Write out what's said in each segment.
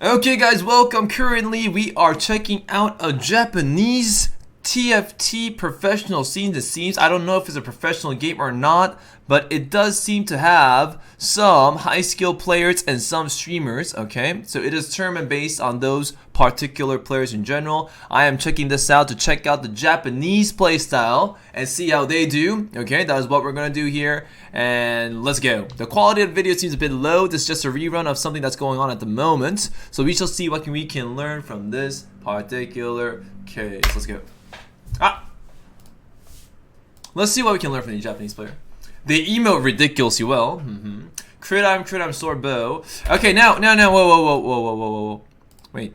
Okay guys, welcome. Currently we are checking out a Japanese TFT professional scene. It seems, I don't know if it's a professional game or not, but it does seem to have some high skill players and some streamers. Okay, so it is determined based on those particular players in general. I am checking this out to check out the Japanese playstyle and see how they do. Okay, that is what we're gonna do here, and let's go. The quality of the video seems a bit low. This is just a rerun of something that's going on at the moment, so we shall see what we can learn from this particular case. Let's go. Let's see what we can learn from the Japanese player. They emote ridiculously well. Crit I'm sword bow. Okay, now, whoa. Wait,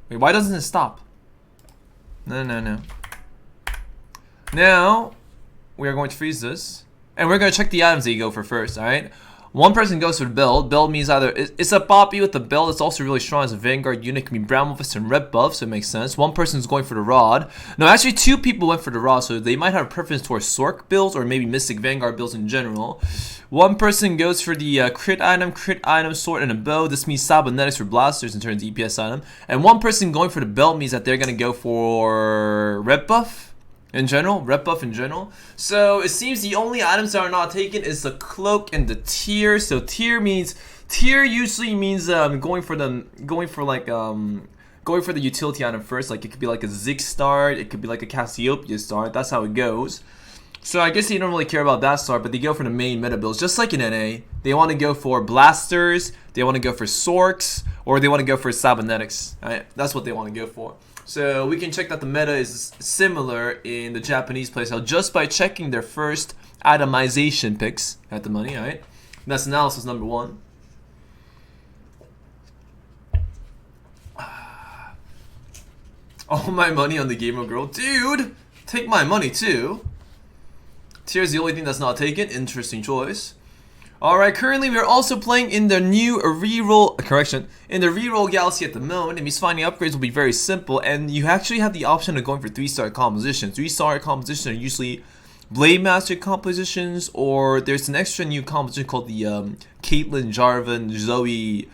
why doesn't it stop? No. Now, we are going to freeze this. And we're going to check the items that you go for first, alright? One person goes for the build. Build means either it's a Poppy with the build. It's also really strong as a Vanguard unit. It can be brown buffs and red buffs, so it makes sense. One person's going for the rod. No, actually two people went for the rod, so they might have a preference towards Sork builds or maybe Mystic Vanguard builds in general. One person goes for the crit item, sword, and a bow. This means cybernetics for blasters in terms of EPS item. And one person going for the belt means that they're going to go for red buff. In general, red buff in general. So it seems the only items that are not taken is the cloak and the tier. So tier usually means going for the utility item first. Like it could be like a Zig start, it could be like a Cassiopeia start. That's how it goes. So I guess they don't really care about that start, but they go for the main meta builds, just like in NA. They want to go for blasters, they want to go for Sorks, or they want to go for cybernetics. Right? That's what they want to go for. So we can check that the meta is similar in the Japanese playstyle just by checking their first itemization picks at the money, alright? That's analysis number one. All my money on the gamer girl. Dude, take my money too. Tier's the only thing that's not taken. Interesting choice. Alright, currently we are also playing in the new reroll, in the reroll galaxy at the moment. It means finding upgrades will be very simple, and you actually have the option of going for 3-star compositions. 3-star compositions are usually Blade Master compositions, or there's an extra new composition called the Caitlyn, Jarvan, Zoe,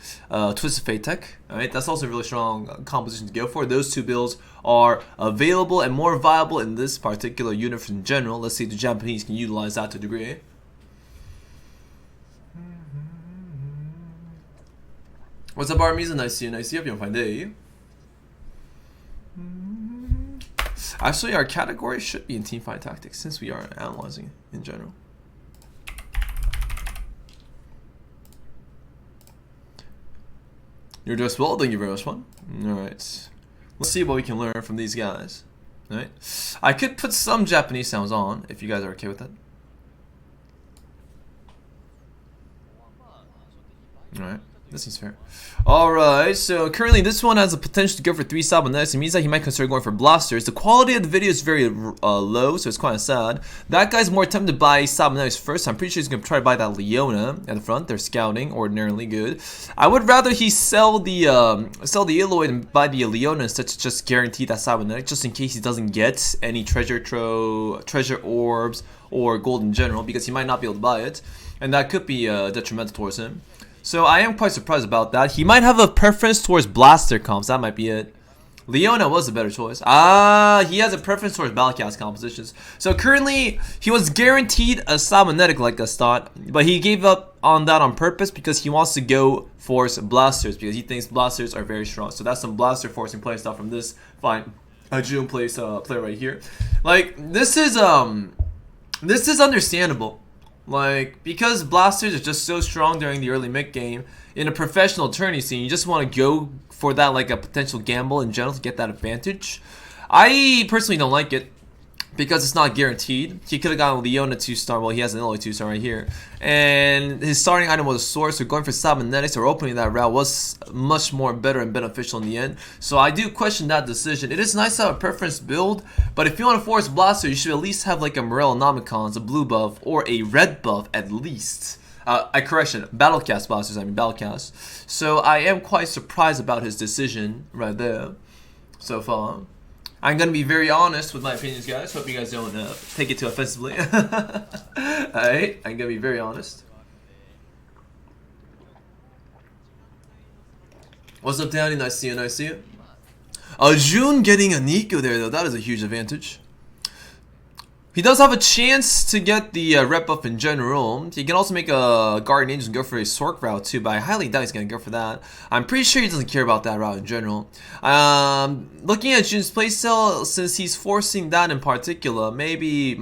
Twisted Fate Tech. Alright, that's also a really strong composition to go for. Those two builds are available and more viable in this particular universe in general. Let's see if the Japanese can utilize that to a degree. What's up, Armies? Nice to see you. Hope you're fine day. Actually, our category should be in Teamfight Tactics since we are analyzing in general. You're just well. Thank you very much, one. Alright. Let's see what we can learn from these guys. Alright. I could put some Japanese sounds on if you guys are okay with that. Alright. This seems fair. Alright, so currently this one has the potential to go for 3 cybernetics. It means that he might consider going for blasters. The quality of the video is very low, so it's kind of sad. That guy's more tempted to buy cybernetics first. I'm pretty sure he's going to try to buy that Leona at the front. They're scouting, ordinarily good. I would rather he sell the Illoid and buy the Leona instead to just guarantee that cybernetic, just in case he doesn't get any treasure orbs or gold in general, because he might not be able to buy it. And that could be detrimental towards him. So I am quite surprised about that. He might have a preference towards blaster comps. That might be it. Leona was a better choice. He has a preference towards Battlecast compositions. So currently, he was guaranteed a cybernetic like us thought, but he gave up on that on purpose because he wants to go force blasters because he thinks blasters are very strong. So that's some blaster forcing play stuff from this fine June play right here. Like this is understandable. Like, because blasters are just so strong during the early mid game, in a professional tourney scene, you just want to go for that, like a potential gamble in general to get that advantage. I personally don't like it because it's not guaranteed. He could have gotten Leona 2-star, well he has an Illinois 2-star right here. And his starting item was a sword, so going for cybernetics or opening that route was much more better and beneficial in the end. So I do question that decision. It is nice to have a preference build, but if you want to force blaster, you should at least have like a Morellonomicons, a blue buff, or a red buff at least. Battlecast blasters, Battlecast. So I am quite surprised about his decision right there so far. I'm going to be very honest with my opinions, guys. Hope you guys don't take it too offensively. Alright, I'm going to be very honest. What's up, Danny? Nice to see you, nice to see you. Jun getting a Nico there, though. That is a huge advantage. He does have a chance to get the rep buff in general. He can also make a Guardian Angel and go for a Sork route too, but I highly doubt he's going to go for that. I'm pretty sure he doesn't care about that route in general. Looking at Jun's playstyle, since he's forcing that in particular, maybe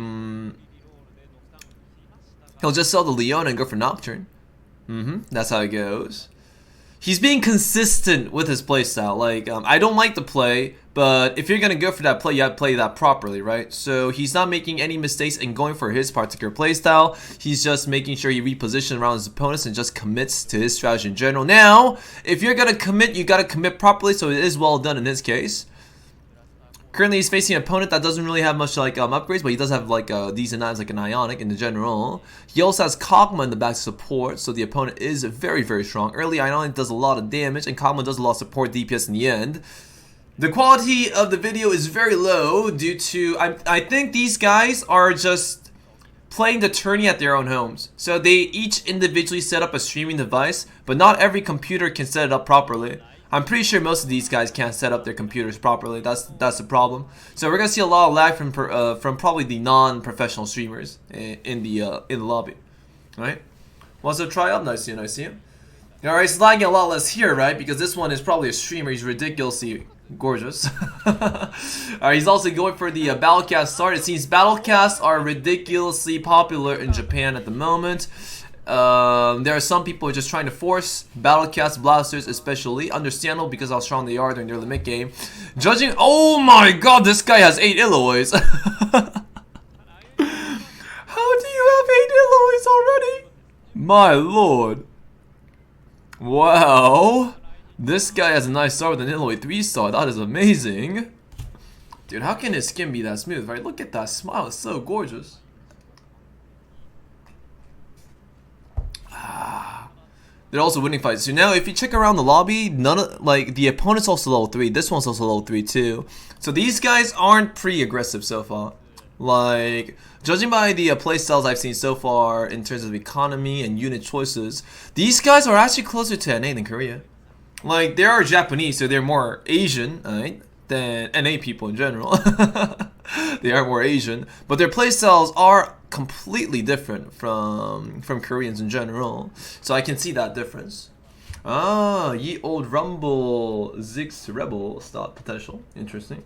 he'll just sell the Leona and go for Nocturne. That's how it goes. He's being consistent with his playstyle. Like, I don't like the play, but if you're going to go for that play, you have to play that properly, right? So he's not making any mistakes in going for his particular playstyle. He's just making sure he repositions around his opponents and just commits to his strategy in general. Now, if you're going to commit, you got to commit properly, so it is well done in this case. Currently, he's facing an opponent that doesn't really have much like upgrades, but he does have like decent items like an Ionic in the general. He also has Kog'Maw in the back to support, so the opponent is very, very strong. Early Ionic does a lot of damage, and Kog'Maw does a lot of support DPS in the end. The quality of the video is very low due to, I think these guys are just playing the tourney at their own homes. So they each individually set up a streaming device, but not every computer can set it up properly. I'm pretty sure most of these guys can't set up their computers properly. That's the problem. So we're gonna see a lot of lag from probably the non-professional streamers in the lobby. All right. What's up, try up? Nice to see you. Nice to see you. All right, it's lagging a lot less here, right? Because this one is probably a streamer. He's ridiculously gorgeous. Alright, he's also going for the Battlecast start. It seems Battlecasts are ridiculously popular in Japan at the moment. There are some people just trying to force Battlecast blasters, especially. Understandable because how strong they are during their limit game. Judging, oh my god, this guy has 8 Eloys. How do you have 8 Eloys already? My lord. Wow. This guy has a nice start with an Eloy 3-star. That is amazing. Dude, how can his skin be that smooth, right? Look at that smile. It's so gorgeous. They're also winning fights. So now, if you check around the lobby, none of like the opponent's also level 3. This one's also level 3 too. So these guys aren't pretty aggressive so far. Like, judging by the playstyles I've seen so far in terms of economy and unit choices, these guys are actually closer to NA than Korea. Like, they are Japanese, so they're more Asian, right, than NA people in general. They are more Asian, but their playstyles are completely different from Koreans in general. So I can see that difference. Ah, ye old rumble, Ziggs rebel stop potential. Interesting.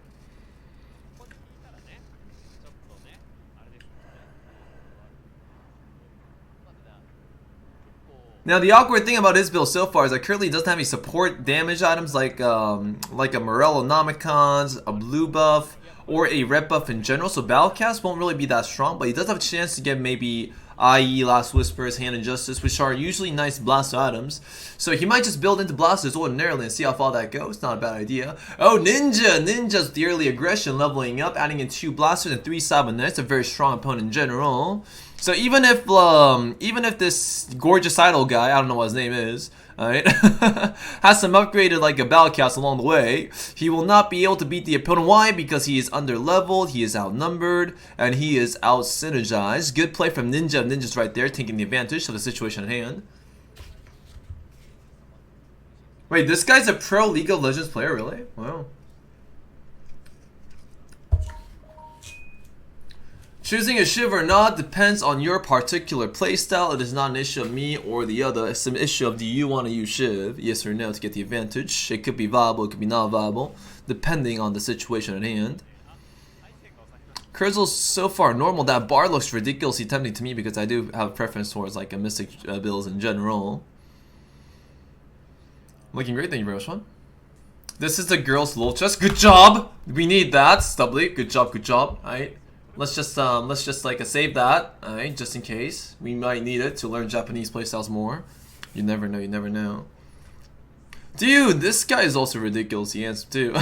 Now the awkward thing about his build so far is that currently he doesn't have any support damage items like a Morello Nomicons, a blue buff, or a red buff in general. So Battlecast won't really be that strong, but he does have a chance to get maybe IE, Last Whispers, Hand of Justice, which are usually nice blaster items. So he might just build into blasters ordinarily and see how far that goes. Not a bad idea. Oh, Ninja! Ninja's the early aggression leveling up, adding in 2 blasters and 3 Cyberknights. A very strong opponent in general. So even if this gorgeous idol guy, I don't know what his name is, alright, has some upgraded like a Battlecast along the way, he will not be able to beat the opponent. Why? Because he is under leveled, he is outnumbered, and he is out synergized. Good play from Ninja. Ninja's right there, taking the advantage of the situation at hand. Wait, this guy's a pro League of Legends player, really? Wow. Choosing a Shiv or not depends on your particular playstyle. It is not an issue of me or the other. It's an issue of do you want to use Shiv, yes or no, to get the advantage. It could be viable, it could be not viable, depending on the situation at hand. Kurzel's so far normal. That bar looks ridiculously tempting to me because I do have a preference towards like a Mystic builds in general. Looking great, thank you very much, man. This is the girls' low chest. Good job! We need that, Stubbly. Good job, good job. Alright. Let's just like save that, alright, just in case. We might need it to learn Japanese playstyles more. You never know, you never know. Dude, this guy is also ridiculously handsome too.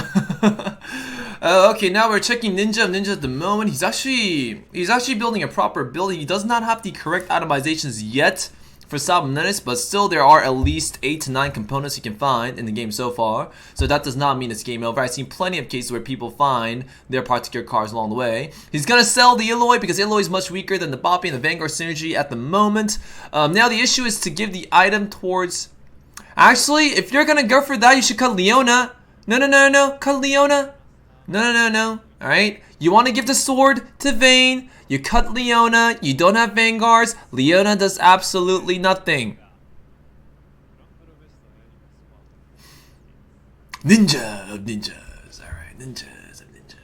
Okay, now we're checking Ninja. Ninja at the moment, he's actually building a proper build. He does not have the correct itemizations yet for Cybernetics, but still there are at least 8 to 9 components you can find in the game so far. So that does not mean it's game over. I've seen plenty of cases where people find their particular cars along the way. He's gonna sell the Eloy because Eloy is much weaker than the Boppy and the Vanguard synergy at the moment. Now the issue is to give the item towards... Actually, if you're gonna go for that, you should cut Leona. No. Cut Leona. No. Alright? You want to give the sword to Vayne. You cut Leona. You don't have Vanguards. Leona does absolutely nothing. Ninja of ninjas. Alright, ninjas of ninjas.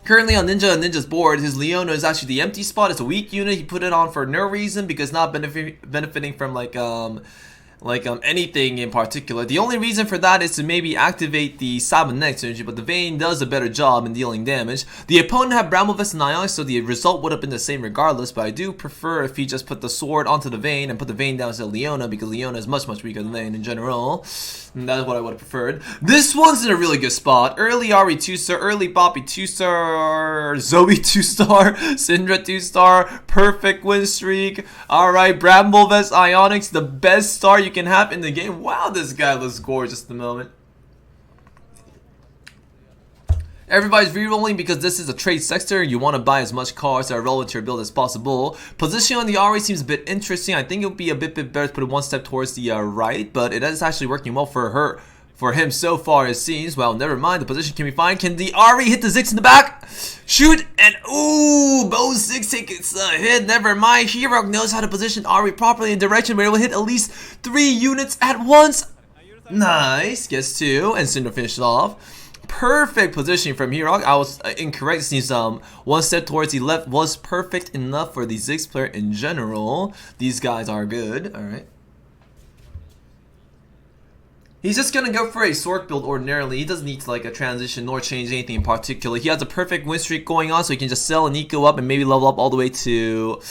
Currently on Ninja's board, his Leona is actually the empty spot. It's a weak unit. He put it on for no reason because not benefiting from anything in particular. The only reason for that is to maybe activate the Sabonex energy, but the Vayne does a better job in dealing damage. The opponent had Bramblevest and Ionic, so the result would have been the same regardless, but I do prefer if he just put the sword onto the Vayne and put the Vayne down to Leona, because Leona is much weaker than Vayne in general. And that is what I would have preferred. This one's in a really good spot. Early Ari 2-star, early Poppy 2-star, Zoe 2-star, Syndra 2-star, perfect win streak. Alright, Bramblevest Ionics, the best star you can have in the game. Wow, this guy looks gorgeous at the moment. Everybody's rerolling because this is a trade sector. You want to buy as much cards that are relevant to your build as possible. Positioning on the Ari seems a bit interesting. I think it would be a bit better to put it one step towards the right, but it is actually working well for him so far, it seems. Well, never mind. The position can be fine. Can the Ari hit the Zix in the back? Shoot, and ooh, Bo 6 takes a hit. Never mind. Hero knows how to position Ari properly in direction where it will hit at least 3 units at once. Nice. Gets 2, and Cinder finished off. Perfect positioning from Hero. I was incorrect. It seems one step towards the left was perfect enough for the Ziggs player in general. These guys are good. Alright. He's just gonna go for a sword build ordinarily. He doesn't need to like a transition nor change anything in particular. He has a perfect win streak going on, so he can just sell and eco up and maybe level up all the way to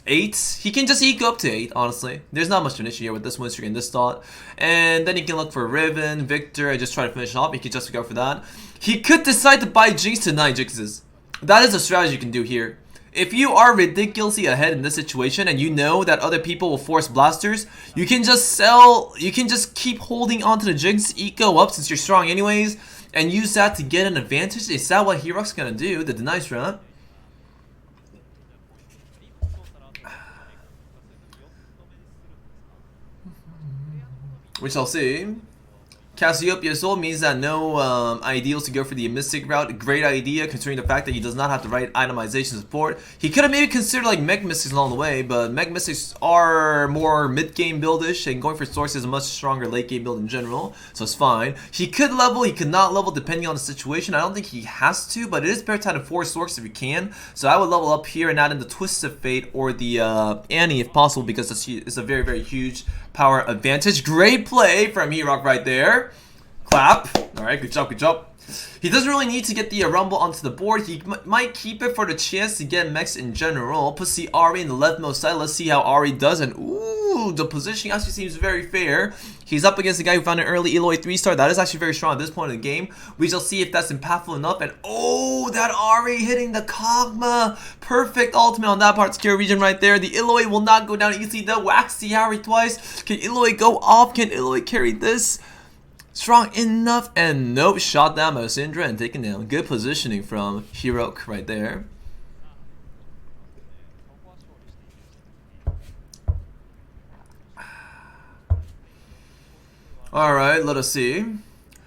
8. He can just eco up to 8, honestly. There's not much of an issue here with this win streak and this thought. And then he can look for Riven, Victor, and just try to finish off. He could just go for that. He could decide to buy Jinx to 9 Jinxes. That is a strategy you can do here. If you are ridiculously ahead in this situation and you know that other people will force blasters, you can just sell, you can just keep holding onto the Jinx, eco up since you're strong anyways, and use that to get an advantage. Is that what Hero's gonna do? The deny strat? We shall see. Cassiopeia Soul means that no ideals to go for the Mystic route. Great idea, considering the fact that he does not have the right itemization support. He could have maybe considered like Mech Mystics along the way, but Mech Mystics are more mid-game buildish, and going for Source is a much stronger late-game build in general, so it's fine. He could level, he could not level depending on the situation. I don't think he has to, but it is better to have 4 Source if you can. So I would level up here and add in the Twisted Fate or the Annie if possible, because it's a very huge power advantage. Great play from Herok right there. Clap. Alright, good job. He doesn't really need to get the Rumble onto the board. He might keep it for the chance to get mechs in general. Puts the Ari in the leftmost side. Let's see how Ari does. And ooh, the positioning actually seems very fair. He's up against the guy who found an early Eloy 3-star. That is actually very strong at this point in the game. We shall see if that's impactful enough. And oh, that Ari hitting the Kog'Maw. Perfect ultimate on that particular region right there. The Eloy will not go down easily. The wax the Ari twice. Can Eloy go off? Can Eloy carry this? Strong enough, and nope, shot down by Syndra and taken down. Good positioning from Hirok right there. Alright, let us see.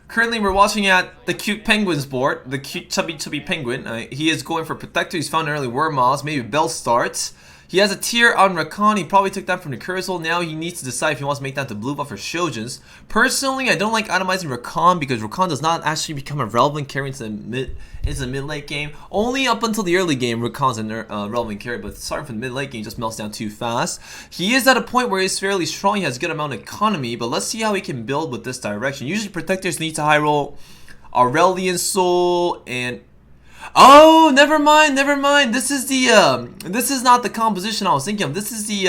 Currently we're watching at the cute penguin's board, the cute chubby penguin. He is going for Protector. He's found an early Wormoth, maybe Bell starts. He has a tier on Rakan. He probably took that from the Cursal. Now he needs to decide if he wants to make that the blue buff for Shojins. Personally, I don't like itemizing Rakan because Rakan does not actually become a relevant carry into the mid-late game. Only up until the early game, Rakan's a relevant carry, but starting from the mid-late game, just melts down too fast. He is at a point where he's fairly strong. He has a good amount of economy, but let's see how he can build with this direction. Usually Protectors need to high roll Aurelion Soul and... Oh, never mind. This is the this is not the composition I was thinking of. This is the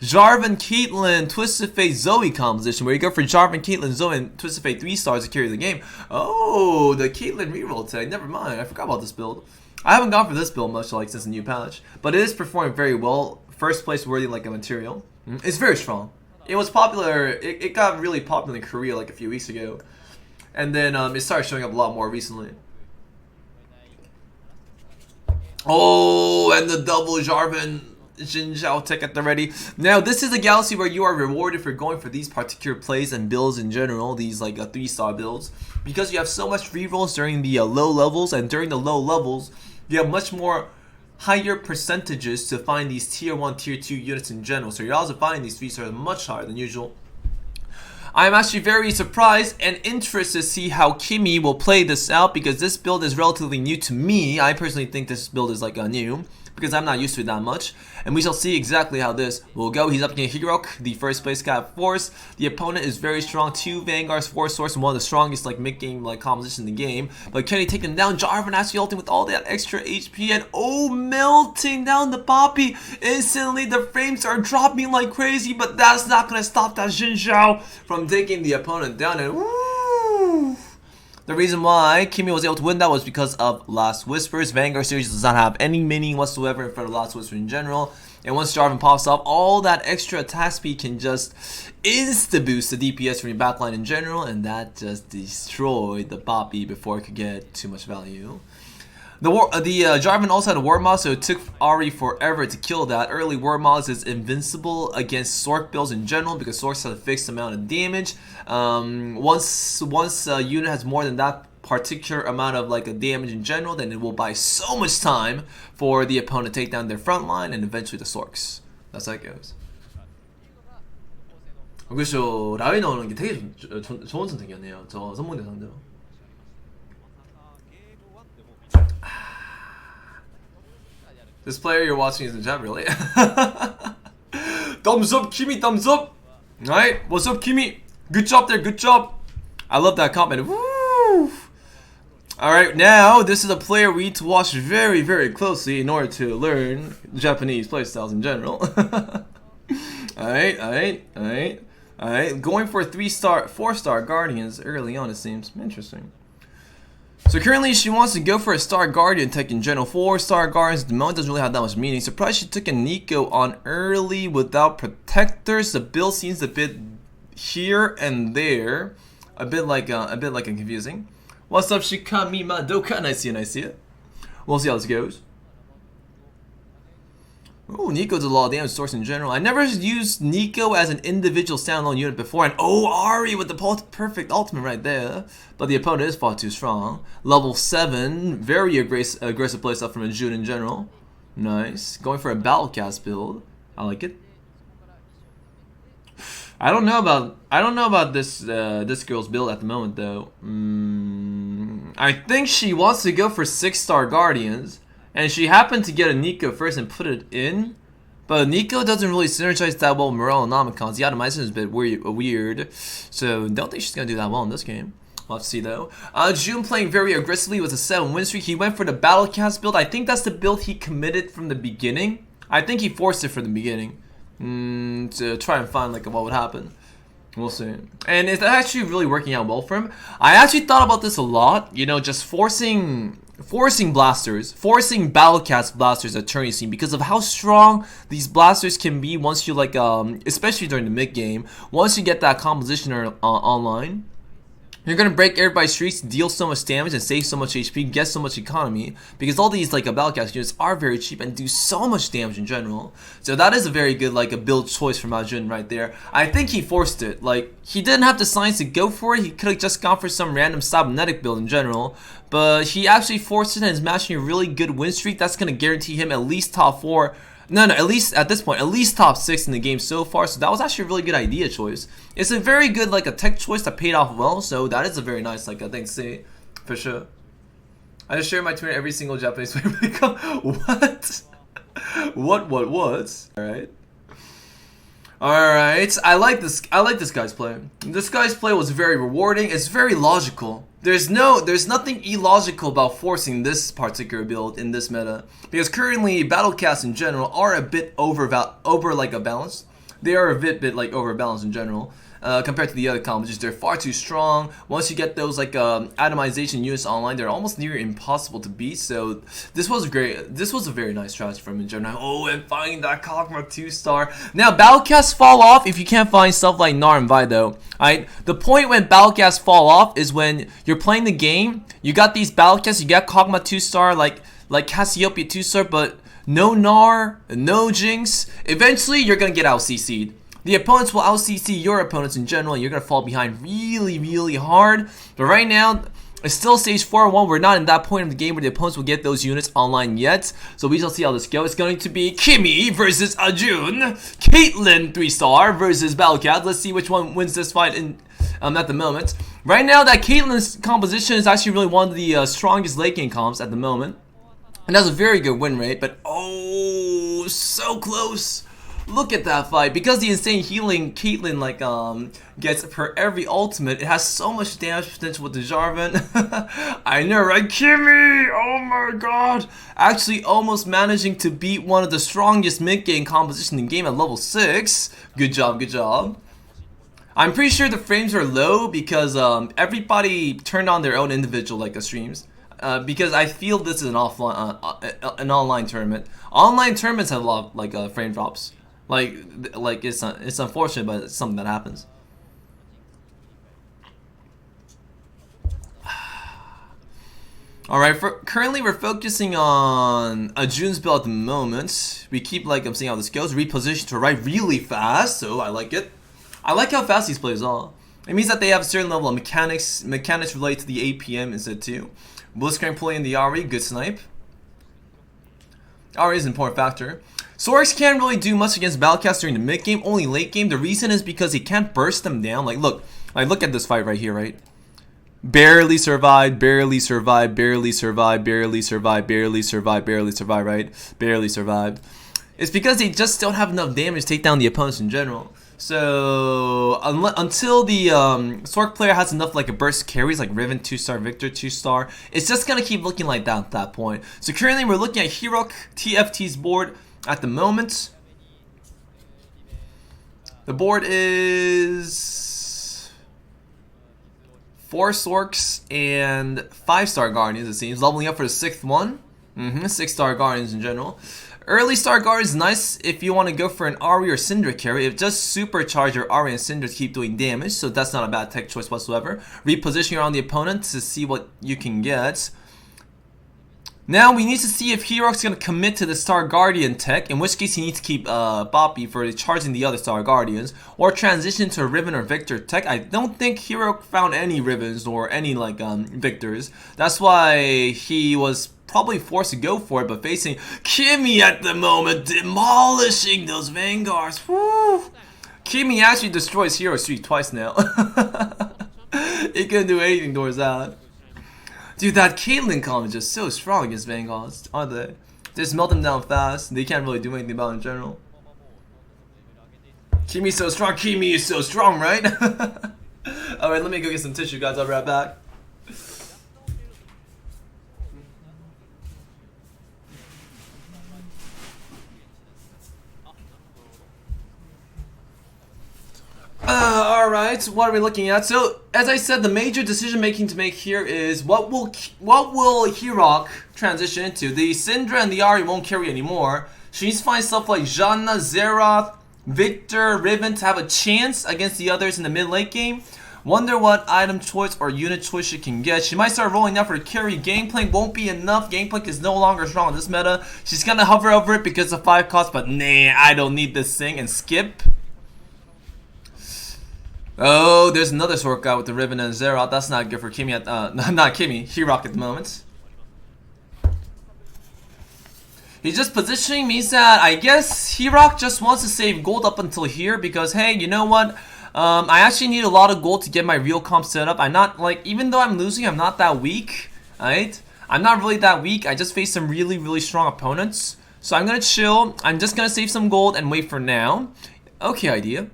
Jarvan, Caitlyn, Twisted Fate, Zoe composition, where you go for Jarvan, Caitlyn, Zoe, and Twisted Fate 3 stars to carry the game. Oh, the Caitlyn reroll tag. Never mind. I forgot about this build. I haven't gone for this build much like since the new patch, but it is performing very well. First place worthy like a material. It's very strong. It was popular. It got really popular in Korea like a few weeks ago, and then it started showing up a lot more recently. Oh, and the double Jarvan Jin Zhao ticket already. Now, this is a galaxy where you are rewarded for going for these particular plays and builds in general, these like 3-star builds, because you have so much rerolls during the low levels, and during the low levels, you have much more higher percentages to find these tier 1, tier 2 units in general. So your odds of finding these 3-stars are much higher than usual. I'm actually very surprised and interested to see how Kimmy will play this out, because this build is relatively new to me. I personally think this build is like new, because I'm not used to it that much. And we shall see exactly how this will go. He's up against Hirok, the first place guy of Force. The opponent is very strong. 2 Vanguards, 4 Swords, and one of the strongest like mid-game like composition in the game. But can he take him down? Jarvan actually ulting with all that extra HP, and oh, melting down the Poppy. Instantly the frames are dropping like crazy, but that's not gonna stop that Jin Zhao from taking the opponent down. And woo! The reason why Kimmy was able to win that was because of Last Whispers. Vanguard series does not have any meaning whatsoever in front of Last Whisper in general. And once Jarvan pops off, all that extra attack speed can just insta-boost the DPS from your backline in general. And that just destroyed the Poppy before it could get too much value. The Jarvan also had a War Mod, so it took Ahri forever to kill that. Early War Mods is invincible against Sork builds in general, because Sorks have a fixed amount of damage. Once a unit has more than that particular amount of like a damage in general, then it will buy so much time for the opponent to take down their front line and eventually the Sorks. That's how it goes. 그렇죠. 라인 나오는 게 되게 좋은 선택이었네요. 저 선봉대 상대로. This player you're watching is in chat, really? Thumbs up, Kimmy, thumbs up! Alright, what's up, Kimmy? Good job there, good job! I love that comment. Woo! Alright, now, this is a player we need to watch very, very closely in order to learn Japanese playstyles in general. Alright. Going for 3-star, 4-star Guardians early on, it seems. Interesting. So currently she wants to go for a Star Guardian tech in general. 4-star Guardians at the moment doesn't really have that much meaning. Surprised she took a Nico on early without protectors. The build seems a bit here and there, a bit like confusing. What's up, Shikami Madoka? I see it. We'll see how this goes. Oh, Nico does a lot of damage source in general. I never used Nico as an individual standalone unit before, and oh, Ahri with the perfect ultimate right there. But the opponent is far too strong. Level 7, very aggressive playstyle from a June in general. Nice. Going for a Battlecast build. I like it. I don't know about this this girl's build at the moment though. I think she wants to go for 6-star Guardians. And she happened to get a Nico first and put it in. But Nico doesn't really synergize that well with Morale and Nomicons. The automation is a bit weird. So don't think she's going to do that well in this game. We'll have to see though. June playing very aggressively with a 7 win streak. He went for the Battlecast build. I think that's the build he committed from the beginning. I think he forced it from the beginning. To try and find like what would happen. We'll see. And it's actually really working out well for him. I actually thought about this a lot. You know, just forcing blasters, forcing Battlecast blasters at turn scene, because of how strong these blasters can be once you like especially during the mid game. Once you get that composition online, you're gonna break everybody's streaks, deal so much damage, and save so much HP, get so much economy, because all these like Battlecast units are very cheap and do so much damage in general. So that is a very good like a build choice from Jun right there. I think he forced it. Like, he didn't have the science to go for it. He could have just gone for some random cybernetic build in general, but he actually forced it and is matching a really good win streak. That's gonna guarantee him at least top 4. No, at least at this point, at least top 6 in the game so far. So that was actually a really good idea choice. It's a very good like a tech choice that paid off well. So that is a very nice like thing to say, for sure. I just share my Twitter every single Japanese player. What? What? Alright. I like this guy's play. This guy's play was very rewarding. It's very logical. There's nothing illogical about forcing this particular build in this meta, because currently Battlecasts in general are a bit over like a balance. They are a bit like overbalanced in general. Compared to the other combos, they're far too strong. Once you get those like atomization units online, they're almost near impossible to beat. So this was great. This was a very nice strategy from him in general. Oh, and finding that Kog'Maw 2-star. Now Battlecasts fall off if you can't find stuff like Gnar and Vi though. Alright, the point when Battlecasts fall off is when you're playing the game. You got these Battlecasts, you got Kog'Maw 2-star like Cassiopeia 2-star, but no Gnar, no Jinx, eventually you're gonna get out CC'd. The opponents will out CC your opponents in general, and you're gonna fall behind really, really hard. But right now, it's still stage 4-1. We're not in that point of the game where the opponents will get those units online yet. So we shall see how this goes. It's going to be Kimmy versus Arjun. Caitlyn 3-star versus Battlecat. Let's see which one wins this fight at the moment. Right now, that Caitlyn's composition is actually really one of the strongest late game comps at the moment. And that's a very good win rate. But oh, so close. Look at that fight. Because the insane healing Caitlyn gets per every ultimate, it has so much damage potential with the Jarvan. I know, right? Kimmy! Oh my god! Actually almost managing to beat one of the strongest mid-game composition in the game at level 6. Good job, good job. I'm pretty sure the frames are low because everybody turned on their own individual streams. Because I feel this is an online tournament. Online tournaments have a lot of frame drops. It's unfortunate, but it's something that happens. Alright, currently we're focusing on Arjun's build at the moment. We keep I'm seeing how this goes. Reposition to right really fast, so I like it. I like how fast these players are. It means that they have a certain level of mechanics related to the APM instead too. Blitzcrank pulling in the Ari, good snipe. Ari is an important factor. Sorks can't really do much against Battlecast during the mid game, only late game. The reason is because he can't burst them down. Look at this fight right here, right? Barely survived, barely survived, barely survived, barely survived, barely survived, barely survived, right? Barely survived. It's because they just don't have enough damage to take down the opponents in general. So until the Sork player has enough a burst carries like Riven 2-star, Victor 2-star, it's just gonna keep looking like that at that point. So currently we're looking at Hirok TFT's board at the moment. The board is 4 Sorks and 5-star Guardians, it seems. Leveling up for the 6th one. 6-star Guardians in general. Early star guard is nice if you want to go for an Ari or Syndra carry. It does supercharge your Ari and Syndra to keep doing damage, so that's not a bad tech choice whatsoever. Repositioning around the opponent to see what you can get. Now we need to see if Hirok's going to commit to the Star Guardian tech, in which case he needs to keep Boppy for charging the other Star Guardians, or transition to a Riven or Victor tech. I don't think Hirok found any Rivens or any Victors. That's why he was probably forced to go for it, but facing Kimmy at the moment, demolishing those Vanguards. Woo! Kimmy actually destroys Hero Streak twice now. He couldn't do anything towards that. Dude, that Caitlyn comp is just so strong against Vanguards, aren't they? Just melt them down fast. They can't really do anything about it in general. Kimmy's so strong. Kimmy is so strong, right? Alright, let me go get some tissue, guys. I'll be right back. Alright, what are we looking at? So, as I said, the major decision making to make here is what will Hirok transition into? The Syndra and the Ari won't carry anymore. She needs to find stuff like Janna, Xerath, Victor, Riven to have a chance against the others in the mid-late game. Wonder what item choice or unit choice she can get. She might start rolling out for carry. Gangplank won't be enough. Gangplank is no longer strong in this meta. She's gonna hover over it because of 5 cost, but nah, I don't need this thing, and skip. Oh, there's another Sork guy with the Riven and Xerath. That's not good for Kimmy not Kimmy, Hirok at the moment. He's just positioning means that I guess Hirok just wants to save gold up until here because, hey, you know what? I actually need a lot of gold to get my real comp set up. I'm not, even though I'm losing, I'm not that weak, right? I'm not really that weak. I just face some really, really strong opponents. So I'm gonna chill. I'm just gonna save some gold and wait for now. Okay, idea.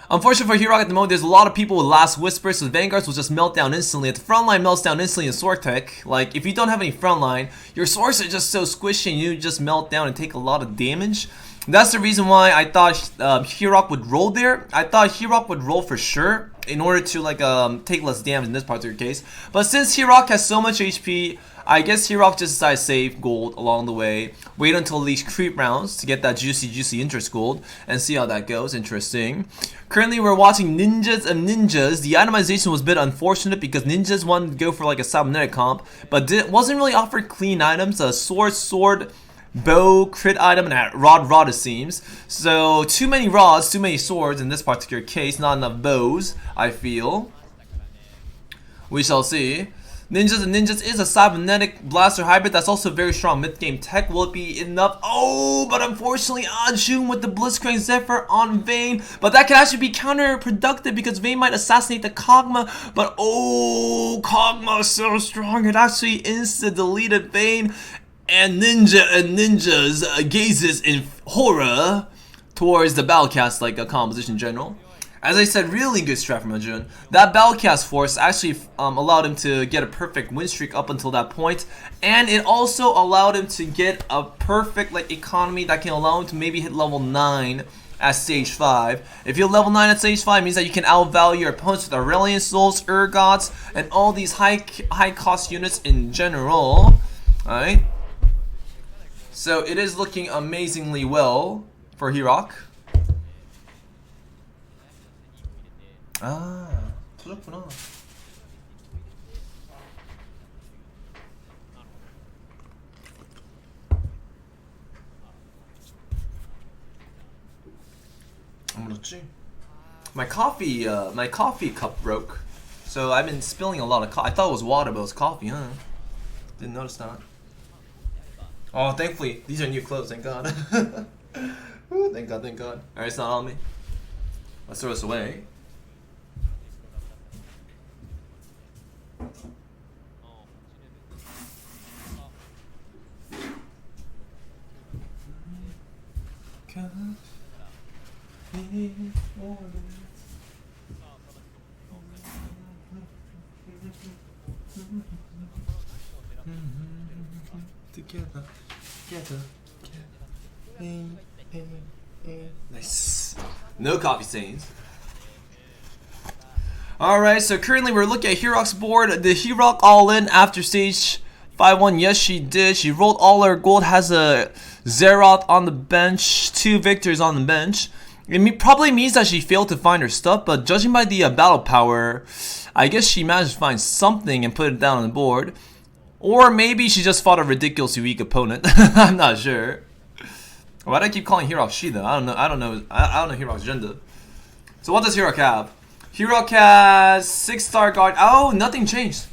Unfortunately for Hirok at the moment, there's a lot of people with Last Whisper, so the Vanguards will just melt down instantly. If the front line melts down instantly in Sork tech, if you don't have any front line, your Swords are just so squishy and you just melt down and take a lot of damage. That's the reason why I thought Hirok would roll there. I thought Hirok would roll for sure in order to take less damage in this particular case. But since Hirok has so much HP, I guess Hirok just decided to save gold along the way. Wait until these creep rounds to get that juicy interest gold and see how that goes. Interesting. Currently we're watching Ninjas and Ninjas. The itemization was a bit unfortunate because Ninjas wanted to go for a cybernetic comp, but wasn't really offered clean items. Sword, bow crit item and a rod it seems. So too many rods, too many swords in this particular case, not enough bows, I feel. We shall see. Ninjas is a cybernetic blaster hybrid that's also very strong mid-game tech. Will it be enough? Oh, but unfortunately Ajun with the Blitzcrank Zephyr on Vayne. But that could actually be counterproductive because Vayne might assassinate the Kog'Maw. But oh, Kog'Maw is so strong. It actually insta-deleted Vayne. And Ninja's gazes in horror towards the Battlecast like a composition general. As I said, really good strat from Ajun. That Battlecast force actually allowed him to get a perfect win streak up until that point, and it also allowed him to get a perfect like economy that can allow him to maybe hit level 9 at stage 5. If you're level 9 at stage 5, it means that you can outvalue your opponents with Aurelian Souls, Urgots, and all these high cost units in general. Alright? So it is looking amazingly well for Hirok. 아, 틀렸구나. 아무렇지? My coffee cup broke, so I've been spilling a lot of coffee. I thought it was water, but it was coffee, huh? Didn't notice that. Oh, thankfully these are new clothes. Thank God. Ooh, thank God, thank God. Alright, it's not on me. Let's throw this away. Together. Nice. No coffee stains. Alright, so currently we're looking at Hirok's board. The Hirok all in after stage 5-1. Yes, she did. She rolled all her gold, has a Zeroth on the bench, 2 victors on the bench. It probably means that she failed to find her stuff, but judging by the battle power, I guess she managed to find something and put it down on the board. Or maybe she just fought a ridiculously weak opponent. I'm not sure. Why do I keep calling Hirok she though? I don't know Hirok's gender. So what does Hirok have? Hirok has 6-star guard. Oh, nothing changed.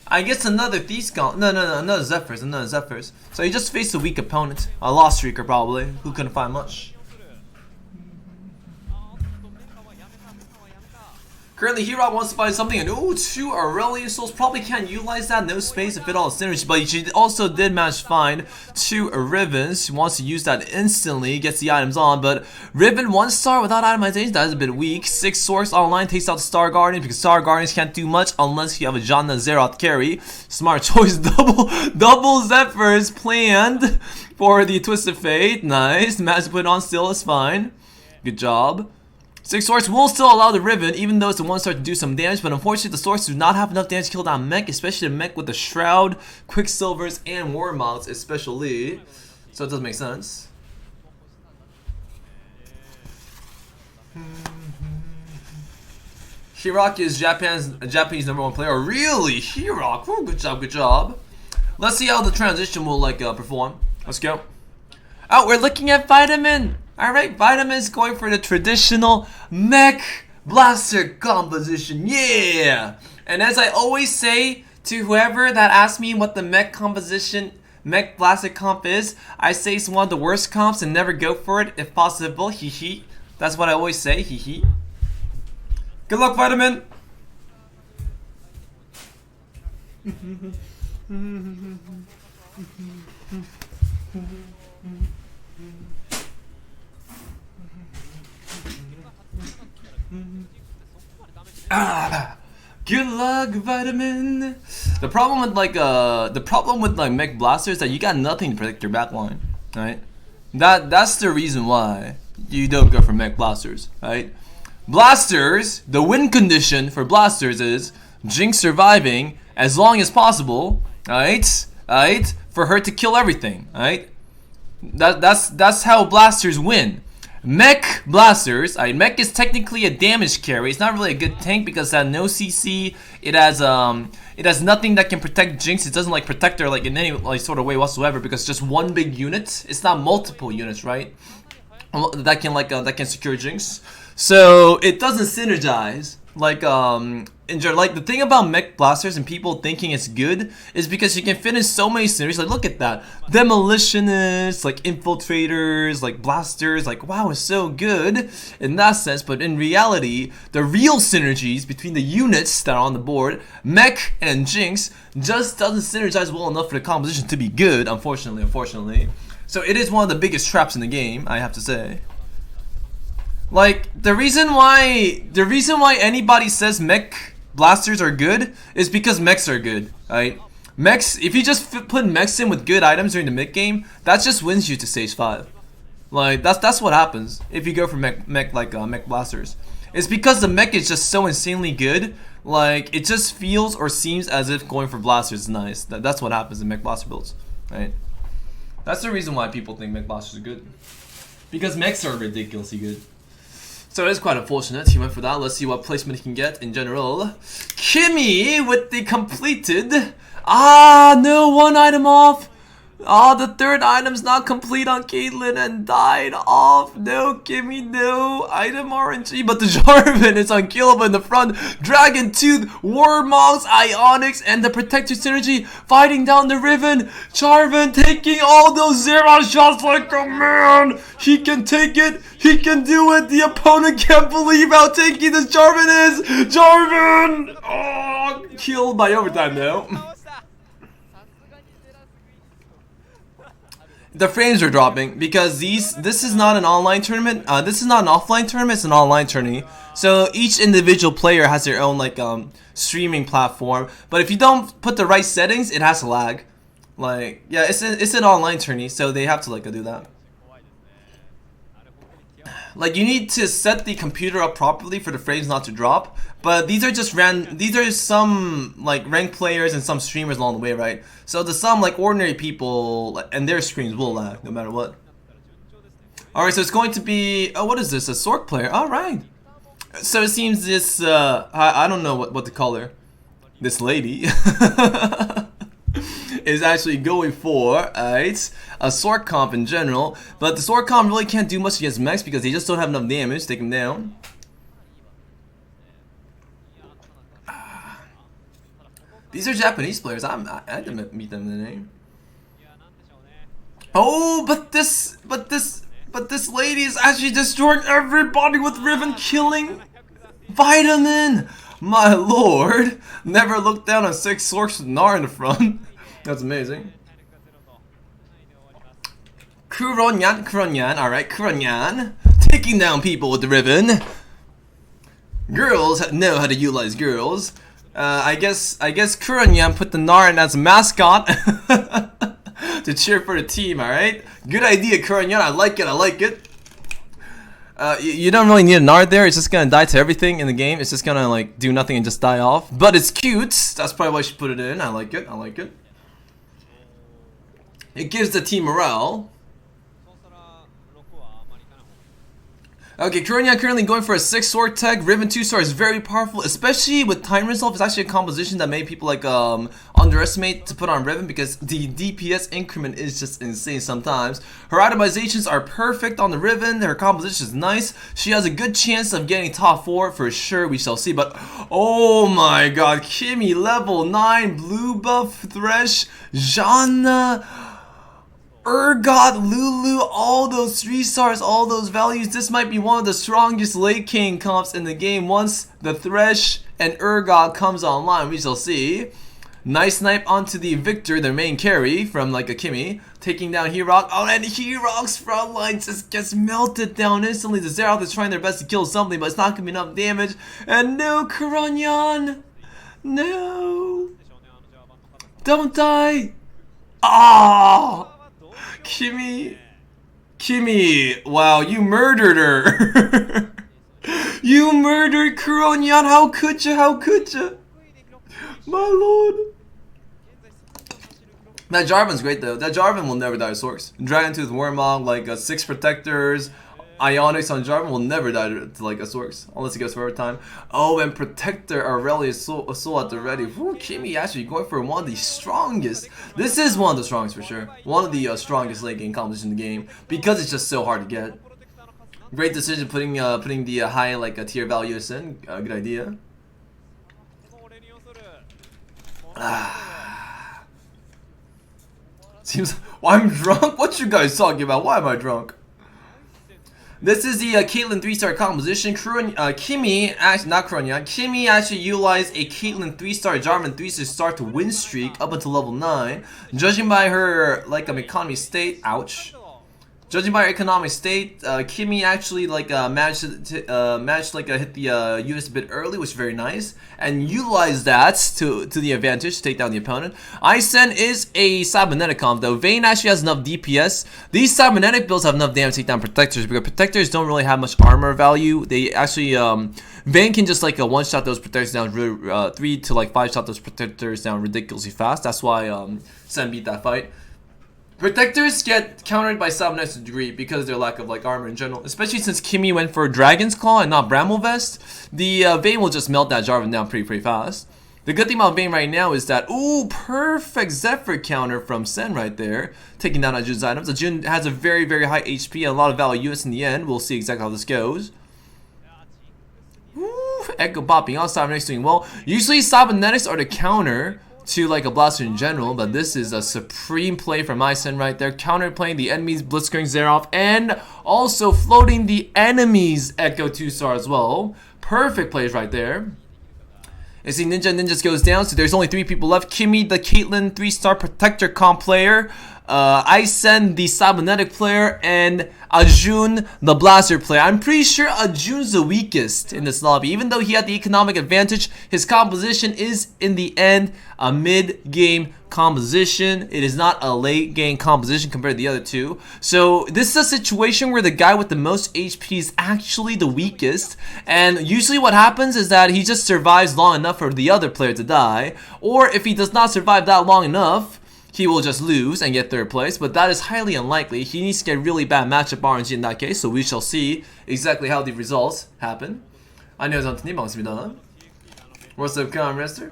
I guess another Thief's Gauntlet. No, another Zephyrs. So he just faced a weak opponent. A lost streaker probably, who couldn't find much. Currently, Hirok wants to find something, and ooh, 2 Aurelian Souls. Probably can't utilize that, no space to fit all the synergy, but she also did manage to find 2 Rivens. She wants to use that instantly, gets the items on, but Riven 1-star without itemization, that is a bit weak. 6 Source online takes out the Star Guardian, because Star Guardians can't do much unless you have a Janna Zeroth carry. Smart choice, double Zephyrs planned for the Twisted Fate. Nice, managed to put it on still, is fine. Good job. 6 Swords will still allow the Riven, even though it's the 1-star to do some damage, but unfortunately the Swords do not have enough damage to kill that mech, especially the mech with the Shroud, Quicksilvers, and War Mounts especially. So it doesn't make sense. Hirok is Japanese #1 player. Really? Hirok? Ooh, good job, good job. Let's see how the transition will perform. Let's go. Oh, we're looking at Vitamin. Alright, Vitamin's going for the traditional mech blaster composition. Yeah! And as I always say to whoever that asks me what the mech blaster comp is, I say it's one of the worst comps and never go for it if possible. Hee hee. That's what I always say. Hee hee. Good luck, Vitamin! Good luck, Vitamin. The problem with mech blaster is that you got nothing to protect your backline, right? That's the reason why you don't go for mech blasters, right? Blasters, the win condition for blasters is Jinx surviving as long as possible, right? For her to kill everything, right? That's how blasters win. Mech Blasters. Mech is technically a damage carry. It's not really a good tank because it has no CC. It has nothing that can protect Jinx. It doesn't like protect her like in any like sort of way whatsoever because it's just one big unit. It's not multiple units, right? That can secure Jinx. So it doesn't synergize like the thing about Mech Blasters and people thinking it's good is because you can fit in so many synergies. Like look at that, demolitionists, like infiltrators, like blasters. Like wow, it's so good in that sense. But in reality, the real synergies between the units that are on the board, Mech and Jinx, just doesn't synergize well enough for the composition to be good. Unfortunately. So it is one of the biggest traps in the game, I have to say. Like the reason why anybody says Mech Blasters are good is because mechs are good, right? Mechs, if you just put mechs in with good items during the mid game, that just wins you to stage 5. Like that's what happens if you go for mech Blasters. It's because the mech is just so insanely good. Like it just feels or seems as if going for Blasters is nice. That's what happens in Mech Blaster builds, right? That's the reason why people think Mech Blasters are good, because mechs are ridiculously good. So it's quite unfortunate he went for that. Let's see what placement he can get in general. Kimmy with the completed. Ah, no, one item off. Ah, the third item's not complete on Caitlyn and died off. No, Kimmy, no. Item RNG, but the Jarvan is unkillable in the front. Dragon Tooth, Warmonks, Ionics, and the Protector Synergy fighting down the Riven. Jarvan taking all those 0 shots like a man. He can take it. He can do it. The opponent can't believe how tanky this Jarvan is. Jarvan! Oh, killed by overtime though. The frames are dropping because this is not an online tournament. This is not an offline tournament. It's an online tourney. So each individual player has their own like streaming platform. But if you don't put the right settings, it has to lag. Like yeah, it's an online tourney, so they have to like do that. Like you need to set the computer up properly for the frames not to drop. But these are just these are some like ranked players and some streamers along the way, right? So some like ordinary people and their screens will lag no matter what. Alright, so it's going to be, oh, what is this? A Sork player. Alright. So it seems this I don't know what to call her. This lady is actually going for a Sork comp in general, but the Sork comp really can't do much against mechs because they just don't have enough damage to take him down. These are Japanese players. I didn't meet them in the name. Oh, but this lady is actually destroying everybody with Riven, killing Vitamin. My lord, never looked down on 6 Sorks with Gnar in the front. That's amazing. Kuronyan, alright, Kuronyan. Taking down people with the Riven. Girls know how to utilize girls. I guess Kuronyan put the Gnar in as a mascot to cheer for the team, alright? Good idea, Kuronyan, I like it. You don't really need a Gnar there. It's just gonna die to everything in the game. It's just gonna like do nothing and just die off. But it's cute. That's probably why she put it in. I like it. It gives the team morale. Okay, Kuronyan currently going for a 6 sword tech. Riven 2 star is very powerful, especially with time resolve. It's actually a composition that made people like underestimate to put on Riven because the DPS increment is just insane sometimes. Her itemizations are perfect on the Riven. Her composition is nice. She has a good chance of getting top 4 for sure. We shall see. But oh my god, Kimmy level 9 blue buff Thresh, Janna, Urgot, Lulu, all those 3 stars, all those values. This might be one of the strongest late game comps in the game once the Thresh and Urgot comes online. We shall see. Nice snipe onto the Victor, their main carry from like a Kimmy, taking down Herok. Oh, and Herok's front line just gets melted down instantly. The Xerath is trying their best to kill something, but it's not gonna be enough damage. And no, Kuronyan, no, don't die. Ah. Kimmy, wow, you murdered her. You murdered Kuronyan, how could you? My lord. That Jarvan's great though. That Jarvan will never die of Sorks. Dragon Tooth, Warmog, like 6 protectors, Ionics on Jarvan will never die to like a Sorks unless he goes for overtime. Oh, and Protector Aurelius Soul at the ready. Woo, Kimi actually going for one of the strongest. This is one of the strongest for sure. One of the strongest late game combos in the game because it's just so hard to get. Great decision putting the high like a tier values in. Good idea. Seems well, I'm drunk. What you guys talking about? Why am I drunk? This is the Caitlyn 3-star composition. Kimi, actually not Kronia. Kimi actually utilized a Caitlyn 3-star Jarvan 3-star start to win streak up until level 9. Judging by her like economy state, ouch. Judging by her economic state, Kimi actually like managed like hit the units a bit early, which is very nice, and utilized that to the advantage to take down the opponent. Isen is a cybernetic comp though. Vayne actually has enough DPS. These cybernetic builds have enough damage to take down protectors because protectors don't really have much armor value. They actually Vayne can just like one shot those protectors down, 3 to like 5 shot those protectors down ridiculously fast. That's why Sen beat that fight. Protectors get countered by Sabnets to a degree because of their lack of like armor in general. Especially since Kimi went for Dragon's Claw and not Bramble Vest, the Vayne will just melt that Jarvan down pretty fast. The good thing about Vayne right now is that, ooh, perfect Zephyr counter from Sen right there, taking down Ajun's items. Ajun has a very high HP and a lot of value units in the end. We'll see exactly how this goes. Ooh, Echo popping out, Cybernetics doing well. Usually Cybernetics are the counter to like a blaster in general, but this is a supreme play from Isen right there, counterplaying the enemy's Blitzkrieg Xerath and also floating the enemy's Echo 2-star as well. Perfect plays right there. You see Ninja just goes down, so there's only 3 people left. Kimi, the Caitlyn 3-star protector comp player, Isen, the cybernetic player, and Ajun, the blaster player. I'm pretty sure Ajun's the weakest in this lobby. Even though he had the economic advantage, his composition is in the end a mid-game composition. It is not a late-game composition compared to the other two. So this is a situation where the guy with the most HP is actually the weakest. And usually what happens is that he just survives long enough for the other player to die. Or if he does not survive that long enough, he will just lose and get 3rd place, but that is highly unlikely. He needs to get really bad matchup RNG in that case, so we shall see exactly how the results happen. 안녕하세요, 반갑습니다. What's up, Comrester?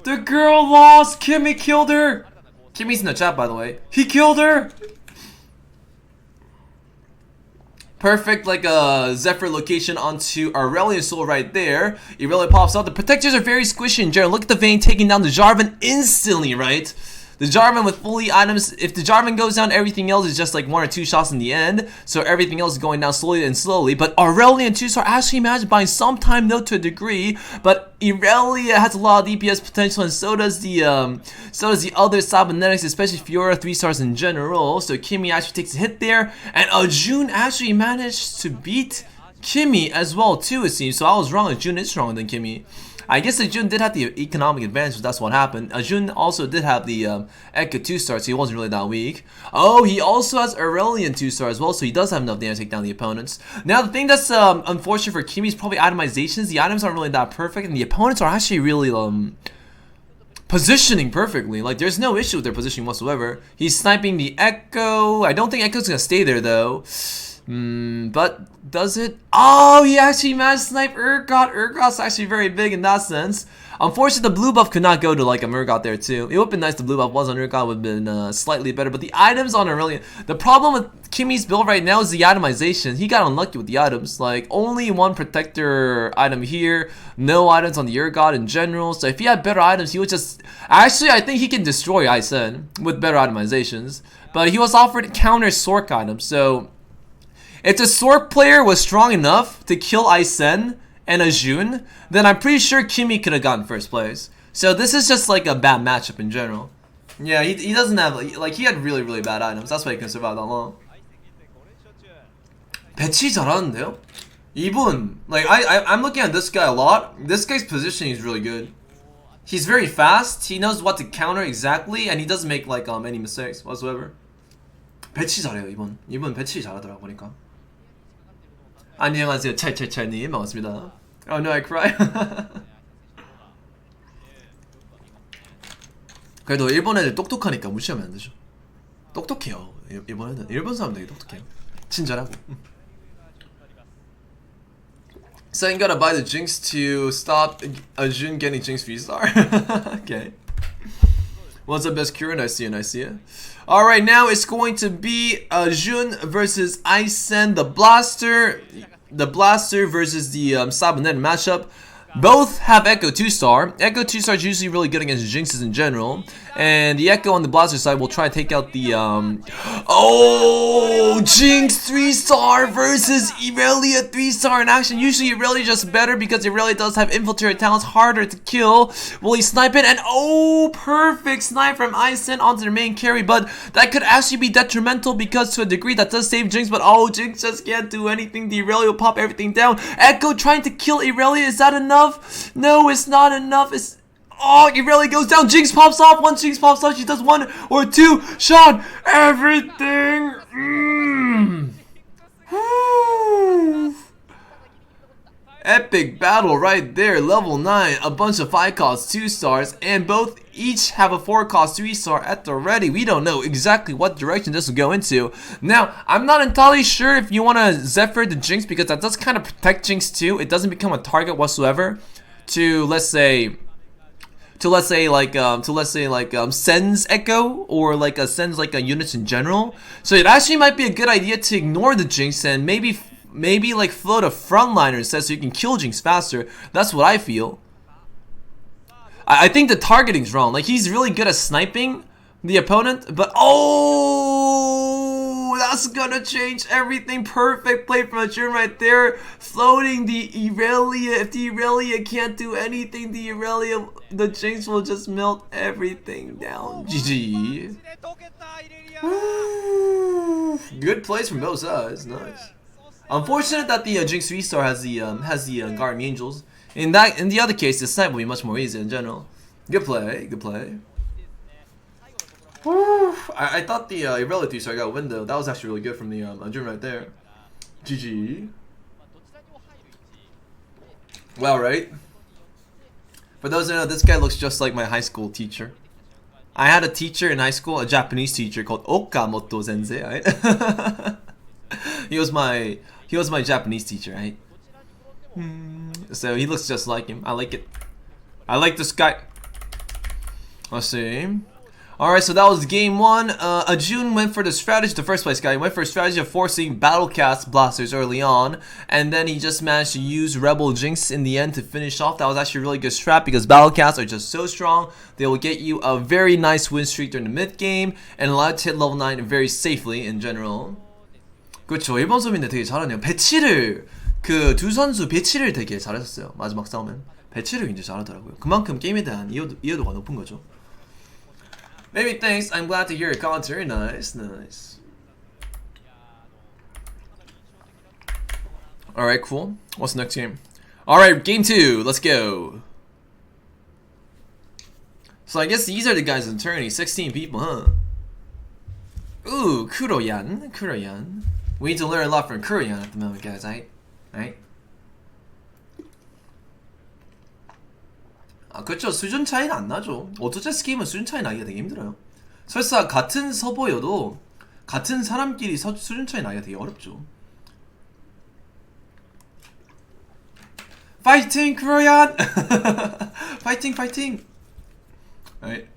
The girl lost! Kimmy killed her! Kimmy's in the chat, by the way. He killed her! Perfect, like a Zephyr location onto Aurelius Soul right there. Irelia pops out. The protectors are very squishy in general. Look at the Vayne taking down the Jarvan instantly, right? The Jarvan with fully items, if the Jarvan goes down, everything else is just like 1 or 2 shots in the end. So everything else is going down slowly and slowly. But Aurelia and 2-star actually managed buying some time though to a degree. But Irelia has a lot of DPS potential, and so does the other cybernetics, especially Fiora 3-stars in general. So Kimi actually takes a hit there, and Ajun actually managed to beat Kimi as well too, it seems. So I was wrong. Ajun is stronger than Kimi. I guess Ajun did have the economic advantage, that's what happened. Ajun also did have the Echo 2-star, so he wasn't really that weak. Oh, he also has Aurelian 2-star as well, so he does have enough damage to take down the opponents. Now, the thing that's unfortunate for Kimi is probably itemizations. The items aren't really that perfect, and the opponents are actually really positioning perfectly. Like, there's no issue with their positioning whatsoever. He's sniping the Echo. I don't think Echo's gonna stay there, though. But does it? Oh, he actually managed to snipe Urgot. Urgot's actually very big in that sense. Unfortunately, the blue buff could not go to like a Urgot there too. It would have been nice if the blue buff was on Urgot, would have been slightly better. But the items on Aurelian, the problem with Kimi's build right now is the itemization. He got unlucky with the items. Like, only 1 protector item here, no items on the Urgot in general. So if he had better items, he would just... Actually, I think he can destroy Isen with better itemizations. But he was offered counter Sork items, so... If the Sork player was strong enough to kill Isen and Ajun, then I'm pretty sure Kimi could have gotten 1st place. So this is just like a bad matchup in general. Yeah, he doesn't have, like, he had really bad items. That's why he can survive that long. 배치 잘하는데요? 이분, like, I'm looking at this guy a lot. This guy's positioning is really good. He's very fast. He knows what to counter exactly, and he doesn't make like any mistakes whatsoever. 배치 잘해요 이분. 이분 배치 잘하더라 보니까. 안녕하세요 찰찰찰님 반갑습니다. Oh no, I cry. 그래도 일본 애들 똑똑하니까 무시하면 안 되죠. 똑똑해요. 일본 애들, 일본 사람 되게 똑똑해요. 친절하고. So you gotta buy the Jinx to stop Jun getting Jinx 3-star. Okay. What's up, best Kieran? I see it, I see it. Alright, now it's going to be Jun versus Isen, the Blaster. The Blaster versus the Sabonet matchup. Both have Echo 2-star. Echo 2-star is usually really good against Jinxes in general. And the Echo on the Blaster side will try to take out the oh, Jinx 3-star versus Irelia 3-star in action. Usually Irelia just better because Irelia does have infiltrator talents, harder to kill. Will he snipe it? And oh, perfect snipe from Isen onto the main carry. But that could actually be detrimental because to a degree that does save Jinx. But oh, Jinx just can't do anything. The Irelia will pop everything down. Echo trying to kill Irelia. Is that enough? No, it's not enough. It's oh, it really goes down. Jinx pops off. Once Jinx pops off, she does 1 or 2 shot everything. Epic battle right there. Level 9, a bunch of 5-cost 2-stars, and both each have a 4-cost 3-star at the ready. We don't know exactly what direction this will go into. Now, I'm not entirely sure if you want to Zephyr the Jinx because that does kind of protect Jinx too. It doesn't become a target whatsoever to let's say sends Echo or like sends like a units in general. So it actually might be a good idea to ignore the Jinx and maybe like float a frontliner instead so you can kill Jinx faster. That's what I feel. I think the targeting's wrong. Like, he's really good at sniping the opponent, but oh, that's gonna change everything. Perfect play from Jun right there, floating the Irelia. If the Irelia can't do anything, the Jinx will just melt everything down. GG. Good plays from both sides. Nice. Unfortunate that the Jinx 3-star has the Guardian Angels. In the other case, the snipe will be much more easy in general. Good play, good play. I thought the Irelia 3-star got a window. That was actually really good from the Jun right there. GG. Well, right? For those who know, this guy looks just like my high school teacher. I had a teacher in high school, a Japanese teacher called Okamoto Sensei, right? He was my Japanese teacher, right? So he looks just like him. I like it. I like this guy. Let's see. Alright, so that was game 1. Jun went for the strategy, the first place guy. He went for a strategy of forcing Battlecast blasters early on. And then he just managed to use Rebel Jinx in the end to finish off. That was actually a really good strat because Battlecasts are just so strong. They will get you a very nice win streak during the mid game and allow you to hit level 9 very safely in general. 그렇죠. 일본 수비인데 되게 잘하네요. 배치를 그 두 선수 배치를 되게 잘했었어요. 마지막 싸움은 배치를 굉장히 잘하더라고요. 그만큼 게임에 대한 이해도가 높은 거죠. Maybe thanks. I'm glad to hear your commentary. Nice, nice. All right, cool. What's the next game? All right, game 2. Let's go. So I guess these are the guys in tourney. 16 people, huh? Ooh, Kuroyan. Kuroyan. We need to learn a lot from Kuroyan at the moment, guys. Right? 아, 그렇죠. 수준 차이는 안 나죠. 어쩌체스 게임은 수준 차이 나기가 되게 힘들어요. 설사 같은 서버여도 같은 사람끼리 수준 차이 나기가 되게 어렵죠. 파이팅, Kuroyan! 파이팅, 파이팅! Alright.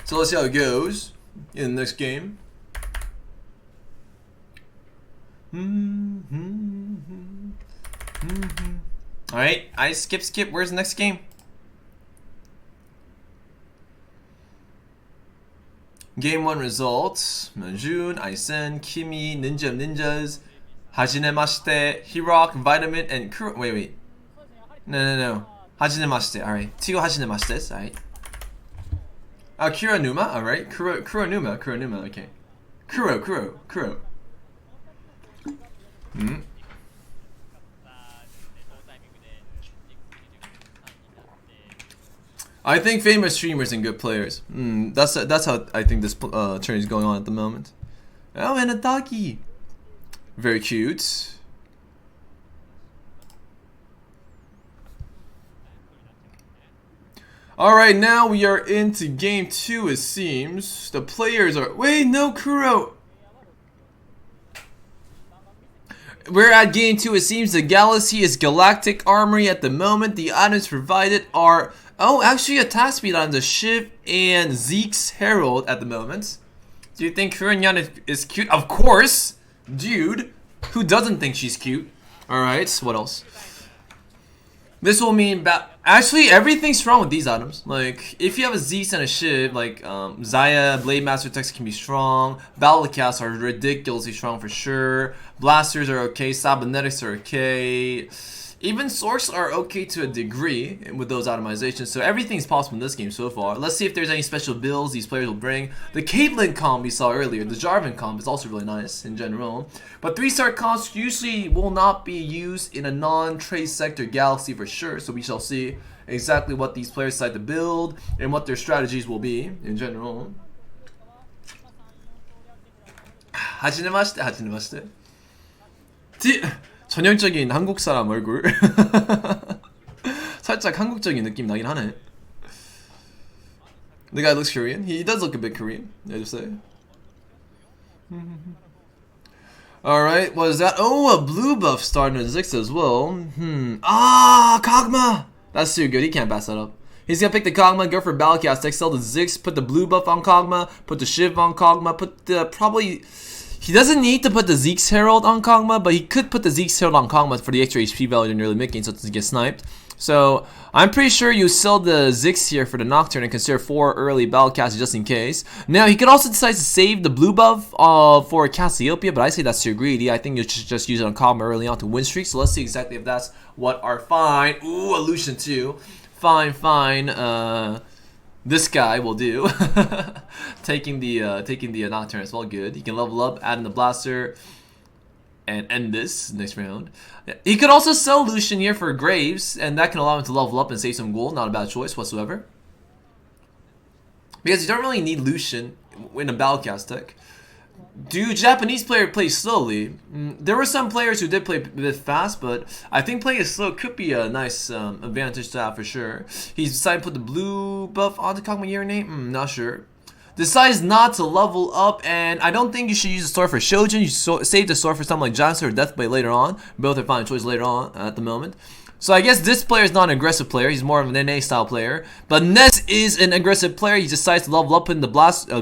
So let's see how it goes in the next game. Alright, I skip. Where's the next game? Game 1 results. Jun, Isen, Kimi, Ninjas, Hajinemashite, Hirok, Vitamin, and Kuro. Wait. No. Hajinemashite. Alright. 2 Hajinemashite. Alright. Kuronuma. Alright. Kuronuma. Okay. Kuro. I think famous streamers and good players. That's how I think this turn is going on at the moment. Oh, and a doggy. Very cute. Alright, now we are into game 2, it seems. The players are... Wait, no, Kuro! We're at game 2. It seems the galaxy is galactic armory at the moment. The items provided are actually attack speed on the Shiv and Zeke's Herald at the moment. Do you think Kuryan is cute? Of course, dude. Who doesn't think she's cute? Alright, what else? This will mean actually everything's wrong with these items. Like, if you have a Zeus and a Shiv, like Zaya, Blade Master Text can be strong. Battlecasts are ridiculously strong for sure. Blasters are okay. Cybernetics are okay. Even Sorks are okay to a degree with those itemizations. So everything's possible in this game so far. Let's see if there's any special builds these players will bring. The Caitlyn comp we saw earlier, the Jarvan comp is also really nice in general. But 3-star comps usually will not be used in a non-trace sector galaxy for sure. So we shall see exactly what these players decide to build and what their strategies will be in general. 하지네마시테, 하지네마시테. 전형적인 한국 사람 얼굴. 살짝 한국적인 느낌 나긴 하네. The guy looks Korean. He does look a bit Korean, I just say. Alright, what is that? Oh, a blue buff starting at 6 as well. Kog'Maw! That's too good, he can't pass that up. He's gonna pick the Kog'Maw, go for Battlecast, excel the Ziggs, put the blue buff on Kog'Maw, put the Shiv on Kog'Maw, put the probably... He doesn't need to put the Zeke's Herald on Kog'Maw, but he could put the Zeke's Herald on Kog'Maw for the extra HP value in early mid game so it doesn't get sniped. So, I'm pretty sure you sell the Ziggs here for the Nocturne and consider 4 early Battlecasts just in case. Now, he could also decide to save the blue buff for Cassiopeia, but I say that's too greedy. I think you should just use it on Kog'Maw early on to win streak. So, let's see exactly if that's what our fine. Ooh, Illusion too. Fine. This guy will do. taking the Nocturne as well, good. He can level up, add in the Blaster, and end this next round. He could also sell Lucian here for Graves, and that can allow him to level up and save some gold. Not a bad choice whatsoever. Because you don't really need Lucian in a Battlecast deck. Do Japanese player play slowly? There were some players who did play a bit fast, but I think playing it slow could be a nice advantage to have for sure. He's decided to put the blue buff onto Kog'Maw Urinate? Not sure. Decides not to level up, and I don't think you should use the sword for Shojin. You should save the sword for something like Giant Sword or Deathblade later on. Both are fine choices later on at the moment. So I guess this player is not an aggressive player. He's more of an NA style player. But Ness is an aggressive player. He decides to level up in the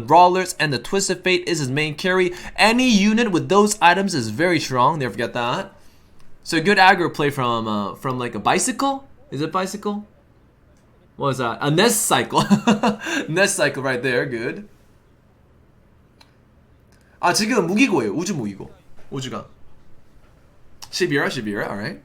Brawlers, and the Twisted Fate is his main carry. Any unit with those items is very strong. Never forget that. So a good aggro play from like a bicycle. Is it bicycle? What is that? A Ness cycle. Ness cycle right there. Good. 지금 무기고예요. 우주 무기고. 우주가. 11월. Alright.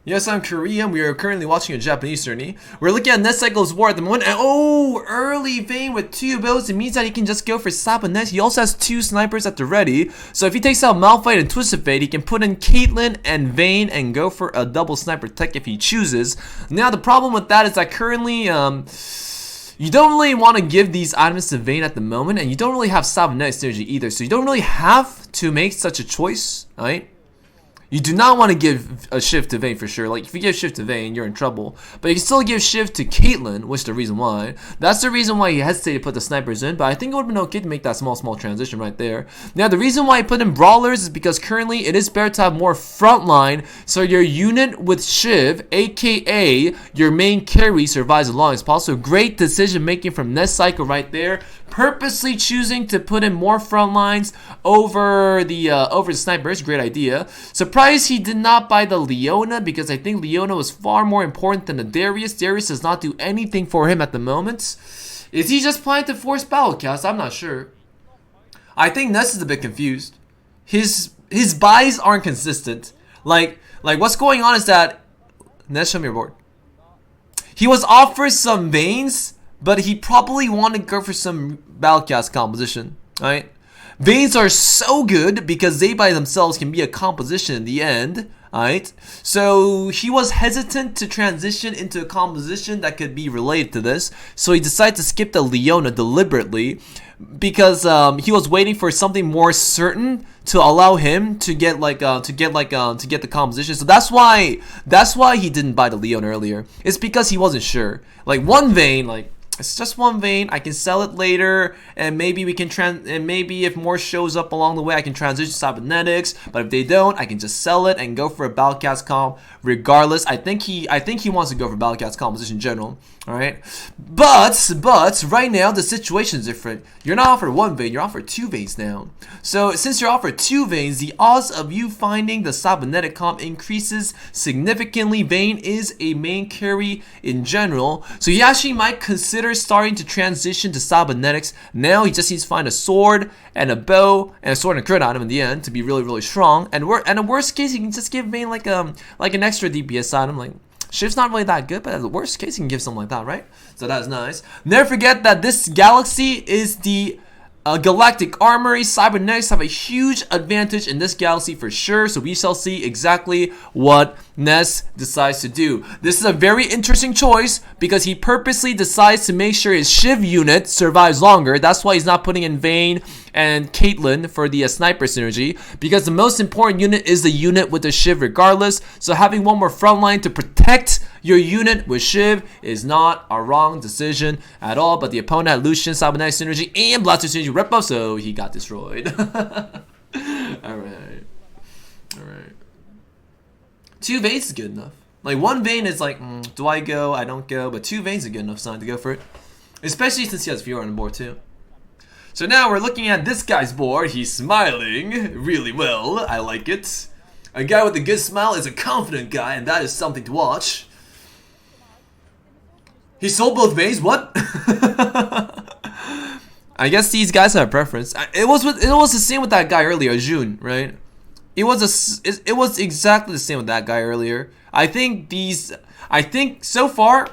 Yes, I'm Korean. We are currently watching a Japanese tourney. We're looking at Ness Cycle's War at the moment. And early Vayne with 2 builds. It means that he can just go for Sap and Ness. He also has 2 snipers at the ready. So if he takes out Malphite and Twisted Fate, he can put in Caitlyn and Vayne and go for a double sniper tech if he chooses. Now, the problem with that is that currently, you don't really want to give these items to Vayne at the moment. And you don't really have Sap and Ness synergy either. So you don't really have to make such a choice, right? You do not want to give a Shiv to Vayne for sure. Like, if you give Shiv to Vayne, you're in trouble. But you can still give Shiv to Caitlyn, which is the reason why. That's the reason why he hesitated to put the snipers in. But I think it would have been okay to make that small transition right there. Now, the reason why he put in Brawlers is because currently it is better to have more frontline. So your unit with Shiv, aka your main carry, survives as long as possible. Great decision making from Ness Cycle right there. Purposely choosing to put in more front lines over the snipers. Great idea. Surprised he did not buy the Leona, because I think Leona was far more important than the Darius. Darius does not do anything for him at the moment. Is he just planning to force Battlecast? I'm not sure. I think Ness is a bit confused. His buys aren't consistent. Like what's going on is that Ness, show me your board. He was offered some Vaynes, but he probably wanted to go for some Battlecast composition, right? Vaynes are so good because they by themselves can be a composition in the end, right? So he was hesitant to transition into a composition that could be related to this. So he decided to skip the Leona deliberately because he was waiting for something more certain to allow him to get the composition. So that's why he didn't buy the Leona earlier. It's because he wasn't sure. Like one Vayne, like It's just one vein. I can sell it later, and maybe we can maybe if more shows up along the way, I can transition to cybernetics. But if they don't, I can just sell it and go for a Battlecast comp. Regardless, I think he wants to go for Battlecast composition in general. All right, but right now the situation is different. You're not offered one vein, you're offered two veins now. So since you're offered two veins, the odds of you finding the cybernetic comp increases significantly. Vein is a main carry in general, so he actually might consider starting to transition to cybernetics. Now he just needs to find a sword and a bow and a sword and a crit item in the end to be really strong. And in the worst case, you can just give Vein like an extra DPS item. Like Shiv's not really that good, but at the worst case, you can give something like that, right? So that is nice. Never forget that this galaxy is the Galactic Armory. Cybernetics have a huge advantage in this galaxy for sure, so we shall see exactly what Ness decides to do. This is a very interesting choice because he purposely decides to make sure his Shiv unit survives longer. That's why he's not putting in Vayne and Caitlyn for the sniper synergy, because the most important unit is the unit with the Shiv regardless. So having one more frontline to protect your unit with Shiv is not a wrong decision at all. But the opponent had Lucian, Cybernetic synergy, and Blaster synergy rep up, so he got destroyed. Alright. Two veins is good enough. Like one vein is like, do I go? I don't go. But two veins is a good enough sign to go for it. Especially since he has Fiora on the board too. So now we're looking at this guy's board. He's smiling really well. I like it. A guy with a good smile is a confident guy, and that is something to watch. He sold both veins? What? I guess these guys have a preference. It was the same with that guy earlier, Jun, right? It was exactly the same with that guy earlier. I think so far,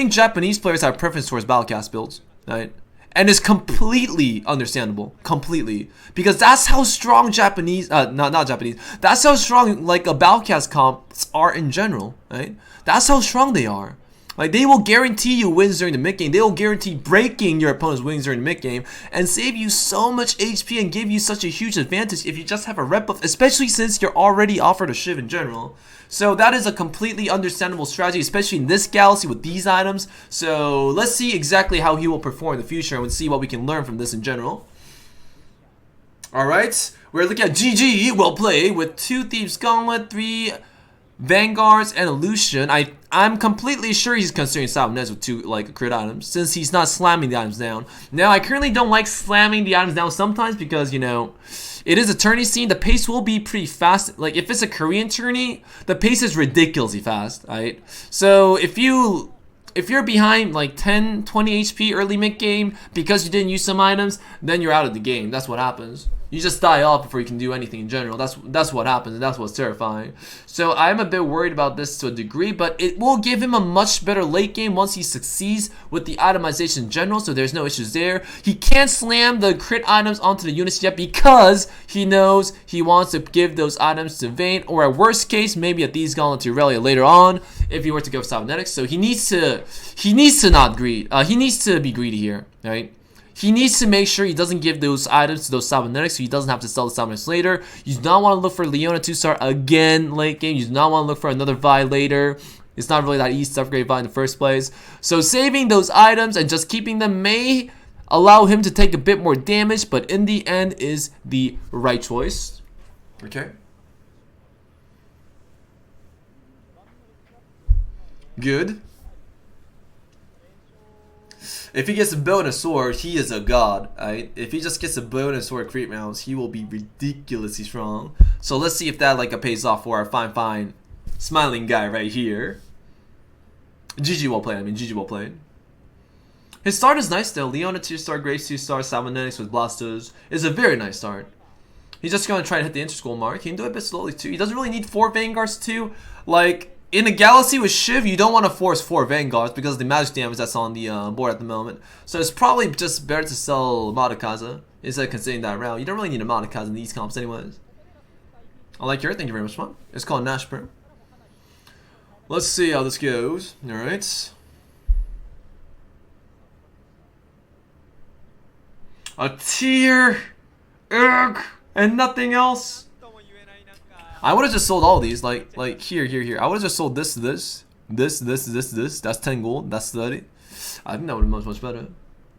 Japanese players have preference towards Battlecast builds, right? And it's completely understandable, completely, because that's how strong Japanese, not Japanese, that's how strong like a Battlecast comps are in general, right? That's how strong they are. Like, they will guarantee you wins during the mid game. They will guarantee breaking your opponent's wings during the mid game and save you so much HP and give you such a huge advantage if you just have a rep buff, especially since you're already offered a Shiv in general. So that is a completely understandable strategy, especially in this galaxy with these items. So let's see exactly how he will perform in the future and see what we can learn from this in general. Alright, we're looking at GG, well played, with 2 Thieves Gauntlet, 3 Vanguards, and a Lucian. I'm completely sure he's considering Salmonez with 2 like crit items, since he's not slamming the items down. Now, I currently don't like slamming the items down sometimes because, you know, it is a tourney scene. The pace will be pretty fast. Like, if it's a Korean tourney, the pace is ridiculously fast, right? So if you're behind like 10, 20 HP early mid game because you didn't use some items, then you're out of the game. That's what happens. You just die off before you can do anything in general. That's what happens, and that's what's terrifying. So I'm a bit worried about this to a degree, but it will give him a much better late game once he succeeds with the itemization in general, so there's no issues there. He can't slam the crit items onto the units yet because he knows he wants to give those items to Vayne, or at worst case, maybe at these Gauntlet to Aurelia later on if he were to go for cybernetics. So he needs to not greed. He needs to be greedy here, right? He needs to make sure he doesn't give those items to those cybernetics, so he doesn't have to sell the cybernetics later. You do not want to look for Leona 2-star again late game. You do not want to look for another Vi later. It's not really that easy to upgrade Vi in the first place. So saving those items and just keeping them may allow him to take a bit more damage, but in the end is the right choice. Okay. Good. If he gets a bow and a sword, he is a god, right? If he just gets a bow and a sword creep rounds, he will be ridiculously strong. So let's see if that like pays off for our fine smiling guy right here. GG well played, GG well played. His start is nice though. Leona 2-star, Grace 2-star, Cybernetics with Blasters is a very nice start. He's just going to try to hit the inter-school mark. He can do it a bit slowly too. He doesn't really need 4 Vanguards too. Like, in a galaxy with Shiv, you don't want to force 4 Vanguards because of the magic damage that's on the board at the moment. So it's probably just better to sell Madakaza instead of considering that route. You don't really need a Madakaza in these comps anyways. I like your, thank you very much, man. It's called Nashper. Let's see how this goes. Alright. A tier! Ugh! And nothing else? I would have just sold all these, like here. I would have just sold this to this. This. That's 10 gold. That's 30. I think that would be much better.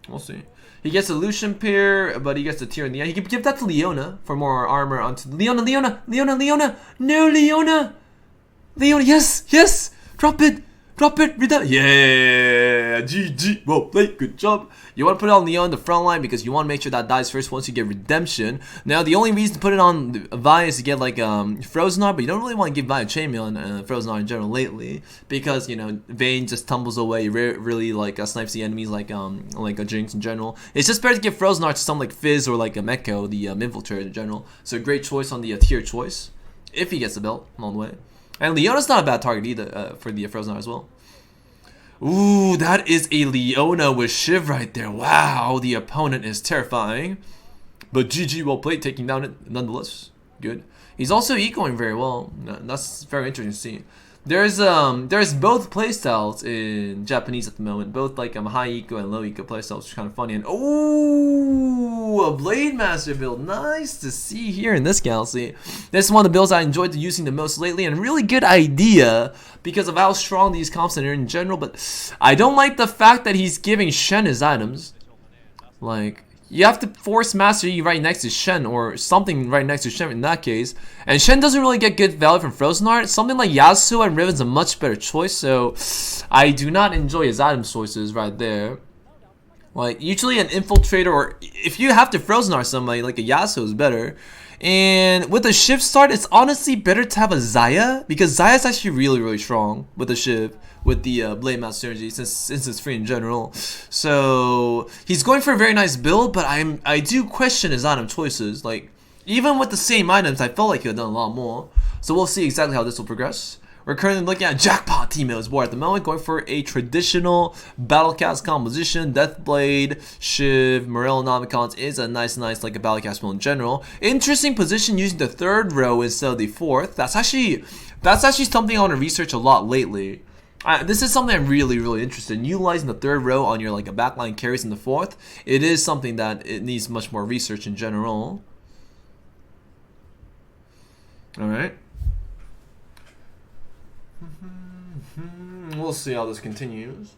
We'll see. He gets a Lucian pair, but he gets a tier in the end. He can give that to Leona for more armor onto Leona. No, Leona, yes, drop it, yeah, GG, well played, good job. You want to put it on Leon the front line because you want to make sure that dies first once you get redemption. Now the only reason to put it on Vi is to get like Frozen Art, but you don't really want to give Vi a chainmail and Frozen Art in general lately because you know Vayne just tumbles away, really like snipes the enemies like a Jinx in general. It's just better to give Frozen Art to something like Fizz or like a Mekko, the infiltrator in general. So a great choice on the tier choice if he gets the belt along the way. And Leona's not a bad target either for the Frozen Art as well. Ooh, that is a Leona with Shiv right there. Wow, the opponent is terrifying. But GG, well played, taking down it nonetheless. Good. He's also ecoing very well. That's very interesting to see. There's both playstyles in Japanese at the moment, both like high eco and low eco playstyles, which is kind of funny. And ooh, a Blade Master build, nice to see here in this galaxy. This is one of the builds I enjoyed using the most lately, and really good idea because of how strong these comps are in general. But I don't like the fact that he's giving Shen his items. Like, you have to force Master Yi right next to Shen or something right next to Shen in that case. And Shen doesn't really get good value from Frozen Art. Something like Yasuo and Riven's a much better choice. So I do not enjoy his item choices right there. Like usually an infiltrator, or if you have to Frozen Art somebody, like a Yasuo is better. And with a Shiv start, it's honestly better to have a Xayah because Xayah is actually really strong with the Shiv. With the Blade Master synergy, since it's free in general. So he's going for a very nice build, but I do question his item choices. Like even with the same items, I felt like he could have done a lot more. So we'll see exactly how this will progress. We're currently looking at Jackpot Teammates board at the moment, going for a traditional Battlecast composition. Deathblade, Shiv, Morel, Nomicons is a nice like a Battlecast build in general. Interesting position using the third row instead of the fourth. That's actually something I want to research a lot lately. This is something I'm really interested in. Utilizing the third row on your like a backline carries in the fourth. It is something that it needs much more research in general. Alright. We'll see how this continues.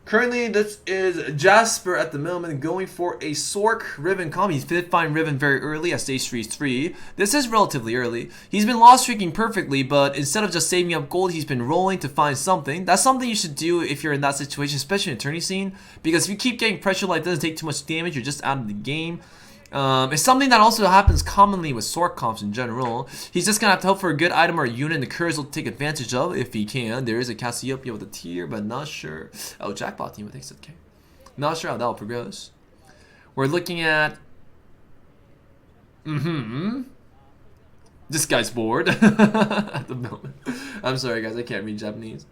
Currently, this is Jasper at the moment going for a Sork Riven combo. He did find Riven very early at stage 3. This is relatively early. He's been lost streaking perfectly, but instead of just saving up gold, he's been rolling to find something. That's something you should do if you're in that situation, especially in tourney scene, because if you keep getting pressure like this, take too much damage, you're just out of the game. It's something that also happens commonly with Sork comps in general. He's just gonna have to hope for a good item or a unit, and the Curse will take advantage of if he can. There is a Cassiopeia with a tier, but not sure. Oh, Jackpot team, I think it's okay. Not sure how that will progress. We're looking at this guy's bored at the moment. I'm sorry guys, I can't read Japanese.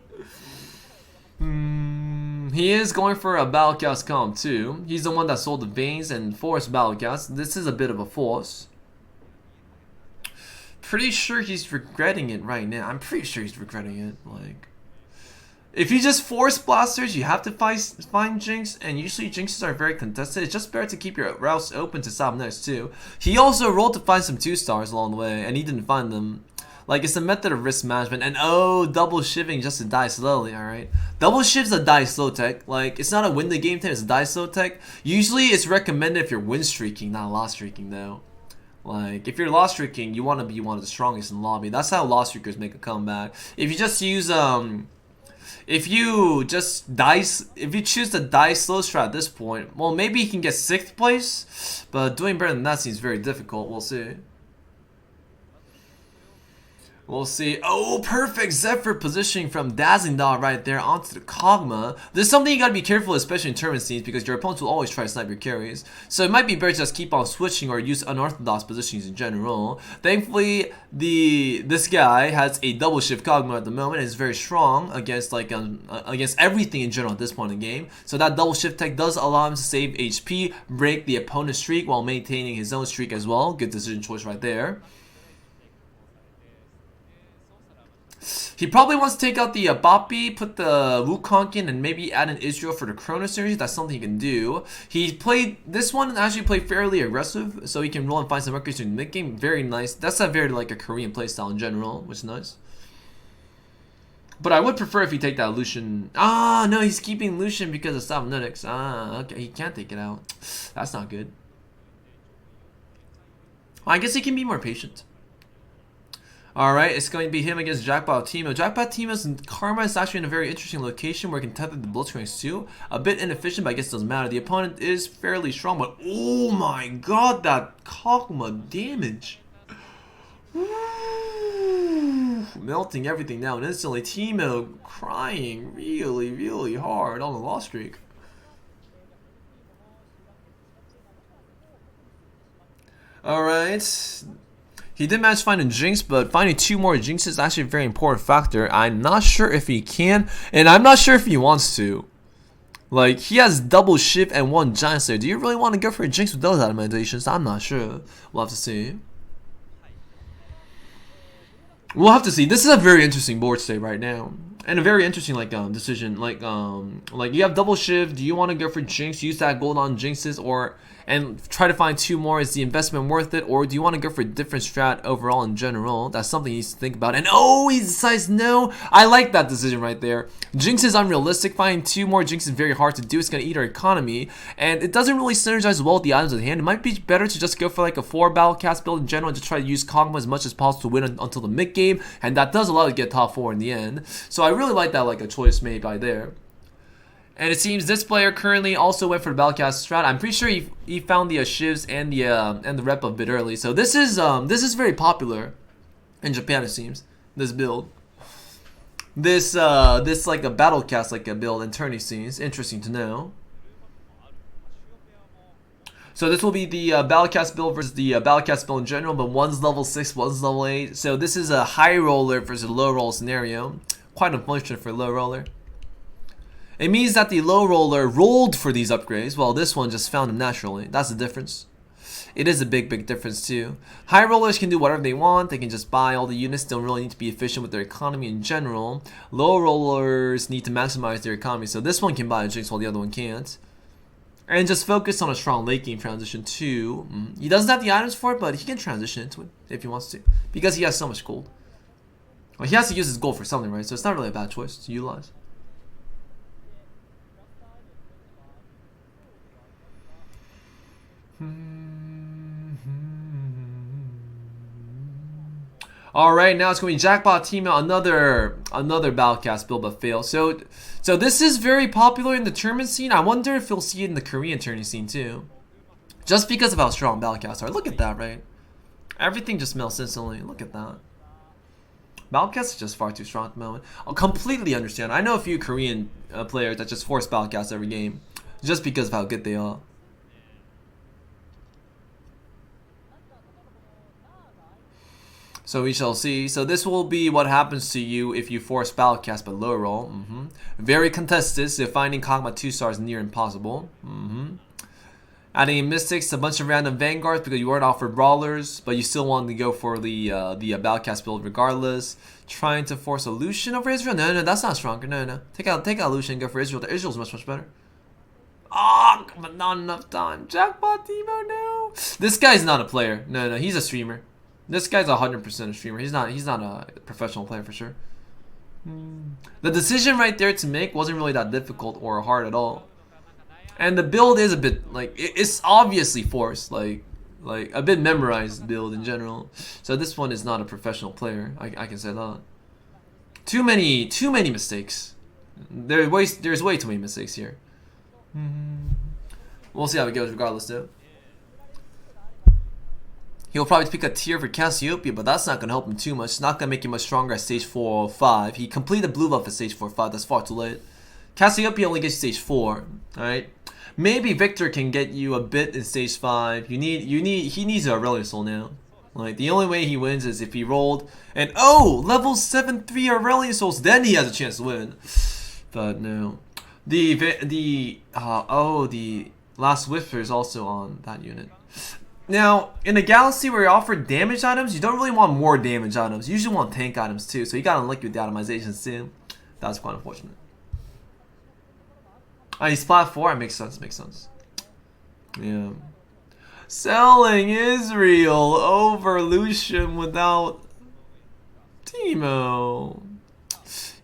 He is going for a Battlecast comp too. He's the one that sold the Veins and forced Battlecast. This is a bit of a force. Pretty sure he's regretting it right now. I'm pretty sure he's regretting it. Like, if you just force blasters, you have to find Jinx, and usually Jinxes are very contested. It's just better to keep your routes open to stop next too. He also rolled to find some 2-stars along the way, and he didn't find them. Like, it's a method of risk management. And oh, double shiving just to die slowly, alright? Double shiv's a die slow tech. Like, it's not a win the game tech, it's a die slow tech. Usually it's recommended if you're win streaking, not loss streaking though. Like, if you're loss streaking, you want to be one of the strongest in the lobby. That's how loss streakers make a comeback. If you just use if you choose the die slow strat at this point, well, maybe you can get 6th place, but doing better than that seems very difficult. We'll see. We'll see. Oh, perfect Zephyr positioning from Dazzling Dot right there onto the Kog'Maw. There's something you gotta be careful, especially in tournament scenes, because your opponents will always try to snipe your carries. So it might be better to just keep on switching or use unorthodox positions in general. Thankfully, this guy has a double shift Kog'Maw at the moment and is very strong against against everything in general at this point in the game. So that double shift tech does allow him to save HP, break the opponent's streak while maintaining his own streak as well. Good decision choice right there. He probably wants to take out the Boppy, put the Wukong in, and maybe add an Israel for the Chrono series. That's something he can do. He played this one and actually played fairly aggressive, so he can roll and find some records in the mid game. Very nice. That's a very like a Korean playstyle in general, which is nice. But I would prefer if he take that Lucian. Ah, no, he's keeping Lucian because of cybernetics. Ah, okay, he can't take it out. That's not good. I guess he can be more patient. Alright, it's going to be him against Jackpot Timo. Jackpot Timo's Karma is actually in a very interesting location where he can tether the Blitzcranks too. A bit inefficient, but I guess it doesn't matter. The opponent is fairly strong, but oh my god, that Kog'Maw damage. Melting everything down instantly. Timo crying really, really hard on the loss streak. Alright. He did manage to find a Jinx, but finding 2 more Jinxes is actually a very important factor. I'm not sure if he can, and I'm not sure if he wants to. Like, he has double shift and 1 Giant Slayer. Do you really want to go for a Jinx with those automations? I'm not sure. We'll have to see. We'll have to see. This is a very interesting board state right now, and a very interesting decision. Like you have double shift. Do you want to go for Jinx? Use that gold on Jinxes, and try to find 2 more? Is the investment worth it, or do you want to go for a different strat overall in general? That's something he needs to think about. And oh, he decides no. I like that decision right there. Jinx is unrealistic. Finding 2 more Jinx is very hard to do. It's gonna eat our economy, and it doesn't really synergize well with the items at hand. It might be better to just go for like a 4 battle cast build in general and just try to use Kog'Maw as much as possible to win until the mid game, and that does allow you to get top 4 in the end. So I really like that, like a choice made by there. And it seems this player currently also went for the Battlecast strat. I'm pretty sure he found the shivs and the rep a bit early. So this is very popular in Japan, it seems. This build, this like a Battlecast like a build in tourney scenes. Interesting to know. So this will be the Battlecast build versus the Battlecast build in general, but one's level 6, one's level 8. So this is a high roller versus low roll scenario. Quite unfortunate for low roller. It means that the low roller rolled for these upgrades, while this one just found them naturally. That's the difference. It is a big difference too. High rollers can do whatever they want. They can just buy all the units. Don't really need to be efficient with their economy in general. Low rollers need to maximize their economy. So this one can buy a Jinx while the other one can't. And just focus on a strong late game transition too. He doesn't have the items for it, but he can transition into it if he wants to, because he has so much gold. Well, he has to use his gold for something, right? So it's not really a bad choice to utilize. Alright, now it's going to be Jackpot Timo, another Battlecast build but fail. So this is very popular in the tournament scene. I wonder if you'll see it in the Korean tourney scene too. Just because of how strong Battlecasts are. Look at that, right? Everything just melts instantly. Look at that. Battlecast is just far too strong at the moment. I'll completely understand. I know a few Korean players that just force Battlecast every game just because of how good they are. So we shall see. So this will be what happens to you if you force Battlecast but low roll. Very contested, so finding Kog'Maw 2 stars near impossible. Adding Mystics, a bunch of random Vanguards because you weren't offered Brawlers, but you still wanted to go for the Battlecast build regardless. Trying to force a Lucian over Israel? No, that's not stronger. No. Take out Lucian and go for Israel. Israel's much better. Oh, but not enough time. Jackpot Timo, no. This guy's not a player. No, he's a streamer. This guy's 100% a streamer. He's not a professional player for sure. The decision right there to make wasn't really that difficult or hard at all. And the build is a bit like it's obviously forced, like a bit memorized build in general. So this one is not a professional player. I can say that. Too many mistakes. There's way too many mistakes here. We'll see how it goes regardless though. He'll probably pick a tier for Cassiopeia, but that's not going to help him too much. It's not going to make him much stronger at stage 4 or 5. He completed blue buff at stage 4 or 5. That's far too late. Cassiopeia only gets you stage 4. Alright? Maybe Victor can get you a bit in stage 5. He needs a Aurelion Soul now. Like, the only way he wins is if he rolled and level 7-3 Aurelion Souls, then he has a chance to win. But no. The Last Whisper is also on that unit. Now, in a galaxy where you're offered damage items, you don't really want more damage items. You usually want tank items too, so you gotta unlock with the itemizations too. That's quite unfortunate. He's splat 4, it makes sense. Yeah. Selling Israel over Lucian without Timo.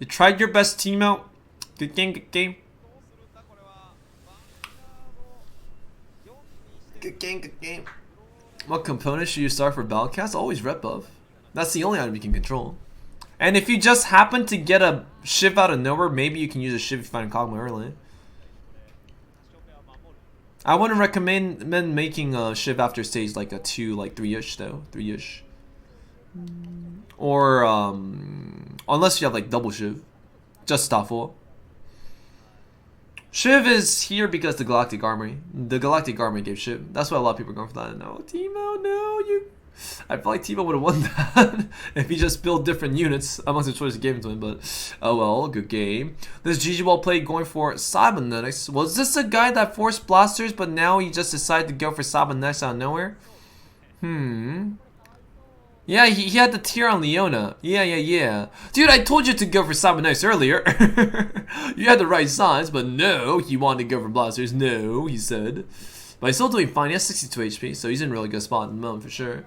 You tried your best, team out. Good game, good game. Good game, good game. What component should you start for Battlecast? Always rep buff. That's the only item you can control. And if you just happen to get a Shiv out of nowhere, maybe you can use a Shiv if you find Kog'Maw early. I wouldn't recommend making a Shiv after stage like a 2, like 3-ish though. 3-ish. Or, unless you have like double Shiv. Just Staffel. Shiv is here because the Galactic Armory. The Galactic Armory gave Shiv. That's why a lot of people are going for that. No, Teemo, no, you... I feel like Teemo would have won that if he just built different units amongst the choices given to him, but oh well, good game. This GG well played going for Cybernetics. Was this a guy that forced blasters, but now he just decided to go for Cybernetics out of nowhere? Yeah, he had the tier on Leona. Yeah. Dude, I told you to go for Cybernetics earlier. You had the right signs, but no, he wanted to go for blasters. No, he said. But he's still doing fine. He has 62 HP, so he's in a really good spot at the moment for sure.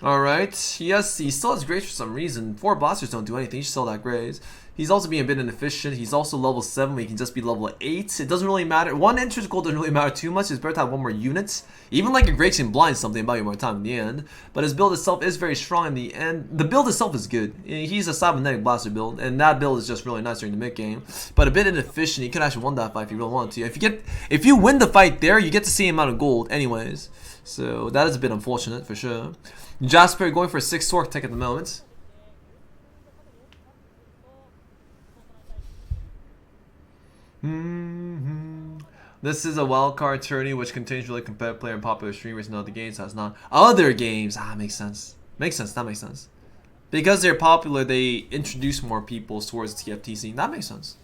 Alright, he still has Grace for some reason. 4 blasters don't do anything, he's still that Grace. He's also being a bit inefficient. He's also level 7, he can just be level 8. It doesn't really matter. One interest goal doesn't really matter too much. It's better to have one more unit. Even like a Grace can blind something about you more time in the end. But his build itself is very strong in the end. The build itself is good. He's a cybernetic blaster build, and that build is just really nice during the mid game. But a bit inefficient. He could actually win that fight if you really wanted to. If you win the fight there, you get the same amount of gold anyways. So that is a bit unfortunate for sure. Jasper going for a 6 Torque Tech at the moment. This is a wildcard tourney which contains really competitive player and popular streamers in other games. Has not other games. Makes sense. Makes sense. That makes sense. Because they're popular, they introduce more people towards the TFT scene. That makes sense.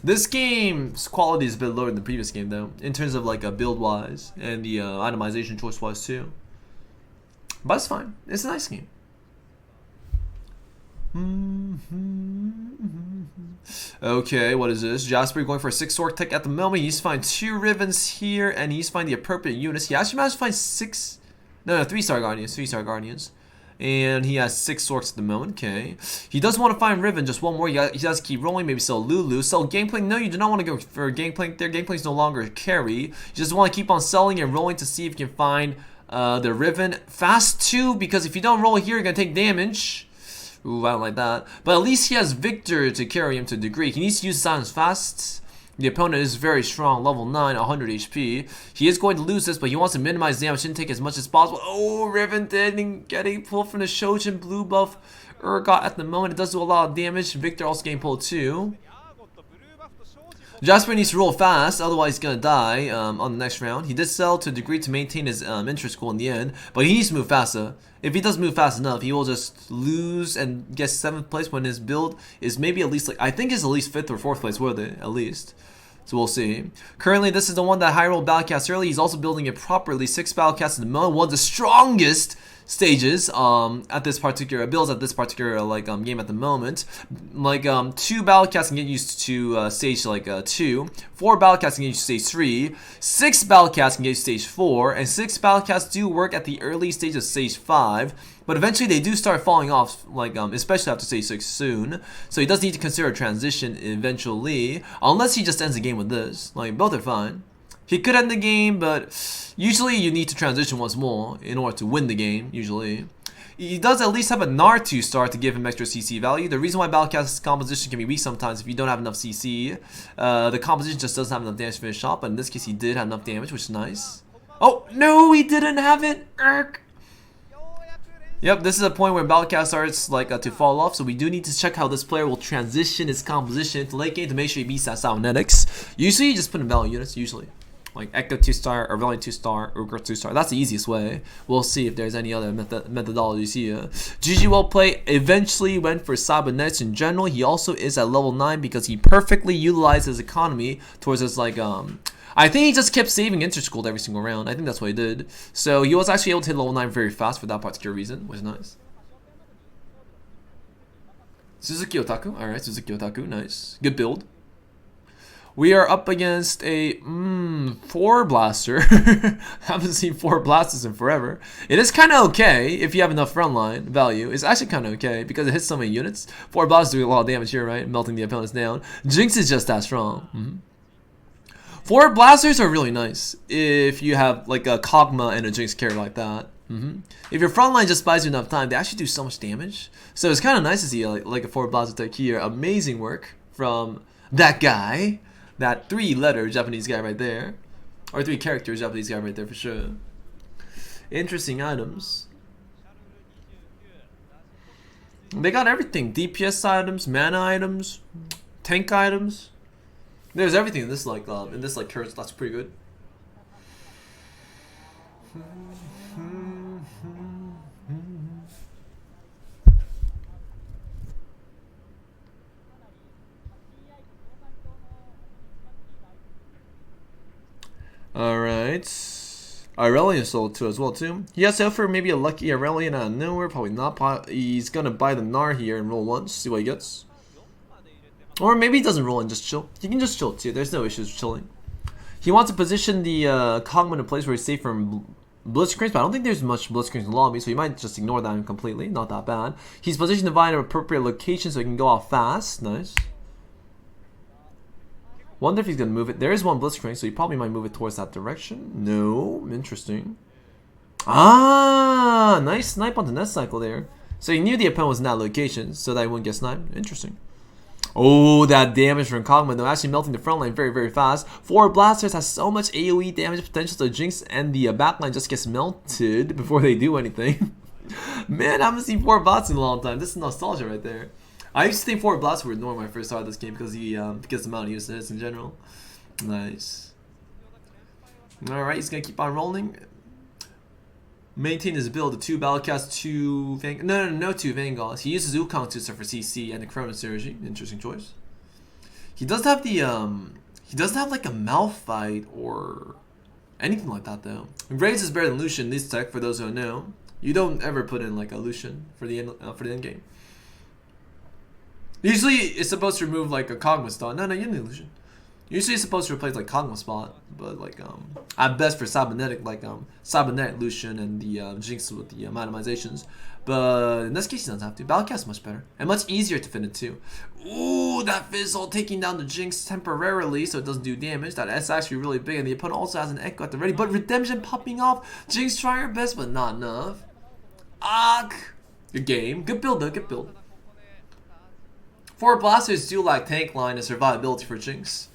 This game's quality is a bit lower than the previous game though, in terms of like a build wise and the itemization choice wise too. But it's fine. It's a nice game. Okay, what is this? Jasper going for a 6 Torque Tech at the moment. He's finding 2 Rivens here, and he's finding the appropriate units. He actually managed to find 3-star Guardians. 3-star Guardians. And he has 6 Sorks at the moment. Okay. He does want to find Riven, just one more. He has to keep rolling, maybe sell Lulu. Sell Gangplank. No, you do not want to go for Gangplank there. Gangplank's no longer a carry. You just want to keep on selling and rolling to see if you can find the Riven. Fast 2, because if you don't roll here, you're going to take damage. Ooh, I don't like that. But at least he has Victor to carry him to a degree. He needs to use Silence fast. The opponent is very strong, level 9, 100 HP. He is going to lose this, but he wants to minimize damage, shouldn't take as much as possible. Oh, Riven getting pulled from the Shojin blue buff Urgot at the moment. It does do a lot of damage. Victor also getting pulled too. Jasper needs to roll fast, otherwise he's gonna die on the next round. He did sell to a degree to maintain his interest goal in the end, but he needs to move faster. If he does move fast enough, he will just lose and get 7th place when his build is maybe at least, like, I think is at least 5th or 4th place worth it, at least. So we'll see. Currently, this is the one that high rolled Battlecast early. He's also building it properly. 6 Battlecasts in the moment, one of the strongest stages at this particular builds at this particular game at the moment. 2 Battlecasts can get used to stage 2, 4 Battlecasts can get used to stage 3, 6 Battlecasts can get used to stage 4, and 6 Battlecasts do work at the early stage of stage 5. But eventually they do start falling off, especially after stage 6 soon. So he does need to consider a transition eventually, unless he just ends the game with this. Both are fine. He could end the game, but usually you need to transition once more in order to win the game, usually. He does at least have a Nar 2-star to give him extra CC value. The reason why Battlecast's composition can be weak sometimes if you don't have enough CC, the composition just doesn't have enough damage to finish off, but in this case he did have enough damage, which is nice. Oh, no, he didn't have it! Urk. Yep, this is a point where Battlecast starts to fall off, so we do need to check how this player will transition his composition into late game to make sure he beats that cybernetics. Usually you just put in value units, usually. Like Echo 2-star, or Valiant 2-star, Urgot 2-star. That's the easiest way. We'll see if there's any other methodologies here. GG well played eventually went for cybernetics in general. He also is at level 9 because he perfectly utilized his economy towards his I think he just kept saving interest gold every single round. I think that's what he did. So he was actually able to hit level 9 very fast for that particular reason, which is nice. Suzuki Otaku. Alright, Suzuki Otaku. Nice. Good build. We are up against a... 4 blaster. Haven't seen 4 blasters in forever. It is kind of okay if you have enough frontline value. It's actually kind of okay because it hits so many units. 4 blasters do a lot of damage here, right? Melting the opponents down. Jinx is just that strong. 4 blasters are really nice if you have like a Kog'Maw and a Jinx carry like that. If your frontline just buys you enough time, they actually do so much damage. So it's kind of nice to see like a 4 blaster tech here. Amazing work from that guy. That 3-letter Japanese guy right there. Or 3-character Japanese guy right there for sure. Interesting items. They got everything. DPS items, mana items, tank items. There's everything in this curse. That's pretty good. Alright. Aurelion sold too as well too. He has to offer maybe a lucky Aurelion out of nowhere. Probably not. He's gonna buy the Gnar here and roll once. See what he gets. Or maybe he doesn't roll and just chill. He can just chill too. There's no issues with chilling. He wants to position the Kog'Maw in a place where he's safe from blitzcranks, but I don't think there's much blitzcranks in the lobby, so he might just ignore that completely. Not that bad. He's positioned the Vine in an appropriate location so he can go out fast. Nice. Wonder if he's gonna move it. There is one blitzcrank, so he probably might move it towards that direction. No, interesting. Ah, nice snipe on the nest cycle there. So he knew the opponent was in that location, so that he wouldn't get sniped. Interesting. Oh, that damage from Kog'Maw though, actually melting the front line very, very fast. 4 blasters has so much AoE damage potential, so Jinx and the backline just gets melted before they do anything. Man, I haven't seen 4 bots in a long time. This is nostalgia right there. I used to think 4 blasters were normal when I first started this game because the amount of uses in general. Nice. Alright, he's gonna keep on rolling. Maintain his build, the 2 Battlecast, 2 Vanguard. No 2 Vanguards. He uses Wukong to for CC and the Chrono Surgery. Interesting choice. He doesn't have the he doesn't have like a Malphite or anything like that though. Graves is better than Lucian in this tech for those who don't know. You don't ever put in like a Lucian for the end game. Usually it's supposed to remove like a Kog'Maw spot. No, you need Lucian. Usually it's supposed to replace like Kog'Maw spot, but like at best for cybernetic like cybernetic Lucian and the Jinx with the minimizations. But in this case he doesn't have to. Battlecast is much better and much easier to fit into. Ooh, that Fizzle taking down the Jinx temporarily so it doesn't do damage. That S actually really big, and the opponent also has an Echo at the ready. But Redemption popping off. Jinx trying her best, but not enough. Good game. Good build though. Good build. 4 blasters do lack tank line and survivability for Jinx.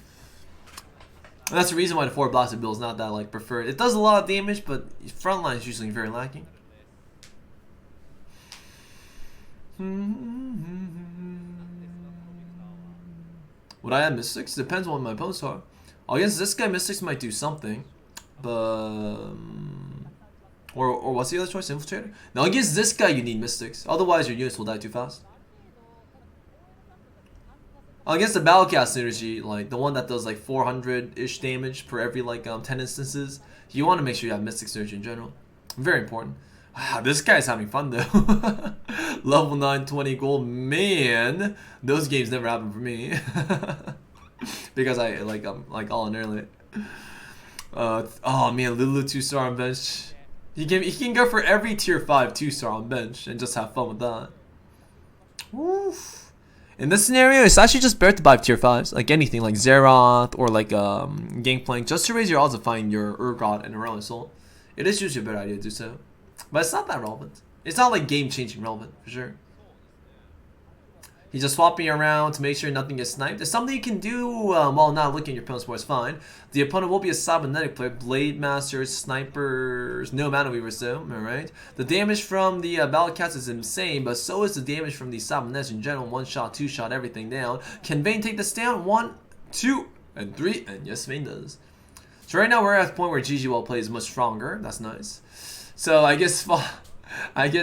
And that's the reason why the 4 blaster build is not that like preferred. It does a lot of damage, but front line is usually very lacking. Would I add Mystics? Depends on what my opponents are. Against this guy, Mystics might do something, but or what's the other choice? Infiltrator. Now against this guy, you need Mystics. Otherwise, your units will die too fast. Against the Battlecast synergy, like the one that does like 400-ish damage per every like 10 instances, you want to make sure you have Mystic Synergy in general. Very important. This guy's having fun though. Level 9, 20 gold. Man, those games never happen for me. Because I like all in early. Oh man, Lulu 2-star on bench. He can go for every tier 5 2-star on bench and just have fun with that. Oof. In this scenario, it's actually just better to buy tier 5s, like anything like Zeroth or like Gangplank, just to raise your odds of finding your Urgot and Aurelion Soul. It is usually a better idea to do so. But it's not that relevant. It's not like game-changing relevant, for sure. He's just swapping around to make sure nothing gets sniped. It's something you can do while not looking at your opponent's board is fine. The opponent will be a cybernetic player, Blade Masters, Snipers, no Mana Weavers though, alright? The damage from the Battlecast is insane, but so is the damage from the cybernetics in general. 1-shot, 2-shot, everything down. Can Vayne take this down? 1, 2, and 3, and yes, Vayne does. So right now we're at the point where GG well plays much stronger. That's nice. So I guess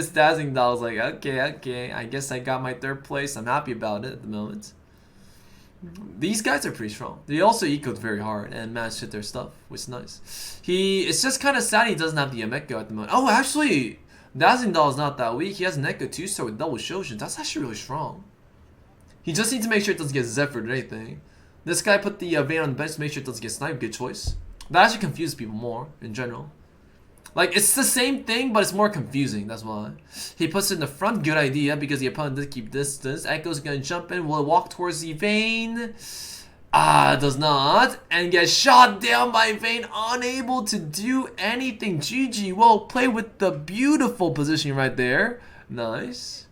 Dazzling Doll was like, okay, I guess I got my 3rd place. I'm happy about it at the moment. These guys are pretty strong. They also ecoed very hard and managed to hit their stuff, which is nice. It's just kind of sad he doesn't have the Echo at the moment. Oh, actually, Dazzling Doll is not that weak. He has an Echo 2-star with double Shoshin. That's actually really strong. He just needs to make sure it doesn't get Zephyred or anything. This guy put the Vayne on the bench to make sure it doesn't get sniped. Good choice. That actually confuses people more in general. Like, it's the same thing, but it's more confusing. That's why. He puts it in the front. Good idea, because the opponent did keep distance. Echo's gonna jump in. Will walk towards the Vayne. Does not. And gets shot down by Vayne. Unable to do anything. GG. Well, play with the beautiful positioning right there. Nice.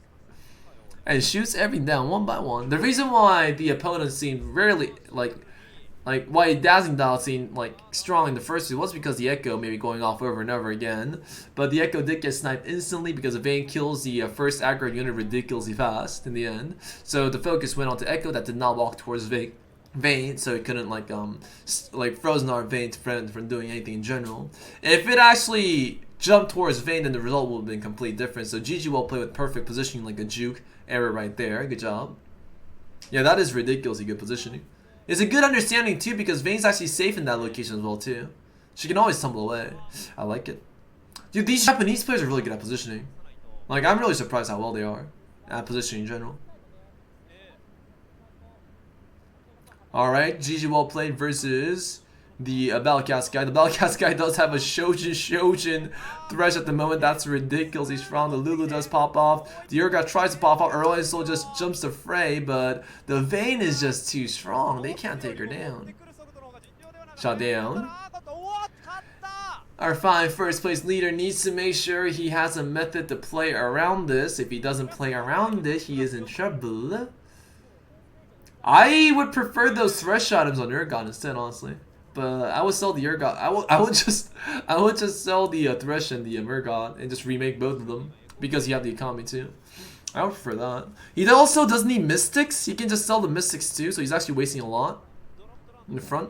And shoots everything down one by one. The reason why the opponent seemed rarely, like why Dazzling Dial seemed like strong in the first two was because the Echo maybe going off over and over again. But the Echo did get sniped instantly because the Vayne kills the first aggro unit ridiculously fast in the end. So the focus went on to Echo that did not walk towards Vayne, so it couldn't like frozen our Vayne to prevent from doing anything in general. If it actually jumped towards Vayne, then the result would have been completely different. So GG well played with perfect positioning, like a juke error right there. Good job. Yeah, that is ridiculously good positioning. It's a good understanding too, because Vayne's actually safe in that location as well too. She can always tumble away. I like it. Dude, these Japanese players are really good at positioning. Like, I'm really surprised how well they are at positioning in general. Alright, GG well played versus the Bellcast guy. The Bellcast guy does have a Shojin Thresh at the moment. That's ridiculous. He's strong. The Lulu does pop off. The Urgot tries to pop off early, so just jumps the fray, but the Vayne is just too strong. They can't take her down. Shot down. Our fine first place leader needs to make sure he has a method to play around this. If he doesn't play around it, he is in trouble. I would prefer those Thresh items on Urgot instead, honestly. But I would sell the Urgot. I would just sell the Thresh and the Urgot and just remake both of them, because you have the economy too. I would prefer that. He also doesn't need Mystics. He can just sell the Mystics too, so he's actually wasting a lot in the front.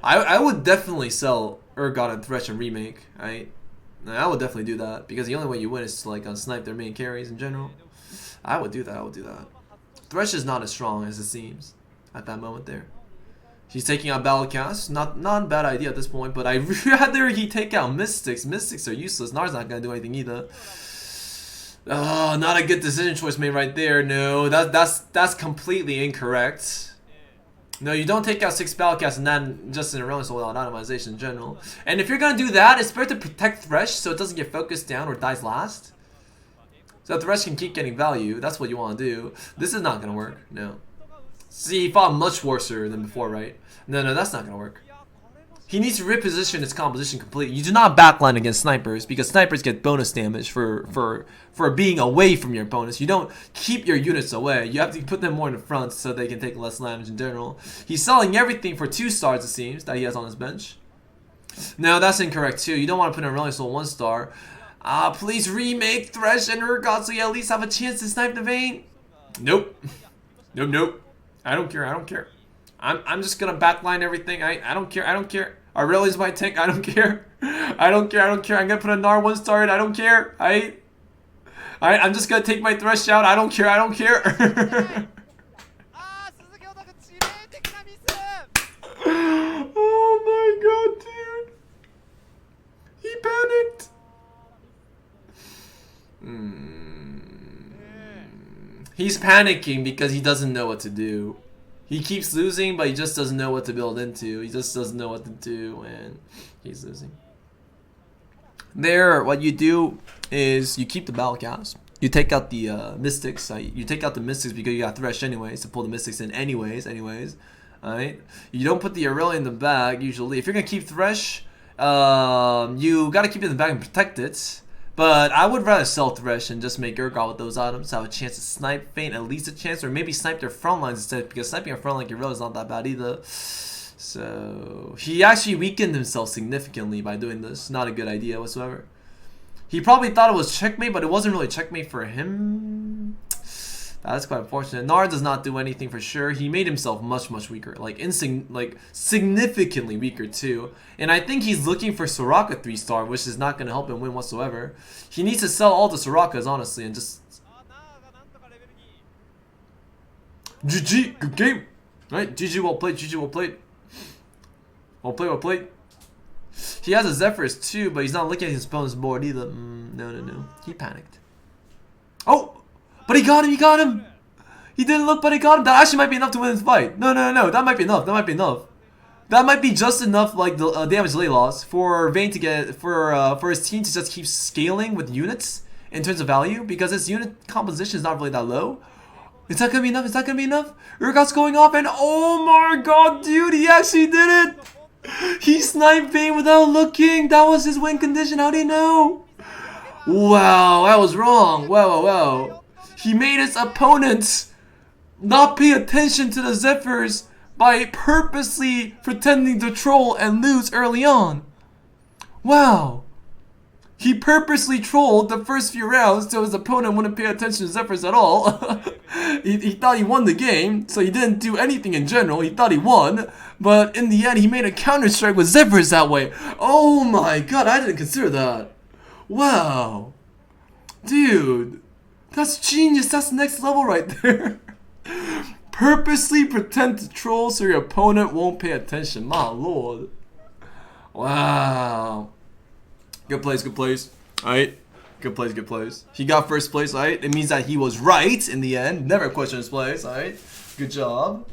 I would definitely sell Urgot and Thresh and remake. I would definitely do that, because the only way you win is to like snipe their main carries in general. I would do that. I would do that. Thresh is not as strong as it seems at that moment there. He's taking out Battlecast. Not a bad idea at this point, but I'd rather he take out Mystics. Mystics are useless. Nara's not going to do anything either. Oh, not a good decision choice made right there. No, that's completely incorrect. No, you don't take out 6 Battlecasts and then just in a row, so without optimization in general. And if you're going to do that, it's better to protect Thresh so it doesn't get focused down or dies last. So that Thresh can keep getting value. That's what you want to do. This is not going to work. No. See, he fought much worse than before, right? No, that's not going to work. He needs to reposition his composition completely. You do not backline against snipers, because snipers get bonus damage for being away from your opponents. You don't keep your units away. You have to put them more in the front so they can take less damage in general. He's selling everything for 2 stars, it seems, that he has on his bench. No, that's incorrect too. You don't want to put in Reliance on 1 star. Please remake Thresh and Urgot so you at least have a chance to snipe the Vayne. Nope. Nope. I don't care. I'm just gonna backline everything. I don't care. Aurelia's my tank. I don't care. I don't care. I'm gonna put a Gnar 1 star in. I don't care. I'm just gonna take my Thresh out. I don't care. Oh my god, dude. He panicked. He's panicking because he doesn't know what to do. He keeps losing, but he just doesn't know what to build into. He just doesn't know what to do, and he's losing. There, what you do is you keep the Battlecast. You take out the Mystics. You take out the Mystics because you got Thresh anyways, to pull the Mystics in anyways. Alright? You don't put the Aurelia in the bag, usually. If you're going to keep Thresh, you got to keep it in the bag and protect it. But I would rather sell Thresh and just make Urgot with those items, have a chance to snipe Vayne, at least a chance, or maybe snipe their front lines instead, because sniping a front like Aurelia is not that bad either. So he actually weakened himself significantly by doing this. Not a good idea whatsoever. He probably thought it was checkmate, but it wasn't really checkmate for him. That's quite unfortunate. Gnar does not do anything for sure. He made himself much weaker, like significantly weaker too. And I think he's looking for Soraka 3-star, which is not going to help him win whatsoever. He needs to sell all the Sorakas, honestly, and just GG, good game. Right? GG, well played. Well played. He has a Zephyrs too, but he's not looking at his opponent's board either. No. He panicked. Oh! But he got him! He didn't look, but he got him. That actually might be enough to win this fight. No. That might be enough. That might be just enough, like the damage delay loss for Vayne to get for his team to just keep scaling with units in terms of value, because his unit composition is not really that low. Is that gonna be enough? Is that gonna be enough? Urgot's going off, and oh my god, dude, he actually did it! He sniped Vayne without looking. That was his win condition. How did he know? Wow, I was wrong. Wow. He made his opponents not pay attention to the Zephyrs by purposely pretending to troll and lose early on. Wow. He purposely trolled the first few rounds so his opponent wouldn't pay attention to Zephyrs at all. he thought he won the game, so he didn't do anything in general. He thought he won, but in the end he made a counter-strike with Zephyrs that way. Oh my god, I didn't consider that. Wow. Dude, that's genius. That's next level right there. Purposely pretend to troll so your opponent won't pay attention. My lord. Wow. Good plays, good plays. Alright. Good plays, good plays. He got first place, alright? It means that he was right in the end. Never question his plays, alright? Good job.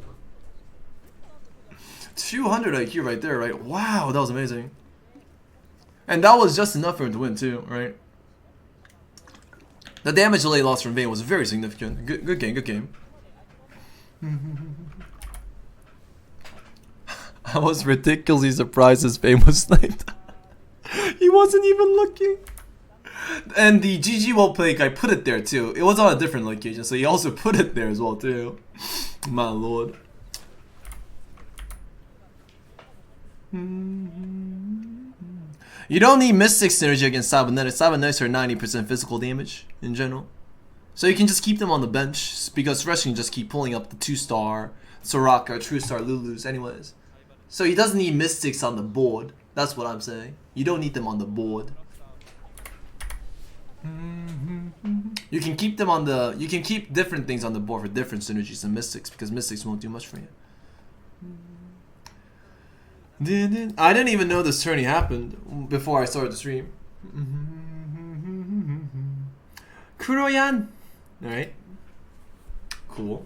200 IQ right there, right? Wow, that was amazing. And that was just enough for him to win too, right? The damage delay loss from Vayne was very significant. Good game, good game. I was ridiculously surprised his Vayne was sniped. He wasn't even looking. And the GG well played guy put it there too. It was on a different location, so he also put it there as well too. My lord. You don't need Mystic synergy against Cybernetics. Cybernetics are 90% physical damage in general. So you can just keep them on the bench, because Thresh can just keep pulling up the 2-star Soraka, True-star Lulus anyways. So he doesn't need Mystics on the board. That's what I'm saying. You don't need them on the board. You can keep them on the... You can keep different things on the board for different synergies than Mystics, because Mystics won't do much for you. I didn't even know this tourney happened before I started the stream. Kuroyan! Alright. Cool.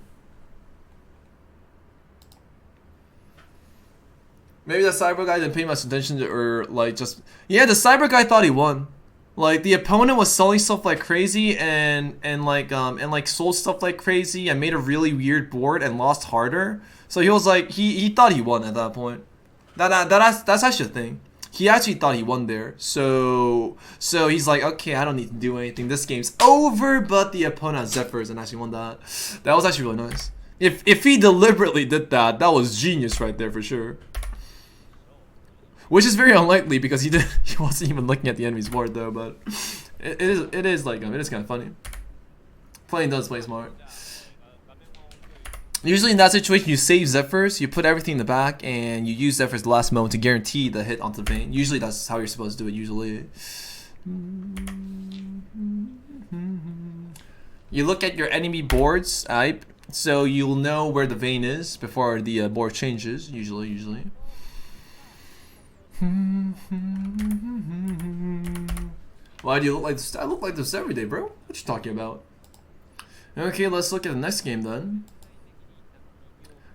Maybe the cyber guy didn't pay much attention to, or like just... Yeah, the cyber guy thought he won. Like the opponent was selling stuff like crazy and sold stuff like crazy and made a really weird board and lost harder. So he was like, he thought he won at that point. That's actually a thing. He actually thought he won there. So he's like, okay, I don't need to do anything. This game's over. But the opponent had Zephyrs and actually won that. That was actually really nice. If he deliberately did that, that was genius right there for sure. Which is very unlikely because he wasn't even looking at the enemy's board though. But it is kind of funny. Playing does play smart. Usually in that situation, you save Zephyrs, you put everything in the back, and you use Zephyrs the last moment to guarantee the hit onto the Vayne. Usually that's how you're supposed to do it, usually. You look at your enemy boards, right? So you'll know where the Vayne is before the board changes, usually. Why do you look like this? I look like this every day, bro. What you talking about? Okay, let's look at the next game then.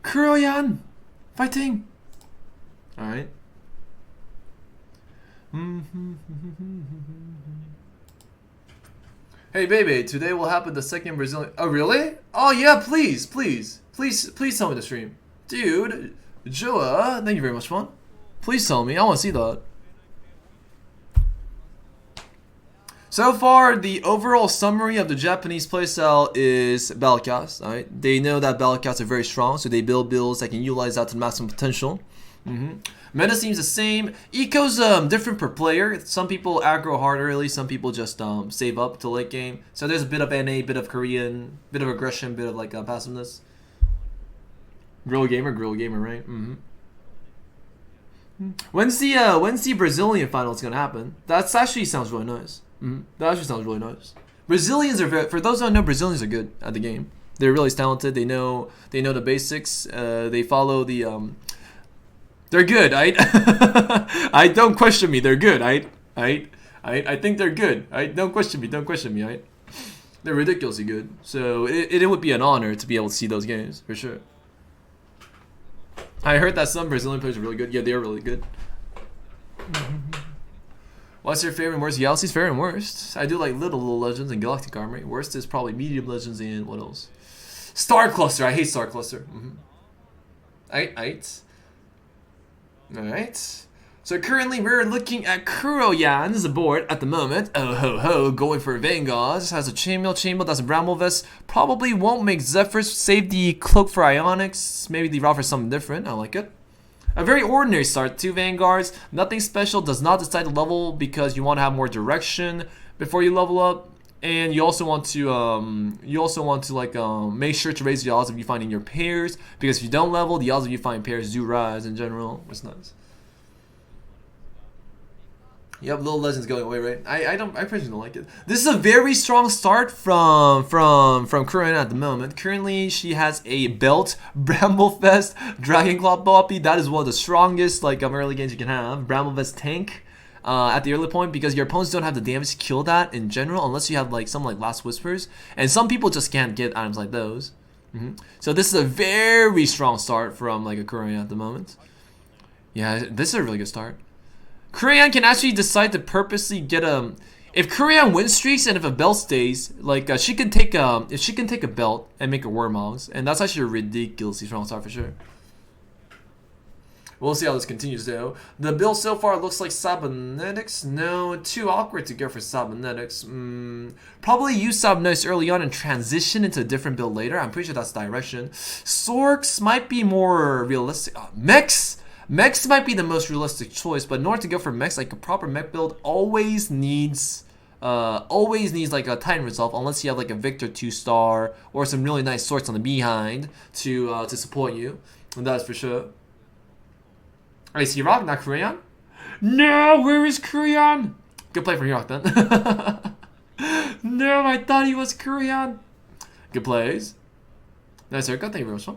Kuroyan! Fighting! Alright. Hey, Bebe, today will happen the second Brazilian... Oh, really? Oh, yeah, please tell me the stream. Dude, Joa, thank you very much, man. Please tell me, I want to see that. So far, the overall summary of the Japanese playstyle is Battlecast. Alright, they know that Battlecasts are very strong, so they build builds that can utilize that to maximum potential. Meta seems the same. Eco's different per player. Some people aggro hard early, some people just save up to late game. So there's a bit of NA, bit of Korean, bit of aggression, bit of like passiveness. Grill gamer, right? When's the Brazilian finals gonna happen? That actually sounds really nice. That actually sounds really nice. Brazilians are very, for those who don't know, Brazilians are good at the game. They're really talented. They know the basics. They follow the they're good. I don't question me. They're good. I think they're good. Don't question me. They're ridiculously good. So it would be an honor to be able to see those games for sure. I heard that some Brazilian players are really good. Yeah, they are really good. What's your favorite and worst? Galaxy's favorite and worst. I do like little legends and galactic armory. Worst is probably medium legends and what else? Star cluster. I hate star cluster. Alright. So currently we're looking at Kuroyan's board at the moment. Oh ho ho, going for Vanguards. Has a chainmail, that's a bramble vest. Probably won't make Zephyrs. Save the cloak for Ionics. Maybe leave out for something different. I like it. A very ordinary start. 2 Vanguards. Nothing special. Does not decide the level because you want to have more direction before you level up. And you also want to make sure to raise the odds of you finding your pairs, because if you don't level, the odds of you finding pairs do rise in general. What's nice. Yep, little legends going away, right? I personally don't like it. This is a very strong start from Kuroyan at the moment. Currently, she has a belt, Bramblefest, Dragonclaw Poppy. That is one of the strongest early games you can have. Bramblefest tank. At the early point, because your opponents don't have the damage to kill that in general unless you have something like Last Whispers, and some people just can't get items like those. So this is a very strong start from a Kuroyan at the moment. Yeah, this is a really good start. Kuroyan can actually decide to purposely get if Kuroyan win streaks and if a belt stays, she can take if she can take a belt and make a Wormhogs, and that's actually a ridiculously strong start for sure. We'll see how this continues though. The build so far looks like Cybernetics. No, too awkward to go for Cybernetics. Probably use Cybernetics early on and transition into a different build later. I'm pretty sure that's the direction. Sorks might be more realistic. Mechs! Mechs might be the most realistic choice, but in order to go for mechs, a proper mech build always needs a Titan Resolve, unless you have a Victor 2-star or some really nice sorts on the behind to support you. And that's for sure. Alright, Hirok, not Kuroyan? No, where is Kuroyan? Good play for Hirok then. No, I thought he was Kuroyan. Good plays. Nice haircut, thank you very much.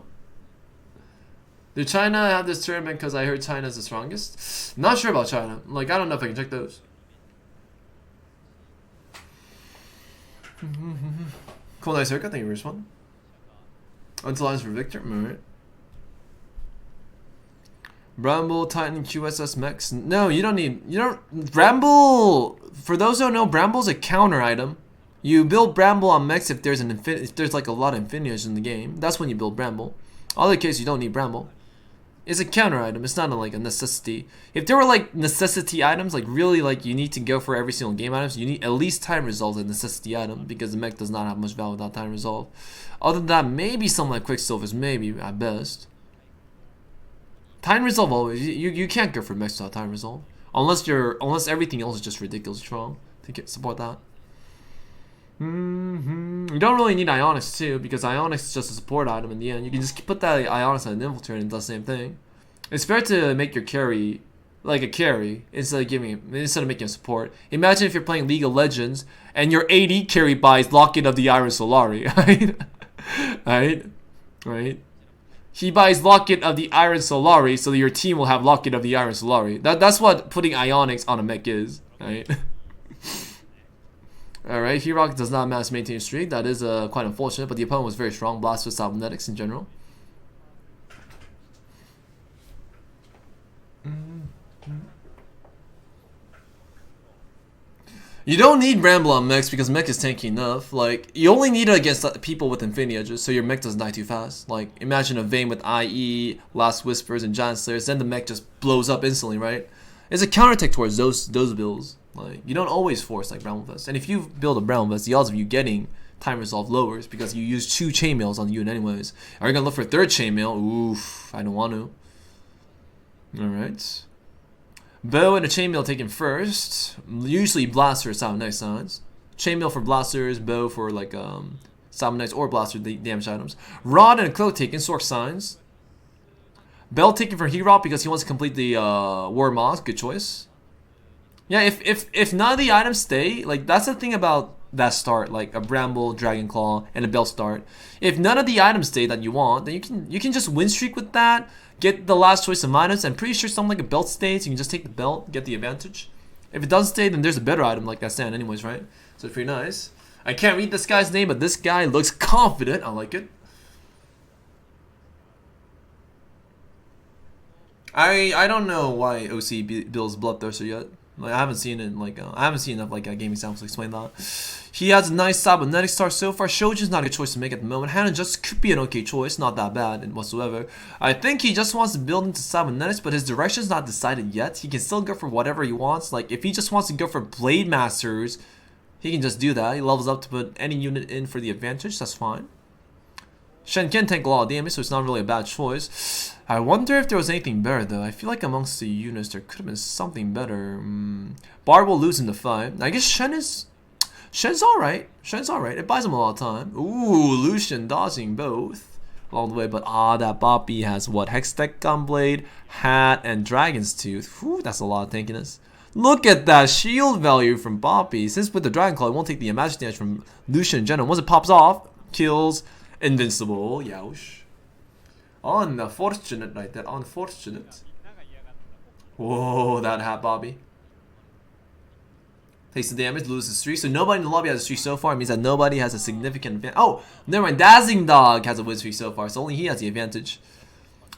Did China have this tournament because I heard China's the strongest? Not sure about China. I don't know if I can check those. Cool, nice haircut, thank you very much. Until lines for Victor, alright. Bramble, Titan, QSS, Mechs. No, you don't. Bramble, for those who don't know, Bramble's a counter item. You build Bramble on Mechs if there's a lot of Infinities in the game. That's when you build Bramble. Other case, you don't need Bramble. It's a counter item. It's not a necessity. If there were necessity items, really you need to go for every single game items, you need at least Time Resolve as a necessity item, because the mech does not have much value without Time Resolve. Other than that, maybe something like Quicksilver's, maybe at best. Time Resolve always. You can't go for mechs without Time Resolve. Unless everything else is just ridiculously strong to support that. You don't really need Ionics too, because Ionics is just a support item in the end. You can just put that Ionics on an Infiltrator and it does the same thing. It's fair to make your carry like a carry instead of making a support. Imagine if you're playing League of Legends and your AD carry buys Locket of the Iron Solari, right? Right? He buys Locket of the Iron Solari, so that your team will have Locket of the Iron Solari. That's what putting Ionics on a mech is, right? Alright, Hirok does not manage to maintain a streak. That is quite unfortunate, but the opponent was very strong. Blast with Cybernetics in general. You don't need Bramble on mechs because mech is tanky enough. You only need it against people with Infinity Edges, so your mech doesn't die too fast. Imagine a Vayne with IE, Last Whispers, and Giant Slayers, then the mech just blows up instantly, right? It's a counter-tech towards those builds. You don't always force Bramble Vest. And if you build a Bramble Vest, the odds of you getting Time Resolve lowers because you use 2 chainmails on the unit anyways. Are you going to look for a 3rd chainmail? Oof, I don't want to. Alright. Bow and a chainmail taken first. Usually Blaster is nice signs. Chainmail for Blasters, Bow for Cybernetics or Blaster damage items. Rod and a Cloak taken, Sork signs. Bell taken for Hirok because he wants to complete the War Moss. Good choice. Yeah, if none of the items stay, that's the thing about that start, a Bramble, Dragonclaw, and a Bell start. If none of the items stay that you want, then you can just win streak with that, get the last choice of items. I'm pretty sure something like a belt stays, you can just take the belt, get the advantage. If it doesn't stay, then there's a better item like that stand anyways, right? So it's pretty nice. I can't read this guy's name, but this guy looks confident. I like it. I don't know why OC builds Bloodthirster yet. Like I haven't seen it. Like I haven't seen enough like game examples to explain that. He has a nice cybernetic star so far. Shoju's not a good choice to make at the moment. Hanan just could be an okay choice, not that bad whatsoever. I think he just wants to build into cybernetics, but his direction's not decided yet. He can still go for whatever he wants. Like if he just wants to go for Blade Masters, he can just do that. He levels up to put any unit in for the advantage. That's fine. Shen can tank a lot of damage, so it's not really a bad choice. I wonder if there was anything better, though. I feel like amongst the units, there could have been something better. Bard will lose in the fight. I guess Shen's alright. Shen's alright. It buys him a lot of time. Ooh, Lucian dodging both along the way. But that Bebe has what? Hextech, Gunblade, Hat, and Dragon's Tooth. Whew, that's a lot of tankiness. Look at that shield value from Bebe. Since with the Dragon Claw, it won't take the magic damage from Lucian in general. Once it pops off, kills, invincible. Youch. Unfortunate right there. Unfortunate. Whoa, that hat Bebe. Takes the damage, loses 3. So nobody in the lobby has a 3 so far. It means that nobody has a significant advantage. Oh, never mind. Dazzling Dog has a win 3 so far. So only he has the advantage.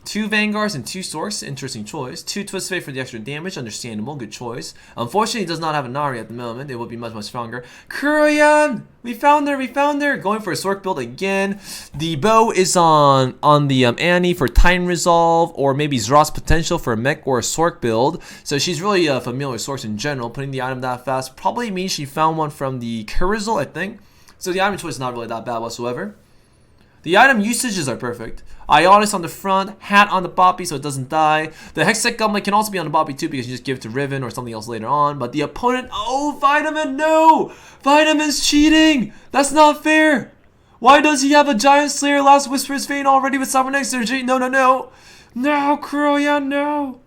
2 Vanguards and 2 Storks, interesting choice. 2 Twist Fate for the extra damage, understandable, good choice. Unfortunately, he does not have a Nari at the moment. It would be much, much stronger. Kuroyan! We found her! Going for a Sork build again. The bow is on the Annie for Titan Resolve, or maybe Zrot's Potential for a Mech or a Sork build. So she's really familiar with Sorks in general. Putting the item that fast probably means she found one from the Carizal, I think. So the item choice is not really that bad whatsoever. The item usages are perfect. Ionis on the front, Hat on the Bebe so it doesn't die. The Hextech Gunblade can also be on the Bebe too because you just give it to Riven or something else later on. But the opponent, oh, Vitamin, no! Vitamin's cheating! That's not fair! Why does he have a Giant Slayer, Last Whisper's Fate already with Cybernetics Energy? No, no, no! No, Kuroyan, no!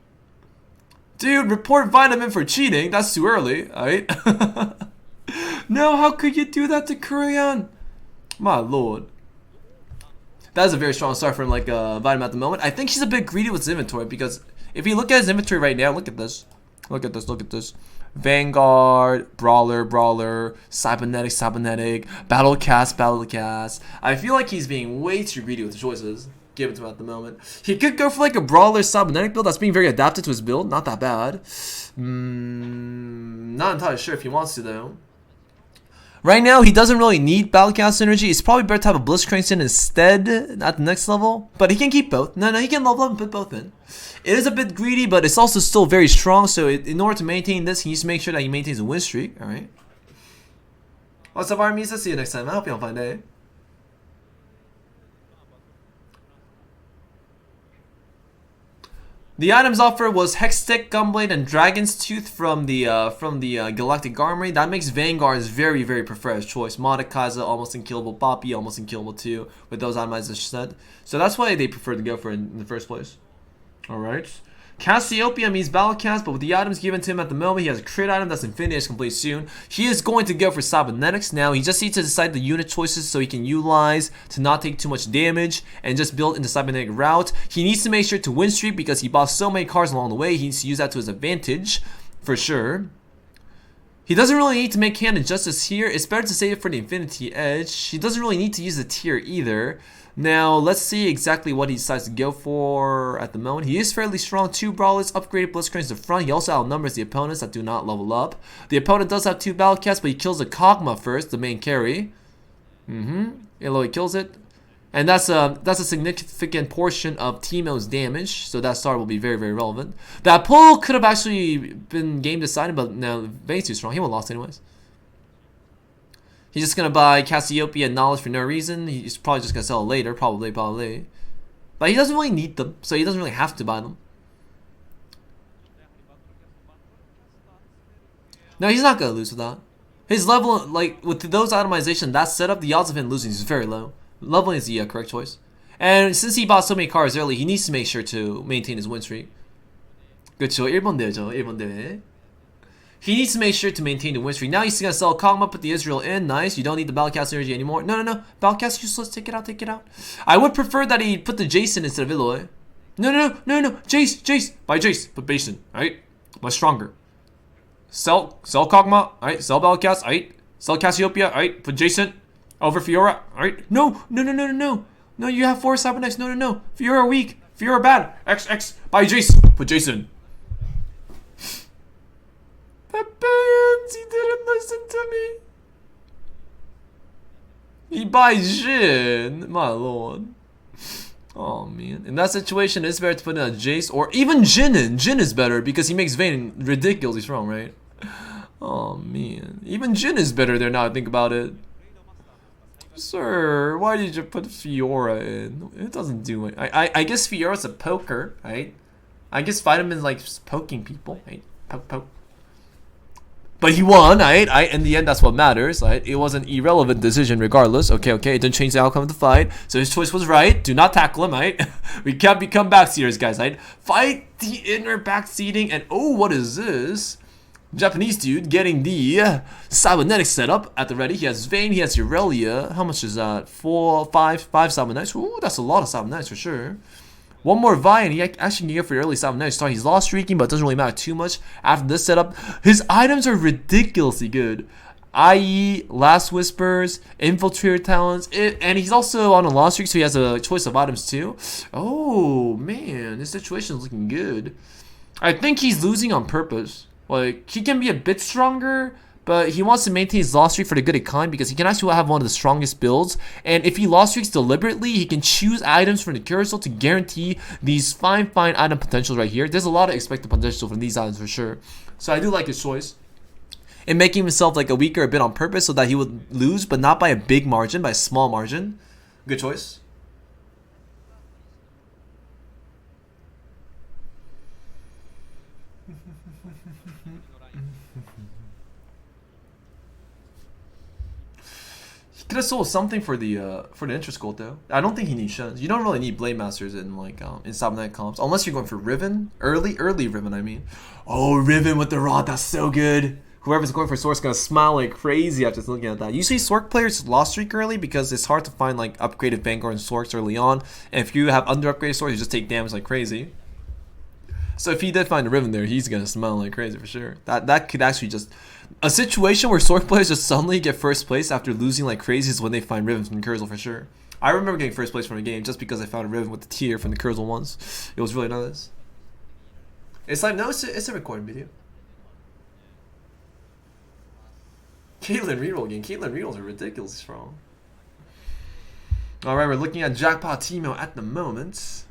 Dude, report Vitamin for cheating. That's too early, alright? No, how could you do that to Kuroyan? My lord. That is a very strong start from like Vitamin at the moment. I think he's a bit greedy with his inventory because if you look at his inventory right now, look at this. Look at this, look at this. Vanguard, Brawler, Cybernetic, Battle Cast. I feel like he's being way too greedy with the choices given to him at the moment. He could go for like a Brawler Cybernetic build that's being very adapted to his build. Not that bad. Not entirely sure if he wants to though. Right now, he doesn't really need Battlecast Energy. It's probably better to have a Blitzcrank in instead at the next level. But he can keep both. No, he can level up and put both in. It is a bit greedy, but it's also still very strong. So in order to maintain this, he needs to make sure that he maintains a win streak. Alright. What's up, armies? I'll see you next time. I hope you have a fine day. The items offered was Hextech, Gunblade, and Dragon's Tooth from the Galactic Armory. That makes Vanguard's very, very preferred choice. Modekaza, almost unkillable. Bebe, almost unkillable too, with those items as said. So that's why they prefer to go for it in the first place. Alright. Cassiopeia means Battlecast, but with the items given to him at the moment, he has a crit item that's Infinity is complete soon. He is going to go for Cybernetics now. He just needs to decide the unit choices so he can utilize to not take too much damage and just build in the Cybernetic route. He needs to make sure to win streak because he bought so many cards along the way. He needs to use that to his advantage for sure. He doesn't really need to make canon justice here. It's better to save it for the Infinity Edge. He doesn't really need to use the tier either. Now, let's see exactly what he decides to go for at the moment. He is fairly strong. 2 Brawlers, upgraded Blitzcrank to the front. He also outnumbers the opponents that do not level up. The opponent does have 2 Battlecasts, but he kills the Kog'Maw first, the main carry. Eloy kills it. And that's a significant portion of Teemo's damage, so that star will be very, very relevant. That pull could have actually been game decided, but no, Bebe's too strong. He would have lost anyways. He's just going to buy Cassiopeia and Knowledge for no reason. He's probably just going to sell it later, probably. But he doesn't really need them, so he doesn't really have to buy them. No, he's not going to lose with that. His level, like, with those itemization, that setup, the odds of him losing is very low. Leveling is the correct choice. And since he bought so many cards early, he needs to make sure to maintain his win streak. 그쵸, 1번 대회죠, 1번 대회. He needs to make sure to maintain the win streak. Now he's going to sell Kog'Maw, put the Israel in. Nice. You don't need the Battlecast energy anymore. No. Battlecast useless. Take it out. I would prefer that he put the Jason instead of Eloy. No. Jace. Buy Jace. Put Basin. Alright? Much stronger. Sell Kog'Maw. Alright? Sell Battlecast. Alright? Sell Cassiopeia. Alright? Put Jason over Fiora. Alright? No. No, you have 4 Cybernetics. No. Fiora weak. Fiora bad. X. Buy Jason. Put Jason. Bebe872, he didn't listen to me. He buys Jin. My lord. Oh man. In that situation, it's better to put in a Jace or even Jin in. Jin is better because he makes Vayne ridiculously strong, right? Oh man. Even Jin is better there now I think about it. Sir, why did you put Fiora in? It doesn't do it. I guess Fiora's a poker, right? I guess Vitamin's like poking people, right? Poke. But he won, right? In the end, that's what matters, right? It was an irrelevant decision regardless. Okay, it didn't change the outcome of the fight. So his choice was right. Do not tackle him, right? We can't become backseaters, guys, right? Fight the inner backseating. And oh, what is this? Japanese dude getting the cybernetics setup at the ready. He has Vayne, he has Aurelia. How much is that? 5 cybernetics. Ooh, that's a lot of cybernetics for sure. One more Vi, and he actually can get for early cybernetics start. He's lost streaking, but it doesn't really matter too much after this setup. His items are ridiculously good. I.e. Last Whispers, Infiltrator talents, and he's also on a lost streak, so he has a choice of items too. Oh man, this situation is looking good. I think he's losing on purpose. Like, he can be a bit stronger, but he wants to maintain his lost streak for the good of kind because he can actually have one of the strongest builds. And if he lost streaks deliberately, he can choose items from the carousel to guarantee these fine item potentials right here. There's a lot of expected potential from these items for sure. So I do like his choice. And making himself like a weaker a bit on purpose so that he would lose, but not by a big margin, by a small margin. Good choice. Could have sold something for the interest gold though. I don't think he needs shuns. You don't really need blade masters in like in Cybernet comps unless you're going for Riven, early Riven. I mean, oh Riven with the rod, that's so good. Whoever's going for Sork's gonna smile like crazy after looking at that. Usually Sork players lost streak early because it's hard to find like upgraded Vanguard and Sorks early on. And if you have under upgraded Sorks, you just take damage like crazy. So if he did find a Riven there, he's gonna smile like crazy for sure. That could actually just a situation where Sork players just suddenly get first place after losing like crazy is when they find Rivens from Kurzel for sure. I remember getting first place from a game just because I found a Riven with the tier from the Kurzel ones. It was really nice. It's like no, it's a recording video. Caitlyn reroll game. Caitlyn rerolls are ridiculously strong. Alright, we're looking at Jackpot Timo at the moment.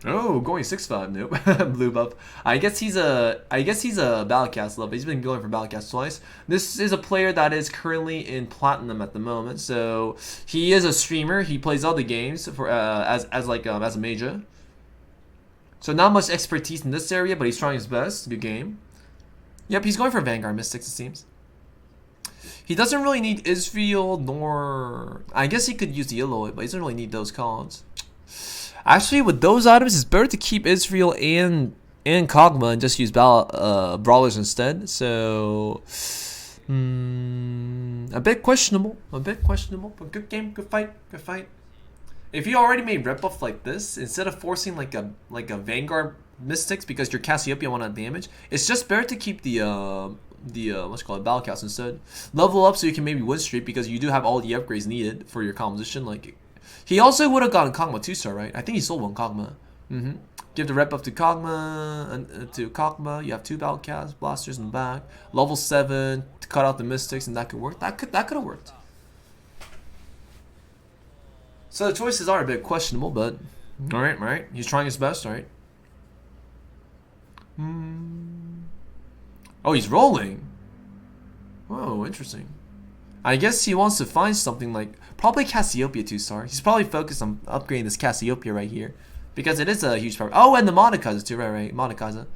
Oh, going 6-5, nope. Blue buff. I guess he's a Battlecast level. He's been going for Battlecast twice. This is a player that is currently in Platinum at the moment. So he is a streamer. He plays other games for as a major. So not much expertise in this area, but he's trying his best. Good game. Yep, he's going for Vanguard Mystics, it seems. He doesn't really need Israel nor I guess he could use the Eloy, but he doesn't really need those cards. Actually, with those items, it's better to keep Israel and Kog'Maw and just use brawlers instead. So, a bit questionable. But good game, good fight. If you already made rep buff like this, instead of forcing like a Vanguard Mystics because your Cassiopeia won't have damage, it's just better to keep the what's it called, Battlecast instead. Level up so you can maybe win streak because you do have all the upgrades needed for your composition. Like. He also would have gotten Kog'Maw 2-star, right? I think he sold one Kog'Maw. Give the rep up to Kog'Maw, You have 2 Battlecast blasters in the back. Level 7 to cut out the Mystics, and that could work. That could have worked. So the choices are a bit questionable, but alright. He's trying his best, alright. Oh, he's rolling. Whoa, interesting. I guess he wants to find something like probably Cassiopeia 2-star. He's probably focused on upgrading this Cassiopeia right here because it is a huge power. Oh, and the Monokaza too, right? Monokaza.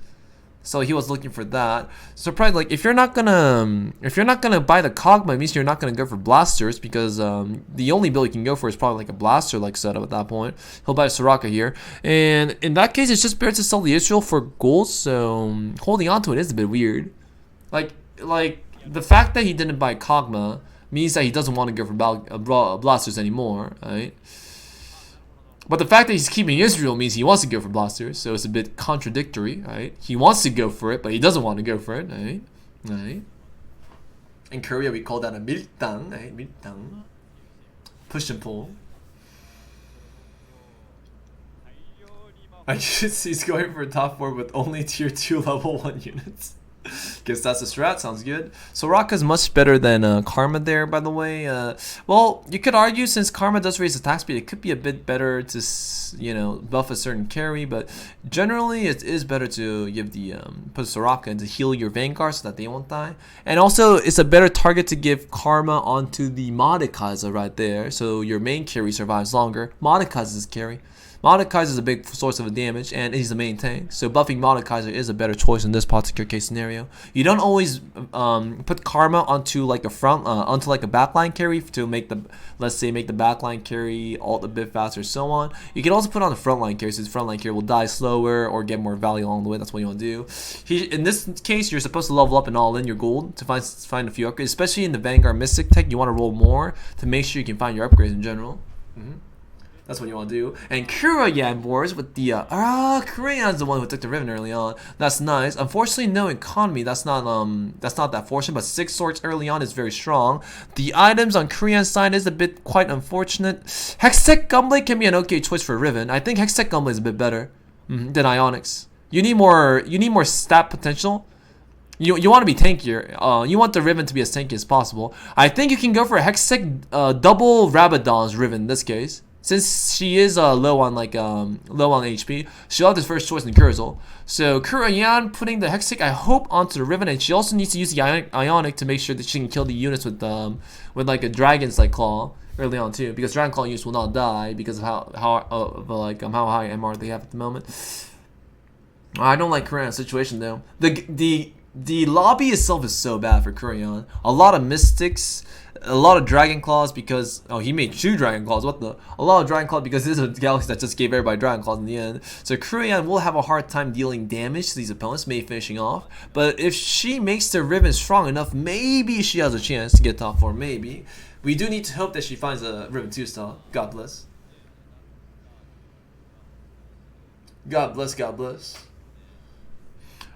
So he was looking for that. So probably like if you're not gonna buy the Kog'Maw, it means you're not gonna go for blasters because the only build you can go for is probably like a blaster like setup at that point. He'll buy Soraka here, and in that case, it's just better to sell the Israel for gold. So holding on to it is a bit weird. Like the fact that he didn't buy Kog'Maw means that he doesn't want to go for blasters anymore, right? But the fact that he's keeping Israel means he wants to go for blasters, so it's a bit contradictory, right? He wants to go for it, but he doesn't want to go for it, right? In Korea, we call that a miltang, right? Miltang. Push and pull. I guess he's going for top 4 with only tier 2 level 1 units. Guess that's a strat. Sounds good. Soraka's much better than Karma there, by the way. Well, you could argue since Karma does raise attack speed, it could be a bit better to, you know, buff a certain carry. But generally, it is better to give the put Soraka and to heal your Vanguard so that they won't die. And also, it's a better target to give Karma onto the Mordekaiser right there, so your main carry survives longer. Mordekaiser's carry. Mordekaiser is a big source of damage, and he's the main tank. So buffing Mordekaiser is a better choice in this particular case scenario. You don't always put Karma onto like a onto like a backline carry to make the, let's say, make the backline carry ult a bit faster, so on. You can also put on the frontline carry, since frontline carry will die slower or get more value along the way. That's what you want to do. In this case, you're supposed to level up and all in your gold to find a few upgrades, especially in the Vanguard Mystic tech. You want to roll more to make sure you can find your upgrades in general. That's what you want to do. And Kurayan boards with the Kurayan's the one who took the Riven early on. That's nice. Unfortunately, no economy. That's not that fortunate. But 6 swords early on is very strong. The items on Kurayan's side is a bit quite unfortunate. Hextech Gunblade can be an okay choice for Riven. I think Hextech Gunblade is a bit better than Ionics. You need more stat potential. You want to be tankier. You want the Riven to be as tanky as possible. I think you can go for a Hextech double Rabadon's Riven in this case. Since she is low on HP, she'll have this first choice in Kurzel. So Kurayan putting the Hextech, I hope, onto the Riven, and she also needs to use the Ionic to make sure that she can kill the units with like a Dragon's like claw early on too, because Dragon Claw units will not die because of how high MR they have at the moment. I don't like Kurayan's situation though. The lobby itself is so bad for Kurayan. A lot of Mystics, a lot of Dragon Claws because he made 2 Dragon Claws. A lot of Dragon Claws because this is a galaxy that just gave everybody Dragon Claws in the end. So Kurayan will have a hard time dealing damage to these opponents, maybe finishing off. But if she makes the Riven strong enough, maybe she has a chance to get top 4. Maybe. We do need to hope that she finds a Riven 2 star. God bless. God bless. God bless.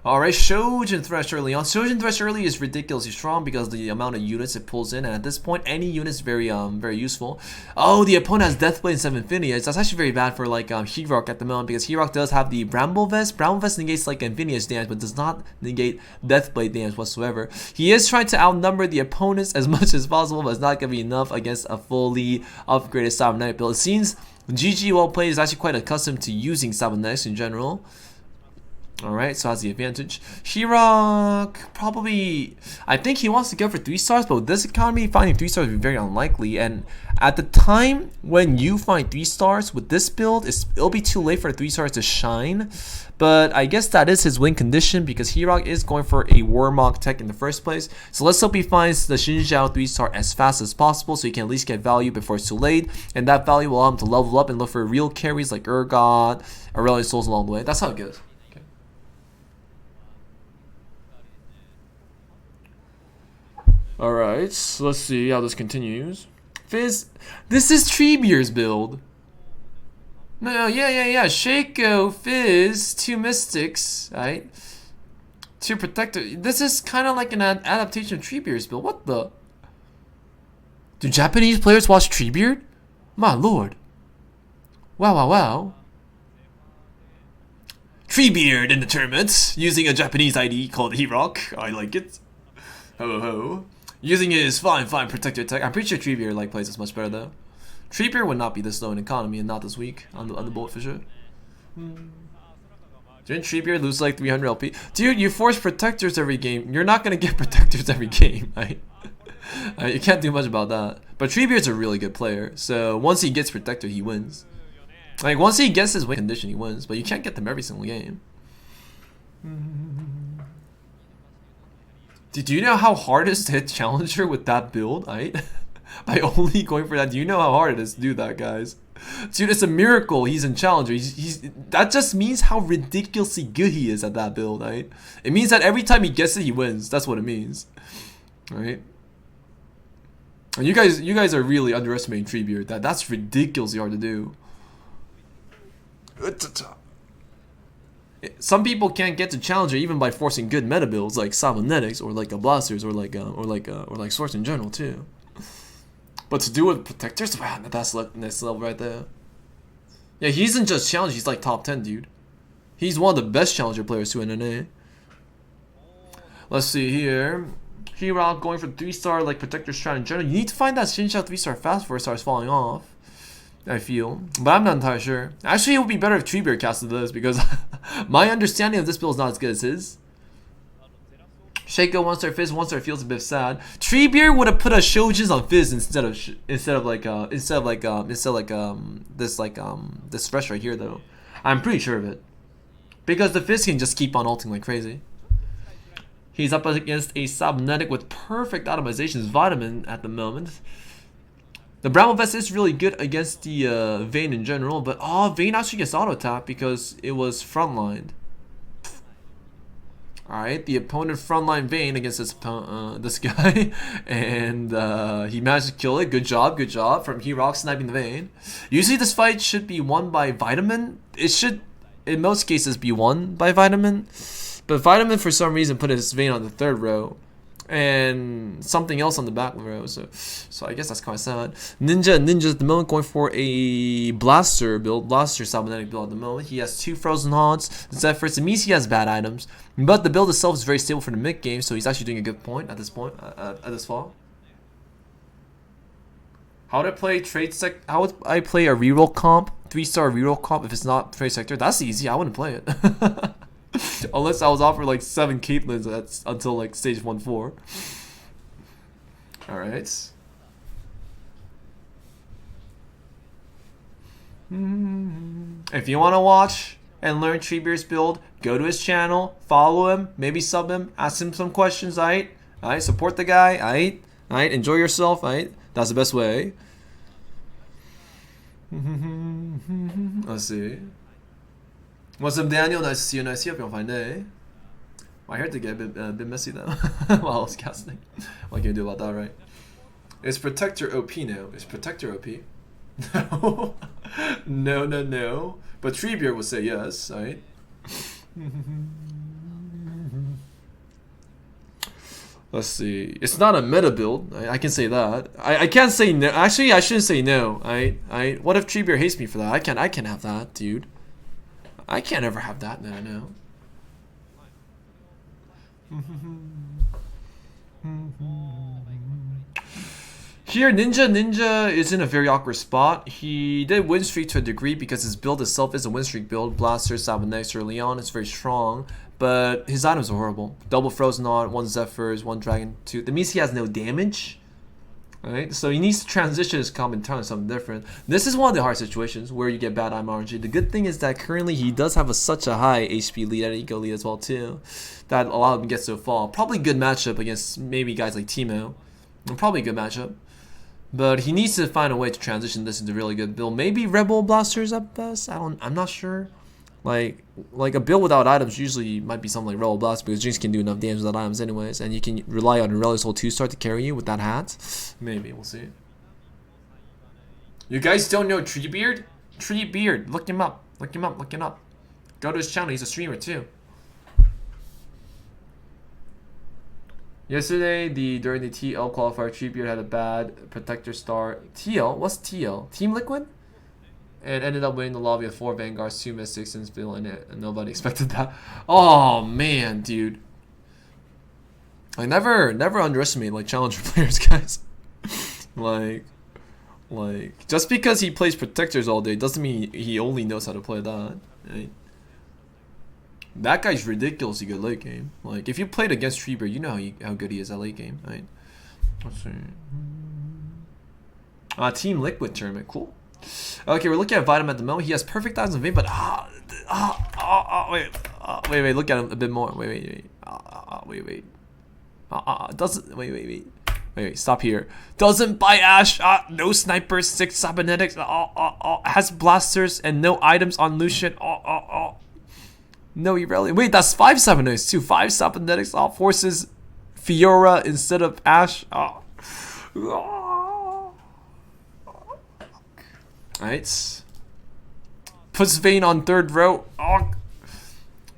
Alright, Shojin Thresh early on. Shojin Thresh early is ridiculously strong because of the amount of units it pulls in, and at this point, any unit is very useful. Oh, the opponent has Deathblade and 7 Infinius. That's actually very bad for like Herok at the moment, because Herok does have the Bramble Vest. Bramble Vest negates like Infinius damage, but does not negate Deathblade damage whatsoever. He is trying to outnumber the opponents as much as possible, but it's not going to be enough against a fully upgraded Cybernetic build. It seems GG well played is actually quite accustomed to using Cybernetics in general. Alright, so has the advantage. Herok, probably, I think he wants to go for 3 stars, but with this economy, finding 3 stars would be very unlikely. And at the time when you find 3 stars with this build, it'll be too late for 3 stars to shine. But I guess that is his win condition, because Herok is going for a Warmog tech in the first place. So let's hope he finds the Xinjiao 3 star as fast as possible, so he can at least get value before it's too late. And that value will allow him to level up and look for real carries like Urgot, Aurelion Souls along the way. That's how it goes. Alright, so let's see how this continues. Fizz, this is Treebeard's build. No, yeah. Shaco, Fizz, 2 Mystics, right? 2 Protector. This is kind of like an adaptation of Treebeard's build. What the? Do Japanese players watch Treebeard? My lord. Wow. Treebeard in the tournament, using a Japanese ID called Herok. I like it. Ho. Using his fine protector tech. I'm pretty sure Treebeard plays this much better though. Treebeard would not be this low in economy and not this weak on the bolt for sure. Didn't Treebeard lose like 300 LP? Dude, you force protectors every game. You're not gonna get protectors every game, right? You can't do much about that. But Treebeard's a really good player, so once he gets protector, he wins. Like once he gets his win condition, he wins. But you can't get them every single game. Do you know how hard it is to hit Challenger with that build, right? By only going for that. Do you know how hard it is to do that, guys? Dude, it's a miracle he's in Challenger. That just means how ridiculously good he is at that build, right? It means that every time he gets it, he wins. That's what it means. Right? And you guys are really underestimating Treebeard. That's ridiculously hard to do. Some people can't get to Challenger even by forcing good meta builds like Cybernetics or like a Blasters or like Swords in general too. But to do it with Protectors, wow, that's next level right there. Yeah, he isn't just Challenger, he's like top 10, dude. He's one of the best challenger players to NNA. Let's see here. Hero going for 3-star like protector strat in general. You need to find that Shinsha 3-star fast before it starts falling off, I feel. But I'm not entirely sure. Actually, it would be better if Treebeard casted this because my understanding of this build is not as good as his. Shaco 1-star Fizz, 1-star feels a bit sad. Treebeard would have put a Shojins on Fizz instead of this fresh right here though. I'm pretty sure of it. Because the Fizz can just keep on ulting like crazy. He's up against a Cybernetic with perfect optimizations, Vitamin at the moment. The Bramble Vest is really good against the Vayne in general, but Vayne actually gets auto attack because it was frontlined. Alright, the opponent frontline Vayne against this guy, and he managed to kill it. Good job from He-Rock sniping the Vayne. Usually this fight should be won by Vitamin. It should, in most cases, be won by Vitamin. But Vitamin, for some reason, put his Vayne on the 3rd row and something else on the back row. So I guess that's kind of sad. Ninja at the moment going for a Blaster build, Blaster Cybernetic build at the moment. He has 2 Frozen Haunts, Zephyrs. It means he has bad items, but the build itself is very stable for the mid game. So he's actually doing a good point at this fall. How would I play trade sec? How would I play a reroll comp, 3-star reroll comp if it's not trade sector? That's easy. I wouldn't play it. Unless I was offered like 7 Caitlyn's until like stage 1-4. Alright. If you want to watch and learn Treebeard's build, go to his channel, follow him, maybe sub him, ask him some questions, alright? Alright, support the guy, alright? Alright, enjoy yourself, alright? That's the best way. Let's see. What's up, Daniel? Nice to see you. Nice to see you. Hope you're on fine day. My hair did get a bit messy though while I was casting. What can you do about that, right? Is Protector OP now? Is Protector OP? No. No. But Treebeard would say yes, right? Let's see. It's not a meta build. I can say that. I can't say no. Actually, I shouldn't say no. What if Treebeard hates me for that? I can't have that, dude. I can't ever have that. No. Here, Ninja is in a very awkward spot. He did win streak to a degree because his build itself is a win streak build. Blaster, Sabonex early on, it's very strong, but his items are horrible. Double Frozen on, 1 Zephyrs, 1 Dragon, 2. That means he has no damage. Right, so he needs to transition his comp and turn to something different. This is one of the hard situations where you get bad item RNG. The good thing is that currently he does have such a high HP lead and eco lead as well too, that allowed him to get so far. Probably good matchup against maybe guys like Timo. Probably a good matchup, but he needs to find a way to transition this into really good build. Maybe Rebel Blasters at best. I'm not sure. Like a build without items usually might be something like Rebel Blast because Jinx can do enough damage without items anyways, and you can rely on Aurelis whole 2-star to carry you with that hat. Maybe, we'll see. You guys don't know Treebeard? Treebeard, look him up. Go to his channel, he's a streamer too. Yesterday, during the TL qualifier, Treebeard had a bad protector star. TL? What's TL? Team Liquid? And ended up winning the lobby of 4 Vanguards, 2 Mystics, and Spill in it, and nobody expected that. Oh man, dude. I never underestimate like challenger players, guys. like just because he plays protectors all day doesn't mean he only knows how to play that. Right? That guy's ridiculously good late game. Like if you played against Treebeard, you know how good he is at late game, right? Let's see. Team Liquid tournament, cool. Okay, we're looking at Vitamin at the moment. He has perfect items in Vayne, but wait, look at him a bit more. Wait. Wait, stop here. Doesn't buy Ashe. No snipers, 6 cybernetics. Has blasters and no items on Lucian. No, he rarely. Wait, that's 5 cybernetics too. 5 cybernetics. Forces Fiora instead of Ashe. Alright. Puts Vayne on 3rd row.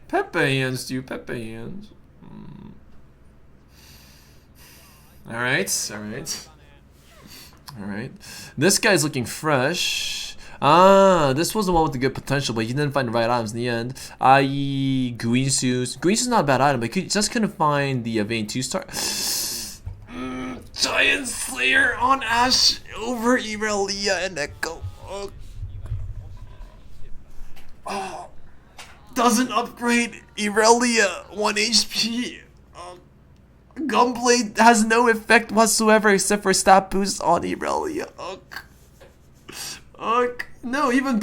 Pepe hands, dude. Pepe hands. Alright. This guy's looking fresh. Ah, this was the one with the good potential, but he didn't find the right items in the end. I.e. Guinsu's. Guinsu's not a bad item, but he just couldn't find the Vayne 2-star. Giant Slayer on Ashe over Irelia and Echo. Oh. Doesn't upgrade Irelia 1 HP. Gunblade has no effect whatsoever except for stat boost on Irelia. No, even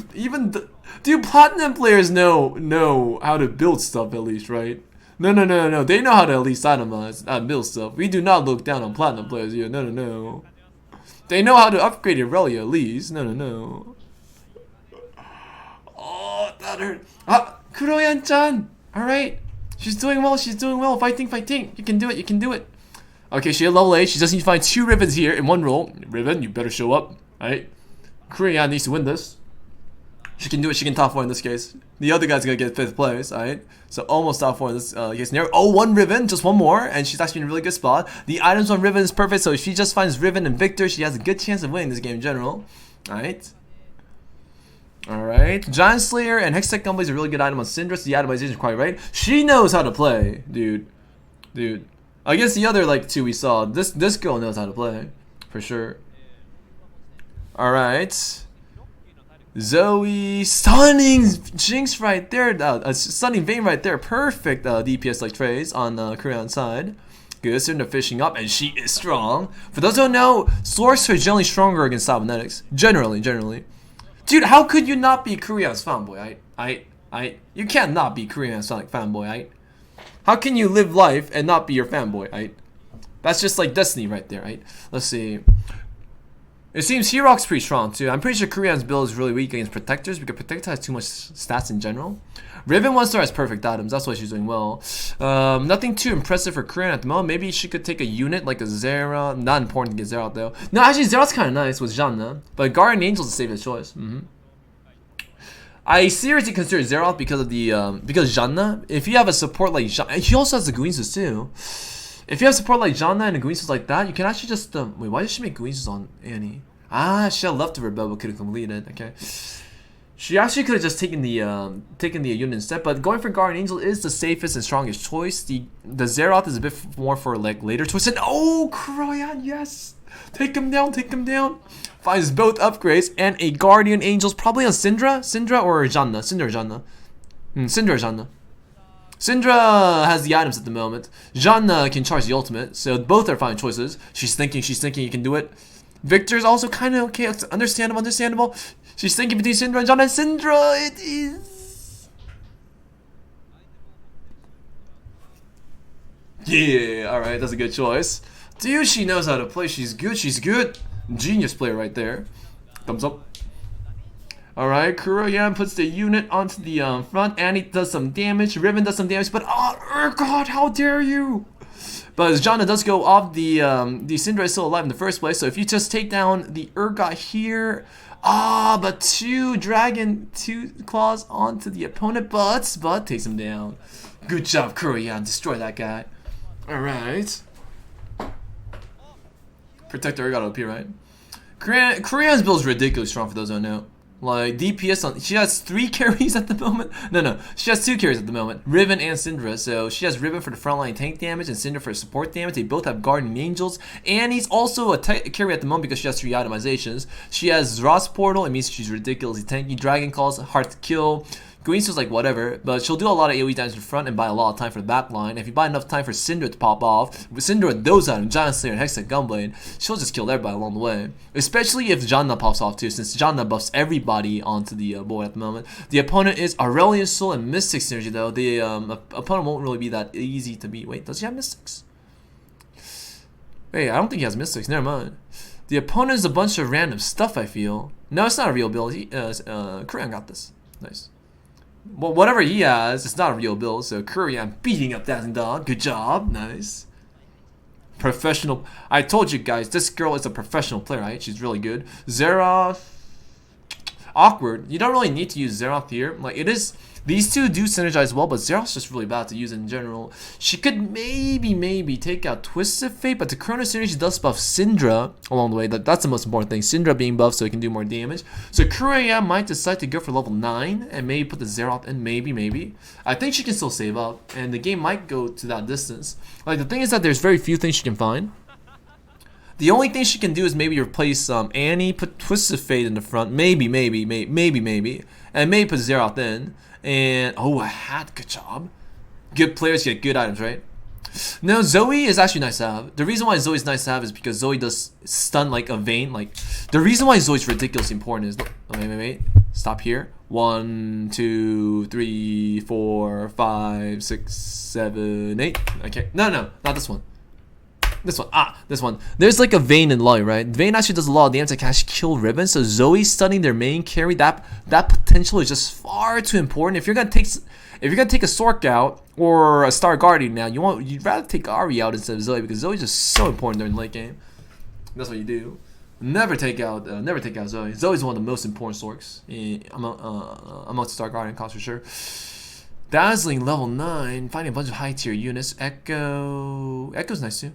dude, platinum players know how to build stuff at least, right? No. They know how to at least itemize, build stuff. We do not look down on platinum players here. No. They know how to upgrade Irelia at least. No. Oh, that hurt. Kuroyan-chan. All right. She's doing well. Fighting. You can do it. Okay, she had level 8. She just needs to find 2 Rivens here in one roll. Riven, you better show up. All right. Kuroyan needs to win this. She can do it. She can top 4 in this case. The other guy's gonna get 5th place. All right. So almost top 4 in this case. Oh, 1 Riven, just 1 more, and she's actually in a really good spot. The items on Riven is perfect. So if she just finds Riven and Victor, she has a good chance of winning this game in general. All right. Alright, Giant Slayer and Hextech Gunblade is a really good item on Syndra, so the itemization is quite right. She knows how to play, dude. I guess the other, like, 2 we saw, this girl knows how to play, for sure. Alright. Zoe, stunning Jinx right there, stunning Vayne right there, perfect DPS like trays on Kuroyan's side. Good, Syndra fishing up, and she is strong. For those who don't know, Source are generally stronger against cybernetics. Generally. Dude, how could you not be Kuroyan's fanboy? You can't not be Kuroyan's fanboy. How can you live life and not be your fanboy? That's just like destiny right there. Let's see. It seems Herox's pretty strong too. I'm pretty sure Kuroyan's build is really weak against Protectors because Protector has too much stats in general. Riven 1-star has perfect items. That's why she's doing well. Nothing too impressive for Kuroyan at the moment. Maybe she could take a unit like a Zera. Not important to get Zera out though. No, actually Zera's kind of nice with Janna. But Guardian Angel's a safer choice. I seriously consider Zera because of the because Janna. If you have a support like Janna, he also has the Guinsus too. If you have support like Janna and a Guinsus like that, you can actually just wait. Why did she make Guinsus on Annie? Ah, she had left to rebel but couldn't complete it. Okay. She actually could have just taken the unit instead, but going for Guardian Angel is the safest and strongest choice. The Zeroth is a bit more for like later choice. And oh, Kuroyan, yes, take him down. Finds both upgrades and a Guardian Angel's probably on Syndra or Janna. Syndra or Janna. Syndra has the items at the moment. Janna can charge the ultimate, so both are fine choices. She's thinking you can do it. Victor's also kind of okay. It's understandable. She's thinking between Syndra and Janna. Syndra, it is. Yeah, alright, that's a good choice. Dude, she knows how to play. She's good. Genius player right there. Thumbs up. Alright, Kuroyan puts the unit onto the front. Annie does some damage. Riven does some damage. But, oh, God, how dare you? But Janna does go off, the Syndra is still alive in the first place. So if you just take down the Urgot here, but 2 claws onto the opponent, but takes him down. Good job, Kuroyan, destroy that guy. Alright. Protect Urgot OP, right? Kuroyan's build is ridiculously strong for those who don't know. Like, DPS on... She has 3 carries at the moment. No. She has 2 carries at the moment. Riven and Syndra. So, she has Riven for the frontline tank damage and Syndra for support damage. They both have Guardian Angels. And he's also a carry at the moment because she has 3 itemizations. She has Ross Portal. It means she's ridiculously tanky. Dragon Calls, hard to kill. Guinsu's like whatever, but she'll do a lot of AoE damage in front and buy a lot of time for the back line. If you buy enough time for Syndra to pop off, with Syndra with those items, Giant Slayer and Hextech Gunblade, she'll just kill everybody along the way. Especially if Janna pops off too, since Janna buffs everybody onto the board at the moment. The opponent is Aurelian Soul and Mystic Synergy though. The opponent won't really be that easy to beat. Wait, does he have Mystics? Wait, I don't think he has Mystics, never mind. The opponent is a bunch of random stuff, I feel. No, it's not a real build. Kuroyan got this. Nice. Well, whatever he has, it's not a real build, so Kuroyan beating up that dog. Good job. Nice. Professional. I told you guys, this girl is a professional player, right? She's really good. Zera. awkward. You don't really need to use Zeroth here. Like, it is, these two do synergize well, but Zeroth's just really bad to use in general. She could maybe take out Twisted Fate, but the Chrono Synergy does buff Syndra along the way. That's the most important thing. Syndra being buffed so it can do more damage. So Kuraya might decide to go for level 9 and maybe put the Zeroth in, maybe. I think she can still save up, and the game might go to that distance. Like, the thing is that there's very few things she can find. The only thing she can do is maybe replace Annie, put Twisted Fate in the front, maybe, and maybe put Zeroth in. And oh, a hat, good job. Good players get good items, right? No, Zoe is actually nice to have. The reason why Zoe's nice to have is because Zoe does stun like a Vayne. Like, the reason why Zoe's ridiculously important is, wait, stop here. 1, 2, 3, 4, 5, 6, 7, 8. Okay, no, not this one. This one. There's like a Vayne and Loi, right? Vayne actually does a lot of damage that can actually kill Ribbon. So Zoe stunning their main carry, that potential is just far too important. If you're gonna take a Sork out or a Star Guardian now, you'd rather take Ari out instead of Zoe because Zoe's just so important during the late game. That's what you do. Never take out Zoe. Zoe's one of the most important Sorks amongst Star Guardian costs for sure. Dazzling level 9, finding a bunch of high tier units. Echo's nice too.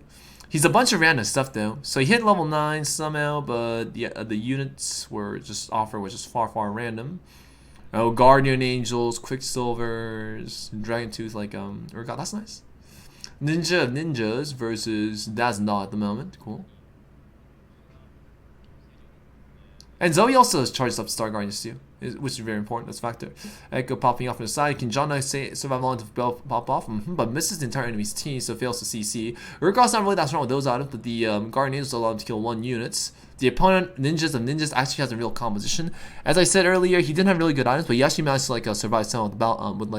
He's a bunch of random stuff though. So he hit level 9 somehow, but the units were just far random. Oh, Guardian Angels, Quicksilvers, Dragon Tooth, like Urgot, that's nice. Ninja of Ninjas versus Dazzle at the moment. Cool. And Zoe also has charged up Star Guardians too, which is very important. That's a factor. Echo popping off on the side. Can John survive long enough to pop off? But misses the entire enemy's team, so fails to CC. Urgot's not really that strong with those items, but the Guardian Angels allow him to kill 1 unit. The opponent, Ninjas of Ninjas, actually has a real composition. As I said earlier, he didn't have really good items, but he actually managed to like survive some with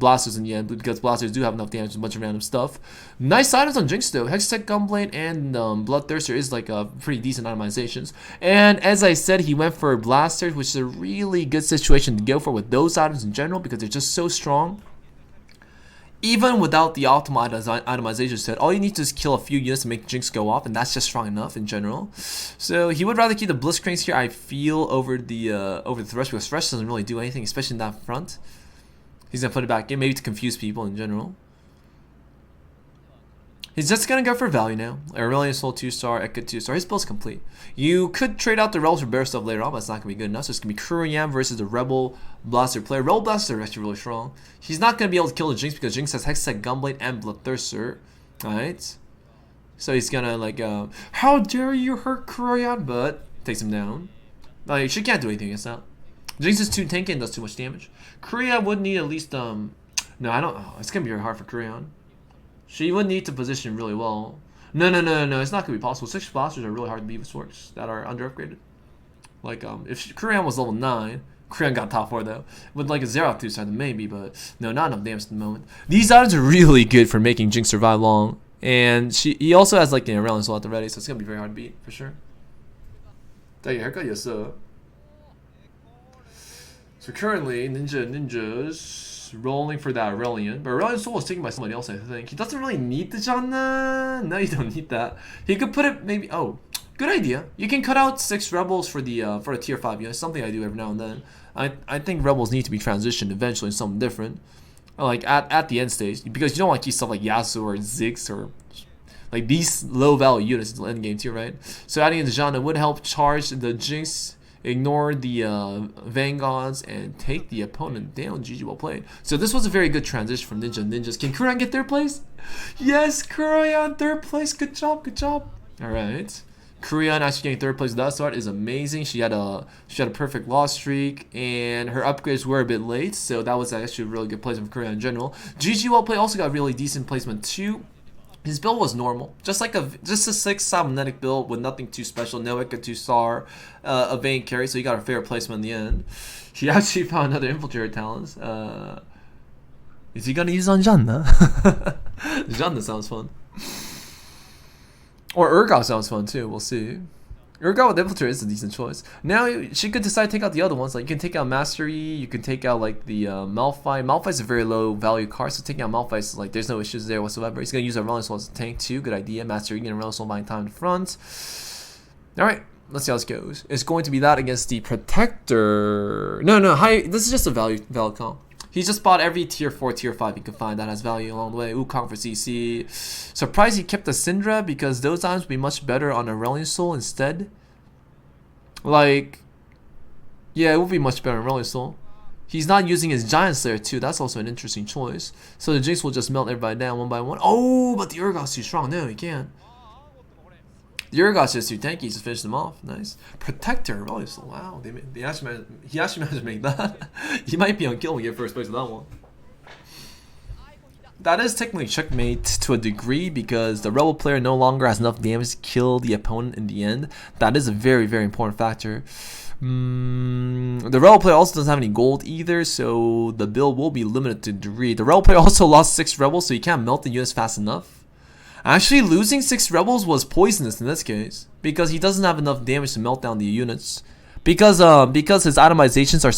blasters in the end, because blasters do have enough damage and a bunch of random stuff. Nice items on Jinx though. Hextech Gunblade and Bloodthirster is like pretty decent itemizations. And as I said, he went for blasters, which is a really good situation to go for with those items in general because they're just so strong. Even without the optimal itemization set, all you need to is kill a few units to make Jinx go off, and that's just strong enough in general. So he would rather keep the Blitzcranks here, I feel, over the Thresh, because Thresh doesn't really do anything, especially in that front. He's gonna put it back in, maybe to confuse people in general. He's just gonna go for value now. Aurelion Soul 2-star, Ekka 2-star. His build's complete. You could trade out the Rebels for better stuff later on, but it's not gonna be good enough. So it's gonna be Kurayam versus the Rebel Blaster player. Rebel Blaster is actually really strong. He's not gonna be able to kill the Jinx because Jinx has Hextech Gunblade and Bloodthirster. Alright. So he's gonna like how dare you hurt Kurayam, but takes him down. Like, she can't do anything against that. Jinx is too tanky and does too much damage. Kurayam would need at least no, I don't. Oh, it's gonna be very hard for Kurayam. She would need to position really well. No, it's not gonna be possible. 6 blasters are really hard to beat with Swords that are under upgraded. Like if Kurayam was level 9, Kurayam got top 4 though. With like a Zeroth 2-side maybe, but no, not enough damage at the moment. These items are really good for making Jinx survive long. And he also has like an Aurelion Soul at the ready, so it's gonna be very hard to beat for sure. Tell your haircut, yes sir. So currently, Ninjas rolling for that Aurelion, but Aurelion Soul is taken by somebody else, I think. He doesn't really need the Janna. No, you don't need that. He could put it maybe. Oh, good idea. You can cut out 6 Rebels for a tier 5 unit. Something I do every now and then. I think Rebels need to be transitioned eventually into something different, like at the end stage, because you don't want to keep stuff like Yasuo or Ziggs or like these low value units in the end game tier, right? So adding in the Janna would help charge the Jinx, ignore the Vanguards, and take the opponent down. GG, well played. So this was a very good transition from Ninjas. Can Kurayam get 3rd place? Yes, Kurayam 3rd place. Good job. Alright. Kurayam actually getting 3rd place with that start is amazing. She had a perfect loss streak, and her upgrades were a bit late, so that was actually a really good placement for Kurayam in general. GG, well played. Also got a really decent placement too. His build was normal, just a 6 cybernetic build with nothing too special. No Ekka 2-star, a Vayne carry, so he got a fair placement in the end. He actually found another infiltrator talents. Is he gonna use on Janna? Janna sounds fun. Or Urgot sounds fun too. We'll see. Urgot with infiltrator is a decent choice. Now she could decide to take out the other ones. Like you can take out Mastery, you can take out like the Malphite. Malphite's a very low value card, so taking out Malphite is like there's no issues there whatsoever. He's gonna use Aurelion Soul as a tank too. Good idea. Mastery and Aurelion Soul buying time in front. All right, let's see how this goes. It's going to be that against the Protector. No, high. This is just a valid comp. He just bought every tier 4, tier 5 he could find that has value along the way. Wukong for CC. Surprised he kept the Syndra because those items would be much better on a Reliant Soul instead. Like, yeah, it would be much better on Reliant Soul. He's not using his Giant Slayer too. That's also an interesting choice. So the Jinx will just melt everybody down one by one. Oh, but the Urgot's too strong. No, he can't. The Urgot's just too tanky to finish them off. Nice. Protector. Really? So, wow. He actually managed to make that. He might be unkillable and get first place with that one. That is technically checkmate to a degree because the Rebel player no longer has enough damage to kill the opponent in the end. That is a very, very important factor. The Rebel player also doesn't have any gold either, so the build will be limited to a degree. The Rebel player also lost 6 Rebels, so he can't melt the units fast enough. Actually, losing 6 Rebels was poisonous in this case because he doesn't have enough damage to melt down the units. Because his itemizations are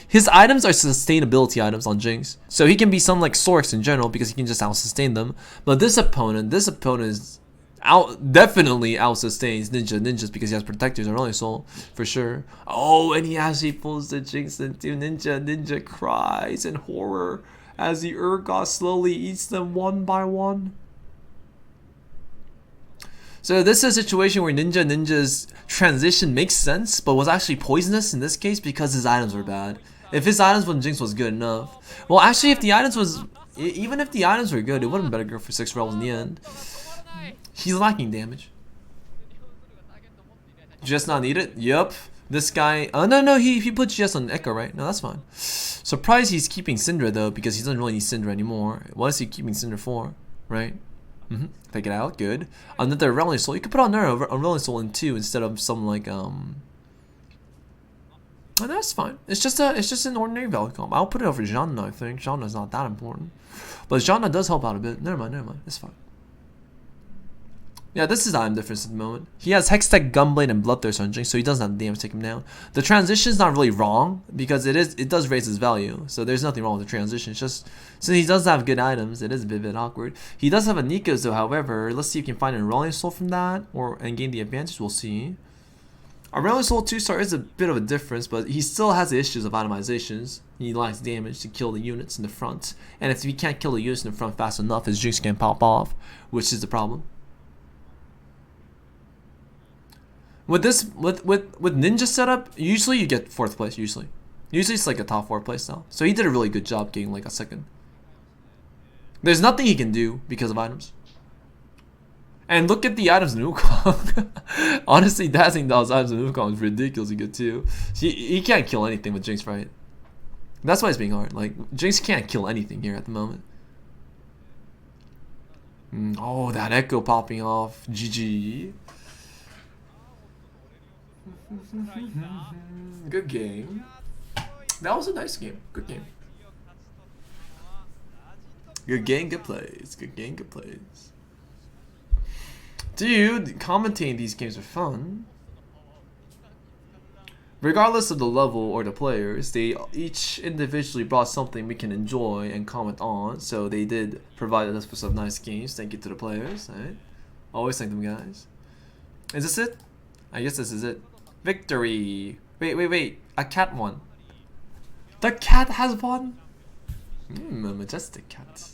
his items are sustainability items on Jinx, so he can be something like Sorix in general because he can just out sustain them. But this opponent is definitely out sustains Ninjas because he has Protectors and Rolling Soul for sure. Oh, and he actually pulls the Jinx into Ninja. Ninja cries in horror as the Urgot slowly eats them one by one. So this is a situation where Ninja's transition makes sense, but was actually poisonous in this case because his items were bad. If his items when Jinx was good enough. Well, actually, if the items even if the items were good, it wouldn't better go for 6 Rebels in the end. He's lacking damage. Just not needed? Yup. This guy, oh no, he put GS on Echo, right? No, that's fine. Surprised he's keeping Syndra though, because he doesn't really need Syndra anymore. What is he keeping Syndra for, right? Take it out, good. Another Reliant Soul. You could put on there a Reliant Soul in 2 instead of something like and that's fine. It's just an ordinary value comp. I'll put it over Janna, I think. Janna's not that important. But Janna does help out a bit. Never mind. It's fine. Yeah, this is item difference at the moment. He has Hextech, Gunblade, and Bloodthirst on Jinx, so he doesn't have the damage to take him down. The transition is not really wrong because it does raise his value, so there's nothing wrong with the transition. It's just since he does have good items, it is a bit awkward. He does have a Nikos though, however. Let's see if he can find a Rolling Soul from that and gain the advantage. We'll see. A Rolling Soul 2-star is a bit of a difference, but he still has the issues of itemizations. He lacks damage to kill the units in the front, and if he can't kill the units in the front fast enough, his Jinx can pop off, which is the problem. With Ninja setup, usually you get 4th place. Usually it's like a top 4 place now. So he did a really good job getting like a 2nd. There's nothing he can do because of items. And look at the items in Wukong. Honestly, dazzling Doll's items in Wukong is ridiculously good too. He can't kill anything with Jinx, right? That's why it's being hard. Like Jinx can't kill anything here at the moment. Oh, that Echo popping off. GG. Good game. That was a nice game. Good game. Good game, good plays. Good game, good plays. Dude, commentating these games are fun. Regardless of the level or the players, they each individually brought something we can enjoy and comment on. So they did provide us with some nice games. Thank you to the players. Right? Always thank them, guys. Is this it? I guess this is it. Victory! Wait. A cat won. The cat has won? A majestic cat.